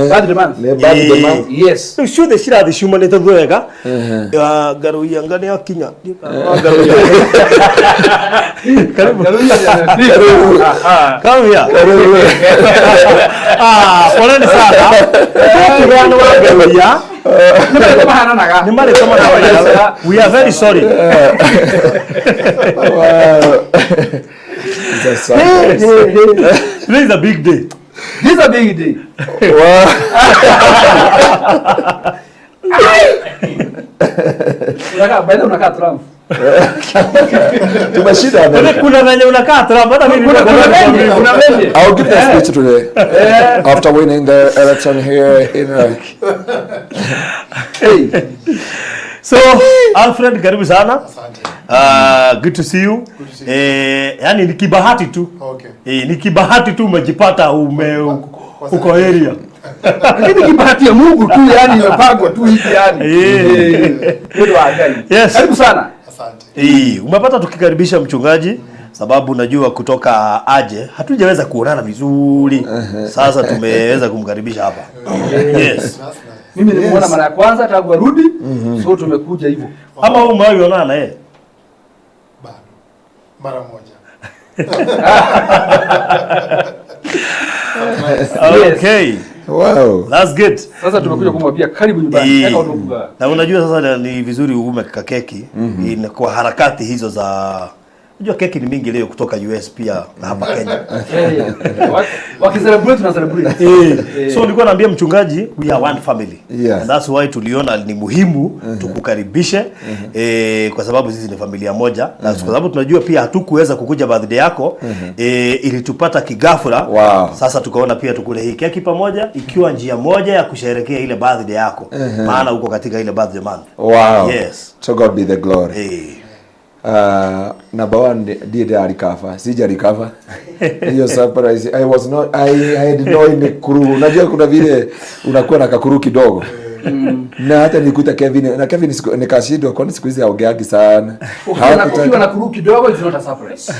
yes sure the shira thishuma ne tawega Ngaruiya ngani akinya Ngaruiya karibu Ngaruiya poleni sana tukiana wa Ngaruiya we are very sorry. This is a big day. This is a big day. Unakaa Trump. Tumeshida bana. Kuna venye unakaa Trump hata mimi kuna venye. I'll give that speech today. After winning the election here in So Alfred karibu sana. Good to see you. Yani ni kibahati tu. Okay. Ni kibahati tu umejipata uko area. Lakini kibahati ya Mungu tu yani imepangwa tu hivi yani. Ndio agai. Yes. Karibu sana. Asante. Umepata tukikaribisha mchungaji sababu najua kutoka aje hatujaweza kuonana vizuri. Sasa tumeweza kumkaribisha hapa. Yes. Mimi nimeona mara ya kwanza tangu arudi. So tumekuja hivyo. Ama umewaona na yeye? Bado. Mara moja. Okay. Wow. That's good. Sasa tumekuja kumwambia karibu nyumbani. Na unajua sasa ni vizuri uume keki kwa harakati hizo za unajua keki ni mingi leo kutoka US pia na hapa Kenya. Wakicelebrate na celebrate. So nilikuwa naambia mchungaji we are one family. Yes. And that's why tuliona ni muhimu tukukaribishe kwa sababu sisi ni familia moja na kwa sababu tunajua pia hatukuweza kukuja birthday yako ilitupata kigafura. Wow. Sasa tukaona pia tukule hii keki pamoja ikiwa njia moja ya kusherehekea ile birthday yako maana uko katika ile birthday month. Wow. Yes. To God be the glory. Number one, did I recover? Sija recover. Hiyo surprise. I had no in the crew. Unajua kuna vile unakuwa na kakuru kidogo. Na hata nikuta Kevin, na Kevin nikashindwa kwani siku hizi haogeagi sana. Ukiwa na kuru kidogo it's not a surprise.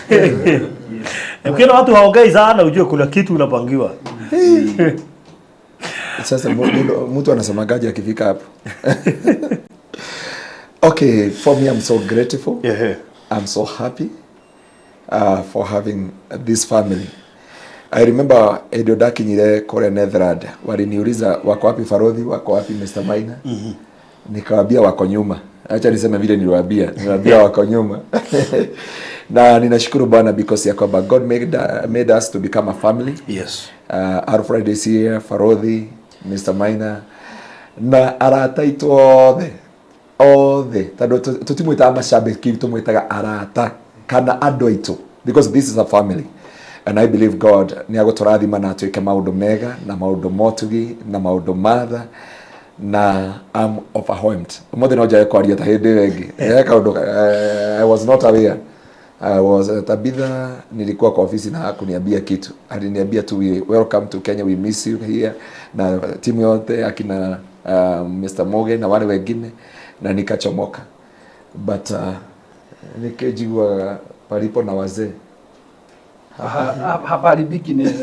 Ukiona watu haongei sana ujue kuna kitu unapangiwa. Sasa mtu anasemagaje akifika hapo? Okay, for me, I'm so grateful. Yeah. I'm so happy for having this family. I remember Edodaki nyire kore Netherland. Waliniuliza wako wapi Farodhi, wako wapi Mr. Maina? Nikawaambia wako nyuma. Acha niseme vile niliwaambia wako nyuma. Na ninashukuru Bwana because ya kwamba God made us to become a family. Yes. Alfred is here, Farodhi, Mr. Maina. Na arataitwo othe tando tutimwita mashabiki tumwitaga arata kana andu aitu because this is a family and I believe God ni aguturathima na atuike maundu mega na maundu motugi na maundu matha na I'm overwhelmed. Mothe no jae kwaria ta hindi wengi. I was not aware. I was Tabitha, nilikuwa kwa ofisi na hakuniambia kitu. Aliniambia tu welcome to Kenya, we miss you here, na timu yote akina Mr. Morgan na wale wengine, na nikachomoka. But nikijua palipo na wazee haparibiki ni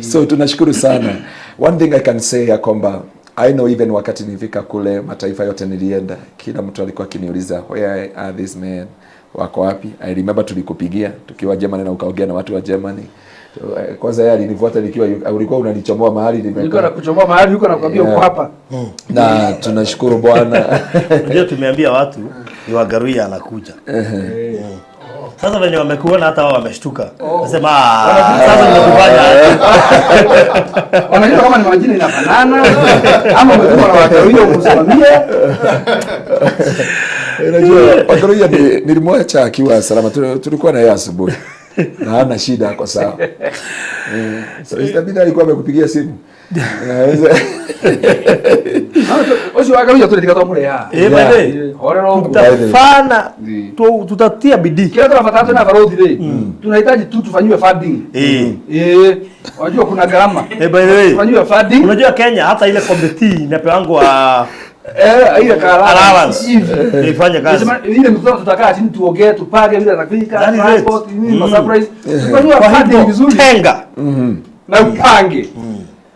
so tunashukuru sana. One thing I can say ya kwamba I know even wakati nilifika kule mataifa yote nilienda, kila mtu alikuwa akiniuliza where are these men, wako wapi? I remember tulikupigia tukiwa Germany na ukaongea na watu wa Germany. Kwanza yeye alinifuata nikiwa ulikuwa unanichomoa mahali nilikuwa nakuchomoa mahali huko nakwambia uko hapa. Na tunashukuru Bwana. Ndio tumeambia watu ni wa Ngaruiya anakuja. Sasa wenye wamekuona hata wao wameshtuka. Nasema sasa nimekufanya. Wanajua kama ni majina inafanana ama umekuwa na Ngaruiya umsimamie. Unajua Ngaruiya nilimwacha akiwa salama, tulikuwa na yeye asubuhi. Na hana shida kwa sawa. So Tabitha alikuwa amekupigia simu. Osi wa Ngaruiya tulitika mure ya. Bale. Horero tutafana tutatia bidii. Kila tunapata na farodi leo. Tunahitaji tu tufanyiwe funding. Unajua kuna gharama. By the way, tufanyiwe funding. Unajua Kenya hata ile committee inapeangwa ile allowance ifanye kazi. Ile mkutano tutakaa chini tuongee tupage vile atakika transport nini surprise. Tufanyiwe funding vizuri. Tenga. Na upange.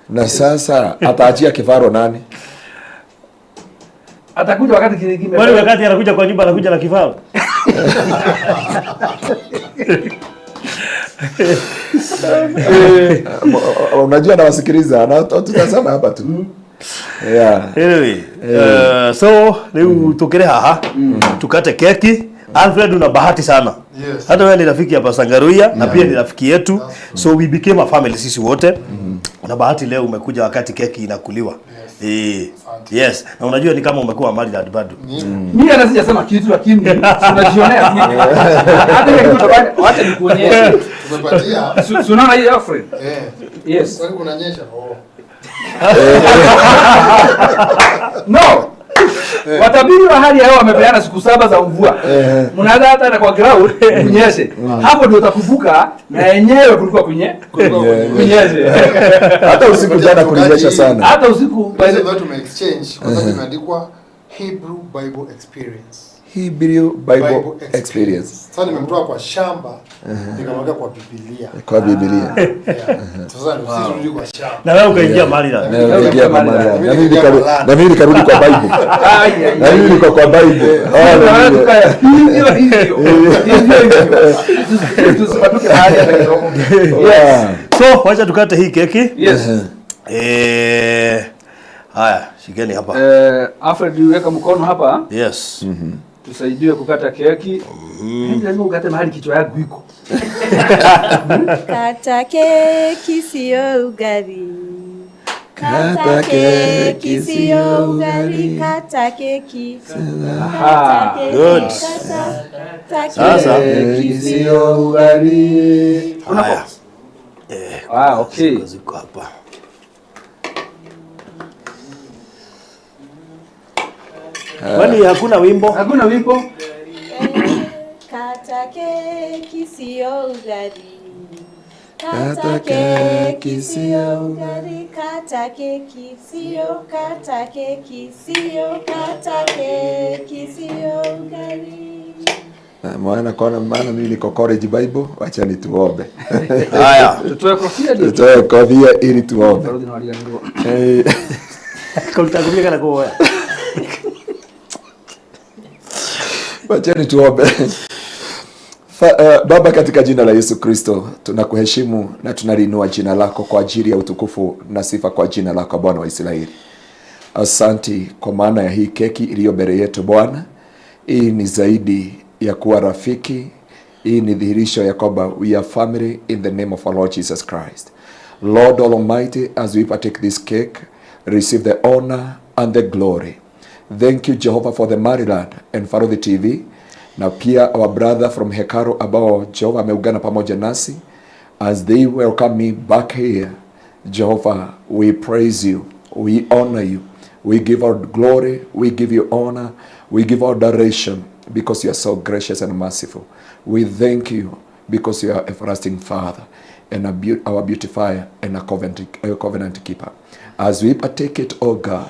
Na sasa ataachia kifaro nani? Atakuja wakati kingine. Wale wakati anakuja kwa nyumba anakuja na kifaro. Unajua na wasikiliza na tutasema hapa tu. Yeah. Anyway, so leo tukire haha tukate keki. Alfred una bahati sana. Yes. Hata wewe ni rafiki hapa Ngaruiya na pia ni rafiki yetu. So we became a family sisi wote. Una bahati leo umekuja wakati keki inakuliwa. Yes. Na unajua ni kama umekuwa married bado. Mimi hata sijasema kitu lakini tunajionea. Hata ile kitu wacha nikuonyeshe. Tumepatia. Unaona hii Alfred? Yes. Sasa kunanyesha. No. Watabiri wa hali ya hewa wamepeana siku 7 za mvua. Mnaanza hata kwa ground kunyeshe. Hapo ndio utakuvuka na yenyewe kulikuwa kunyeshe. Hata usiku jana kulinyesha sana. Hata usiku by the way tume exchange kwa sababu imeandikwa Hebrew Bible Experience. Hebrew Bible Experience. Sasa nimemtoa kwa shamba nikamweka kwa Biblia. Kwa Biblia. Sasa ndio sisi turudi kwa shamba. Na wewe ukaingia mahali na mimi nikarudi kwa Bible. Na mimi niko kwa Bible. So wacha tukate hii keki. Yes. Haya, shikeni hapa. Alfred weka mkono hapa. Yes. Tusaidie kukata keki. Lazima ukate mahali kichwa yako iko. Kata keki sio ugali. Kata keki sio ugali. Kata keki. Good. Sasa keki sio ugali. Haya. Okay. Ziko hapa. Kwani hakuna wimbo? Hakuna wimbo? Kata keki sio ugali. Kata keki sio ugali. Kata keki sio kata keki sio kata keki sio ugali. Maana mimi niko college Bible, acha nituombe. Haya, tutoe kofia ndio. Tutoe kofia ili tuombe. Kautakumia kana kwa. Acha nituombe. Baba, katika jina la Yesu Kristo, tunakuheshimu na tunaliinua jina lako kwa ajili ya utukufu na sifa kwa jina lako Bwana wa Israeli. Asanti kwa maana ya hii keki iliyo mbele yetu Bwana. Hii ni zaidi ya kuwa rafiki. Hii ni dhihirisho ya kwamba we are family in the name of our Lord Jesus Christ. Lord Almighty, as we partake this cake, receive the honor and the glory. Thank you Jehovah for the Maryland and for the TV. Na pia our brother from Hekaru ambao Jehovah ameungana pamoja nasi as they welcome me back here. Jehovah, we praise you We honor you. We give our glory. We give you honor. We give our adoration because you are so gracious and merciful. We thank you because you are everlasting Father and our beautifier and a covenant keeper. As we partake it, oh God,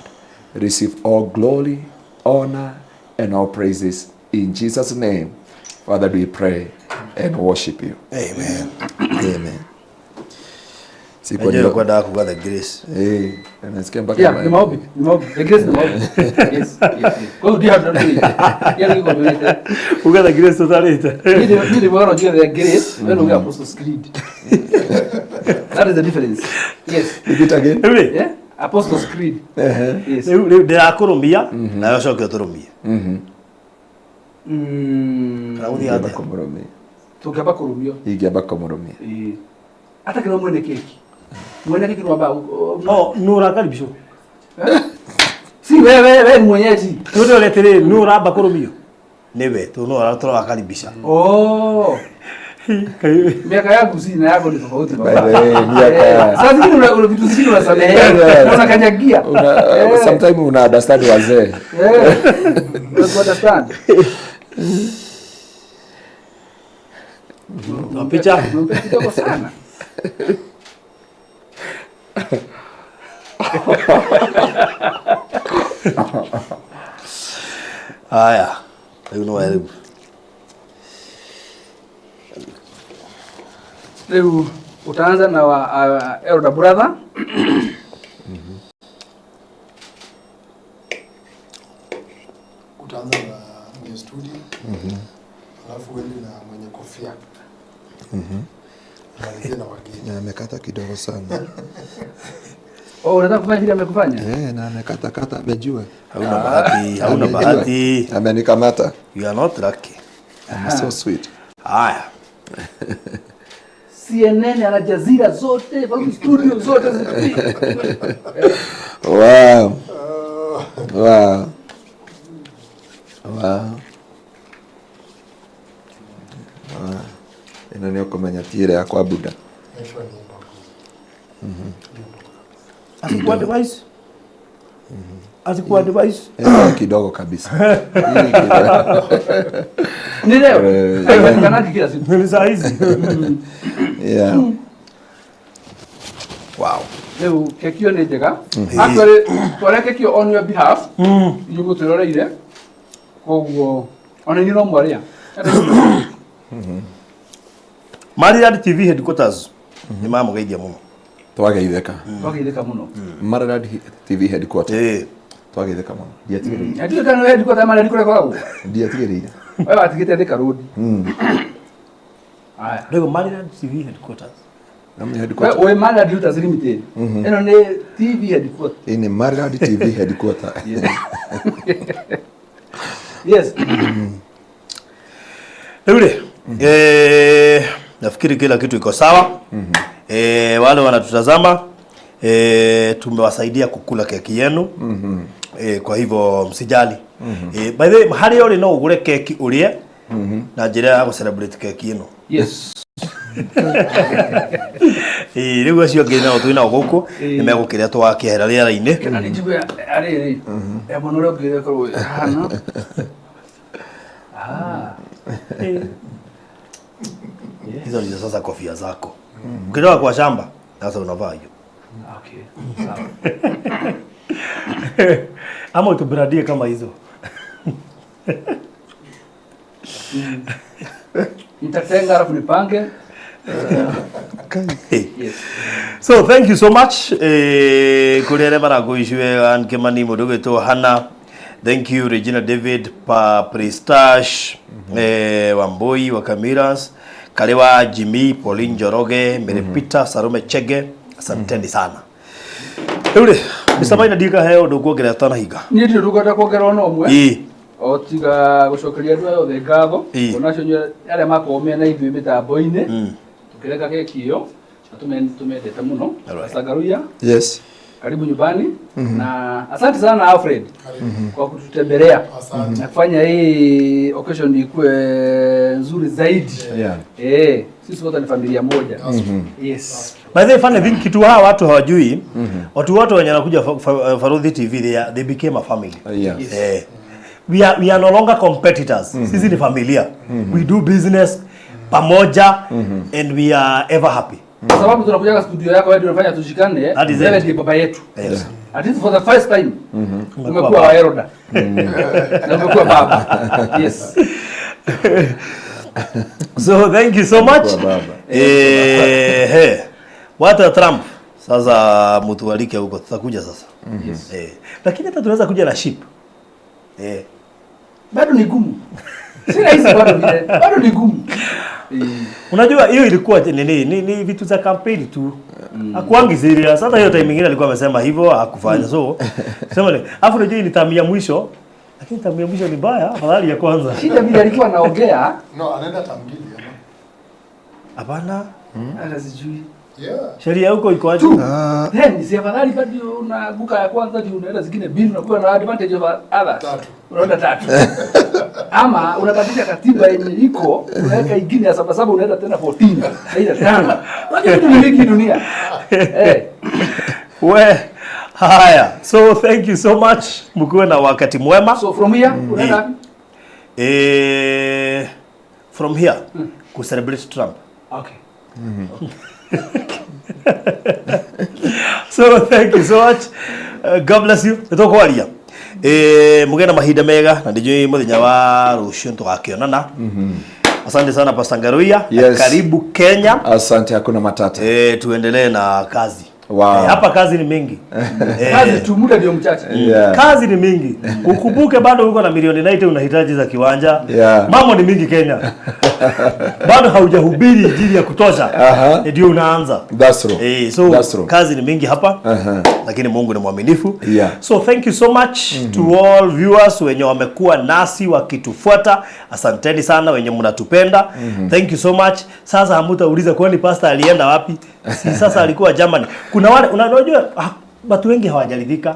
receive all glory, honor, and all praises. In Jesus' name, Father, we pray and worship you. Amen. Amen. Ndio kwa dada kwa the grace. Nasikia mpaka yeah, ni maombi. The grace ni maombi. Yes. Kwa hiyo ndio hapo ndio. Yale iko mbele. Uga the grace totalita. Ni bora ndio the grace, when we Apostles' Creed. That is the difference. Yes. Repeat again. Yeah. Apostles' Creed. Yes. Ndio akurumia na yocoke turumie. Kaudi Ingĩamba ate. kũmũrũmia. Tukaba kurumio. Ingĩamba kũmũrũmia. Hata kama mwene keki. Mwene keki kwamba No, nura karibisho. si wewe mwenyeji. Ndio letere nura bakurumio. Newe, tu nura turakaribisha. Oh. Miaka yangu si na yako ni tofauti baba. Miaka. Sasa zingine una vitu zingine unasamehe. Unakanyagia. Sometimes una understand wazee. Don't understand. No picha. Kidogo sana. Haya. Leo no elimu. Leo utaanza na wa elder brother. Utaanza na studio. Alafu wewe na mwenye kofia. Malizia na wageni. Na amekata kidogo sana. Oh, unataka kufanya vile amekufanya? Na amekata amejua. Hauna bahati, hauna bahati. Amenikamata. You are not lucky. I'm so sweet. Haya. CNN Al Jazeera zote, studio zote Wow. Wow. Wow. Ino nĩ ũkũmenya ti ĩrĩa yakwa Buddha. Asikuwa device? Asikuwa device? Kidogo kabisa. Ni leo. Haipatikana kila siku. Ni saa hizi. Yeah. Wow. Leo kekio ni njega. Actually, tware kekio on your behalf. Yuko turoreire. Koguo ona ni no mwaria. Marirad TV headquarters. Ni mama geithia muno. Twageitheka. Twageitheka muno. Marirad TV headquarters. Twageitheka muno. Ndiatigĩrĩire. Ndio kana headquarters Marirad kule kwao. Ndiatigĩrĩire. Wewe atigite thika road. Aya. Leo Marirad TV headquarters. Namni headquarters. Wewe Marirad Youth Limited. Eno ni TV headquarters. Ini Marirad TV headquarters. Yes. Eure. Nafikiri kila kitu iko sawa. Wale wanatutazama tumewasaidia kukula keki yenu. Kwa hivyo msijali. By the way, hari yole no ugure keki urie na njira ya go celebrate keki yenu. Yes. Rigo cio ngina utwina guku nimegukiria twakihera riera-ini. Kana njibu ari mono ro ngire ko hana. Hizo ndizo sasa kofia zako. Ukitoka kwa shamba sasa unavaa hiyo. Okay. Sawa. Ama utubradie kama hizo. Nitatenga alafu nipange. Yes. So thank you so much. Kurere barago ishwe an kemani modogo to Hana. Thank you Regina David, Pristash, Wamboi wa Kamiras, Kalewa Jimmy, Pauline Joroge, Merepita Sarume Chege. Asanteni sana. Eure, Mr. Dika heo ndukuongerera tana higa. Ni ndio ndukata kuongerera no mwe. Otiga gucokeria andu othe ngatho. Onacio yale makomea na ithuĩ mitambo-ini. Tukireka keki iyo tumendete muno. Ngaruiya. Yes. Karibu nyumbani. Na asante sana Alfred kwa kututembelea na kufanya hii occasion ikuwe nzuri zaidi. Sisi wote ni familia moja. Yes. By the way, funny thing, kitu hawa watu hawajui, watu wote wenye wanakuja Farodhi TV, they became a family. Yes. We are no longer competitors. Sisi ni familia. We do business pamoja and we are ever happy. Kwa sababu tunakuja studio yako wewe unafanya tushikane, wewe ndiye baba yetu. Yes. At least for the first time. Umekuwa wa Eroda. Na umekuwa baba. Yes. So thank you so much. What a Trump. Sasa mtu alike huko tutakuja sasa. Yes. Lakini hata tunaweza kuja na ship. Bado ni gumu. Si rahisi bado vile. Bado ni gumu. Unajua hiyo ilikuwa ni vitu za campaign tu. Hakuangi serious. Hata hiyo time nyingine alikuwa amesema hivyo hakufanya. So sema ni afu unajua ni tamia mwisho. Lakini tamia mwisho ni mbaya, afadhali ya kwanza. Shida vile alikuwa anaongea. No, anaenda tamgili ama. Hapana. Hata sijui. Yeah. Sheria huko iko aje? Then si afadhali bado unaguka ya kwanza ndio unaenda zingine mbili unakuwa na advantage of others. Tatu. Unaenda tatu. Ama unabadilisha katiba yenye iko unaweka ingine ya sababu unaenda tena 14. Haina tano. Unajua kitu ni hiki dunia. Haya. So thank you so much. Mkuwe na wakati mwema. So from here unaenda from here ku celebrate Trump. Okay. So thank you so much. God bless you. Nitokwaria. Mugena mahinda mega na ndijui muthenya wa rucio tugakionana. Asante sana Pastor Ngaruiya. Yes. Karibu Kenya. Asante, hakuna matata. Tuendelee na kazi. Wow. Hapa kazi ni mingi. Kazi tu muda ndio mchache. Kazi ni mingi. Ukumbuke bado uko na milioni 90 unahitaji za kiwanja. Mambo ni mingi Kenya. Bado haujahubiri injili ya kutosha. Ndio unaanza. That's true. So That's true. kazi ni mingi hapa. Lakini Mungu ni mwaminifu. So thank you so much to all viewers wenye wamekuwa nasi wakitufuata. Asanteni sana wenye mnatupenda. Thank you so much. Sasa hamtauliza kwani pastor alienda wapi? Si sasa alikuwa Germany. Kuna wale unajua watu wengi hawajaridhika.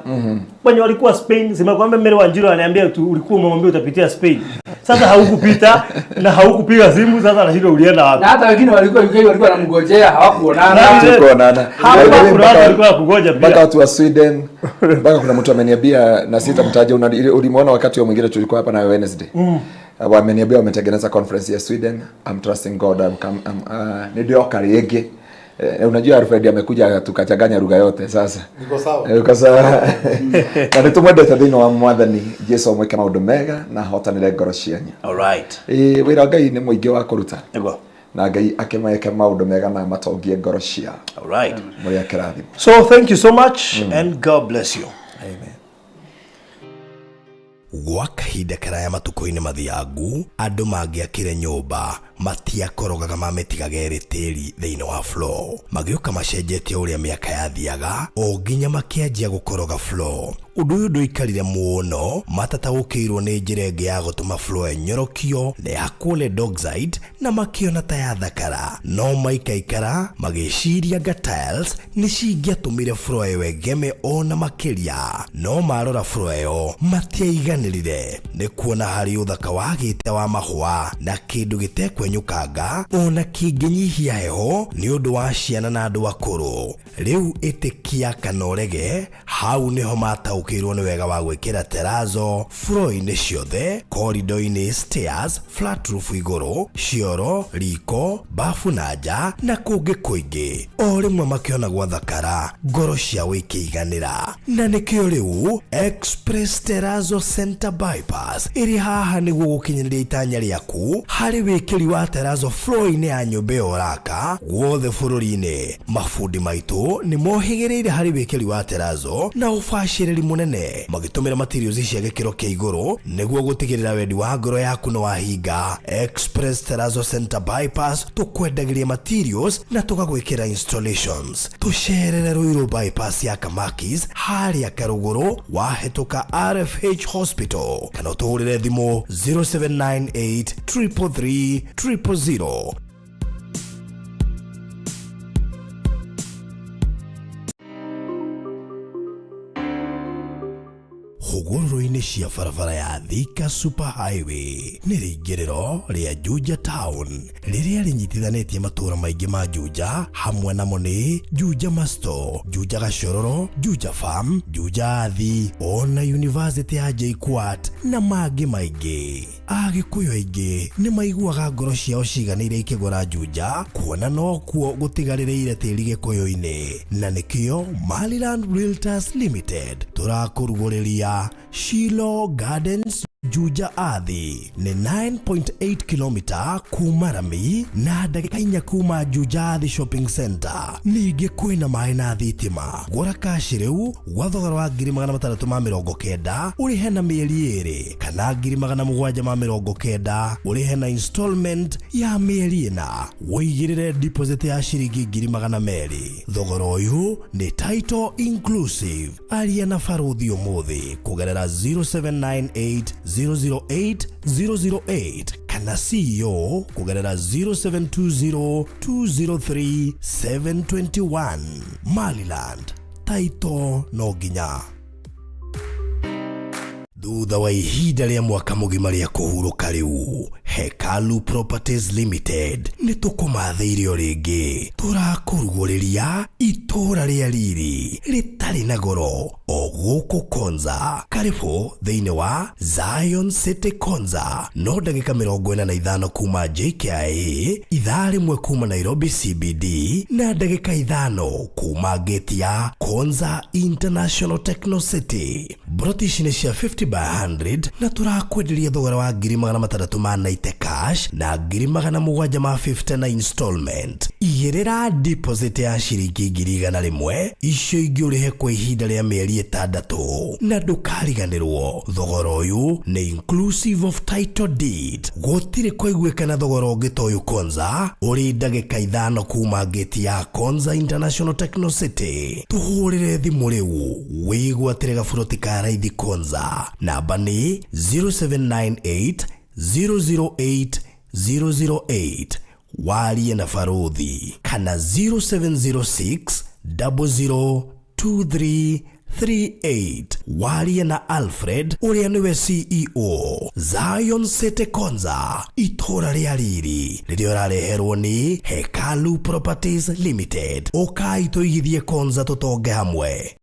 Wenye walikuwa Spain, simekwambia Mary Wanjiru ananiambia ulikuwa umemwambia utapitia Spain. Sasa haukupita na haukupiga simu, sasa anashindwa ulienda wapi. Na hata wengine walikuwa UK walikuwa wanamngojea hawakuonana. Hapa kuna watu walikuwa kugoja pia. Mpaka watu wa Sweden, mpaka kuna mtu ameniambia na sitamtaja, ulimuona wakati wa mwingine tulikuwa hapa na Wednesday. Wameniambia wametengeneza conference ya Sweden. I'm trusting God. Ndio kariege. Unajua Alfred amekuja tukachanganya lugha yote sasa. Niko sawa. Na nitumwendete thĩinĩ wa Mwathani Jesũ omweke maũndũ mega na hotanĩre ngoro cianyu. All right. Wĩra Ngai nĩ mũingĩ wa kũruta. Ego. Na Ngai akĩmeke maũndũ mega na matongie ngoro ciao. All right. Mũrĩ akĩrathimo. So thank you so much and God bless you. Amen. Gwa kahinda karaya matuko-inĩ mathiangu andũ mangĩakire nyũmba matiakorogaga mametigagĩrĩ tĩri thĩinĩ wa floor, magĩũka macenjetie ũrĩa mĩaka yathiaga o nginya makĩanjia gũkoroga floor. Ũndũ ũyũ ndũikarire mũno, matataũkĩirwo nĩ njĩra ĩngĩ ya gũtũma floor enyorokio na yakwo lead oxide na makĩona ta yathakara, no maikaikara magĩciria anga tiles nĩ cingĩatũmire floor ĩyo ĩgeme ona makĩria, no marora floor ĩyo matiaiganĩrire nĩ kuona harĩ ũthaka wagĩte wa mahũa na kĩndũ gĩtekwenyũkanga ona kĩngĩnyihia heho nĩ ũndũ wa ciana na andũ akũrũ. Rĩu ĩtĩkia kana ũrege, hau nĩho mataũkĩirwo nĩ wega wa gwĩkĩra terazo floor-inĩ ciothe, corridor-inĩ, stairs, flat roof igũrũ, cioro, riko, bafu na nja na kũngĩ kũingĩ. O rĩmwe makĩona gwathakara, ngoro ciao ikĩiganĩra, na nĩkĩo rĩu Express Terazo Center Bypass ĩrĩ haha nĩguo gũkinyĩrĩria itanya rĩaku harĩ wĩkĩri wa terazo floor-inĩ ya nyũmba ĩyo ũraka guothe bũrũri-inĩ. Mafundi maitũ nĩ mohĩgĩrĩire harĩ wĩkĩri wa terazo na ũbacĩrĩri mũnene, magĩtũmĩra materials cia gĩkĩro kĩa igũrũ nĩguo gũtigĩrĩra wendi wa ngoro yaku nĩ wahinga. Express Terazo Center Bypass tũkwendagĩria materials na tũgagwĩkĩra installations. Tũcerere Ruiru bypass ya Kamakis harĩa Karũgũrũ wahĩtũka RFH Hospital, kana ũtũhũrĩre thimũ 0798 333 000. hũgũrũrũ-inĩ cia barabara ya Thika Super Highway nĩ rĩingĩrĩro rĩa Juja Town rĩrĩa rĩnyitithanĩtie matũũra maingĩ ma Juja hamwe namo nĩ Juja Masto, Juja Gashororo, Juja Farm, Juja Athi, ona University ya JKUAT na mangĩ maingĩ. Agĩkũyũ aingĩ nĩ maiguaga ngoro ciao ciganĩire ikĩgũra Juja, kuona no kuo gũtigarĩrĩire tĩri gĩkũyũ-inĩ, na nĩkĩo Maliland Realtors Limited tũrakũrugũrĩria Shilo Gardens Juja Athi ni 9.8 km kuma Rami na ndagĩka 4 kuma Juja Athi Shopping Center. Ningĩ kwĩna maĩ na thitima. Gũra kaci rĩu gwa thogora wa 690 ũrĩhe na mĩeri 2 kana 790 ũrĩhe na installment ya mĩeri 4. Wĩigĩrĩre deposit ya ciringi 200. Thogora ũyũ nĩ title inclusive. Aria na Faruthi ũmũthĩ kũgerera 0798 008 kana CEO kugerera 0720-203-721. Maliland, title no nginya. Thutha wa ihinda rĩa mwaka mũgima rĩa kũhurũka rĩu, Hekalu Properties Limited nĩ tũkũmathĩirio rĩngĩ. Tũrakũrugũrĩria itũũra rĩa riri rĩtarĩ na goro o gũkũ Konza. Karibu thĩinĩ wa Zion City Konza. No ndagĩka 45 kuma JKIA, ithaa rĩmwe kuma Nairobi CBD na ndagĩka 5 kuma gate ya Konza International Techno City. Brotish nĩ cia 50 by 100 na turakwenderia thogora wa 690 cash na 750 na installment. Igĩrĩra deposit ya ciringi 100 icio ingĩ ũrĩhe kwa ihinda rĩa mĩeri 6 na ndũkariganĩrwo. Thogora ũyũ nĩ inclusive of title deed. Gũtirĩ kũiguĩkana thogora ũngĩ ta ũyũ Konza ũrĩ ndagĩka 5 kuma gate ya Konza International Techno City. Tũhũrĩre thimũ rĩu wĩgwatĩre gaburoti ka raithi Konza. Namba ni 0798 008 008. Warie na Faruthi kana 0706 002338. Warie na Alfred ũrĩa nĩwe CEO. Zion City Konza, itũũra rĩa riri rĩrĩa ũrareherwo nĩ Hekalu Properties Limited. Ũkai tũigithie Konza tũtonge hamwe.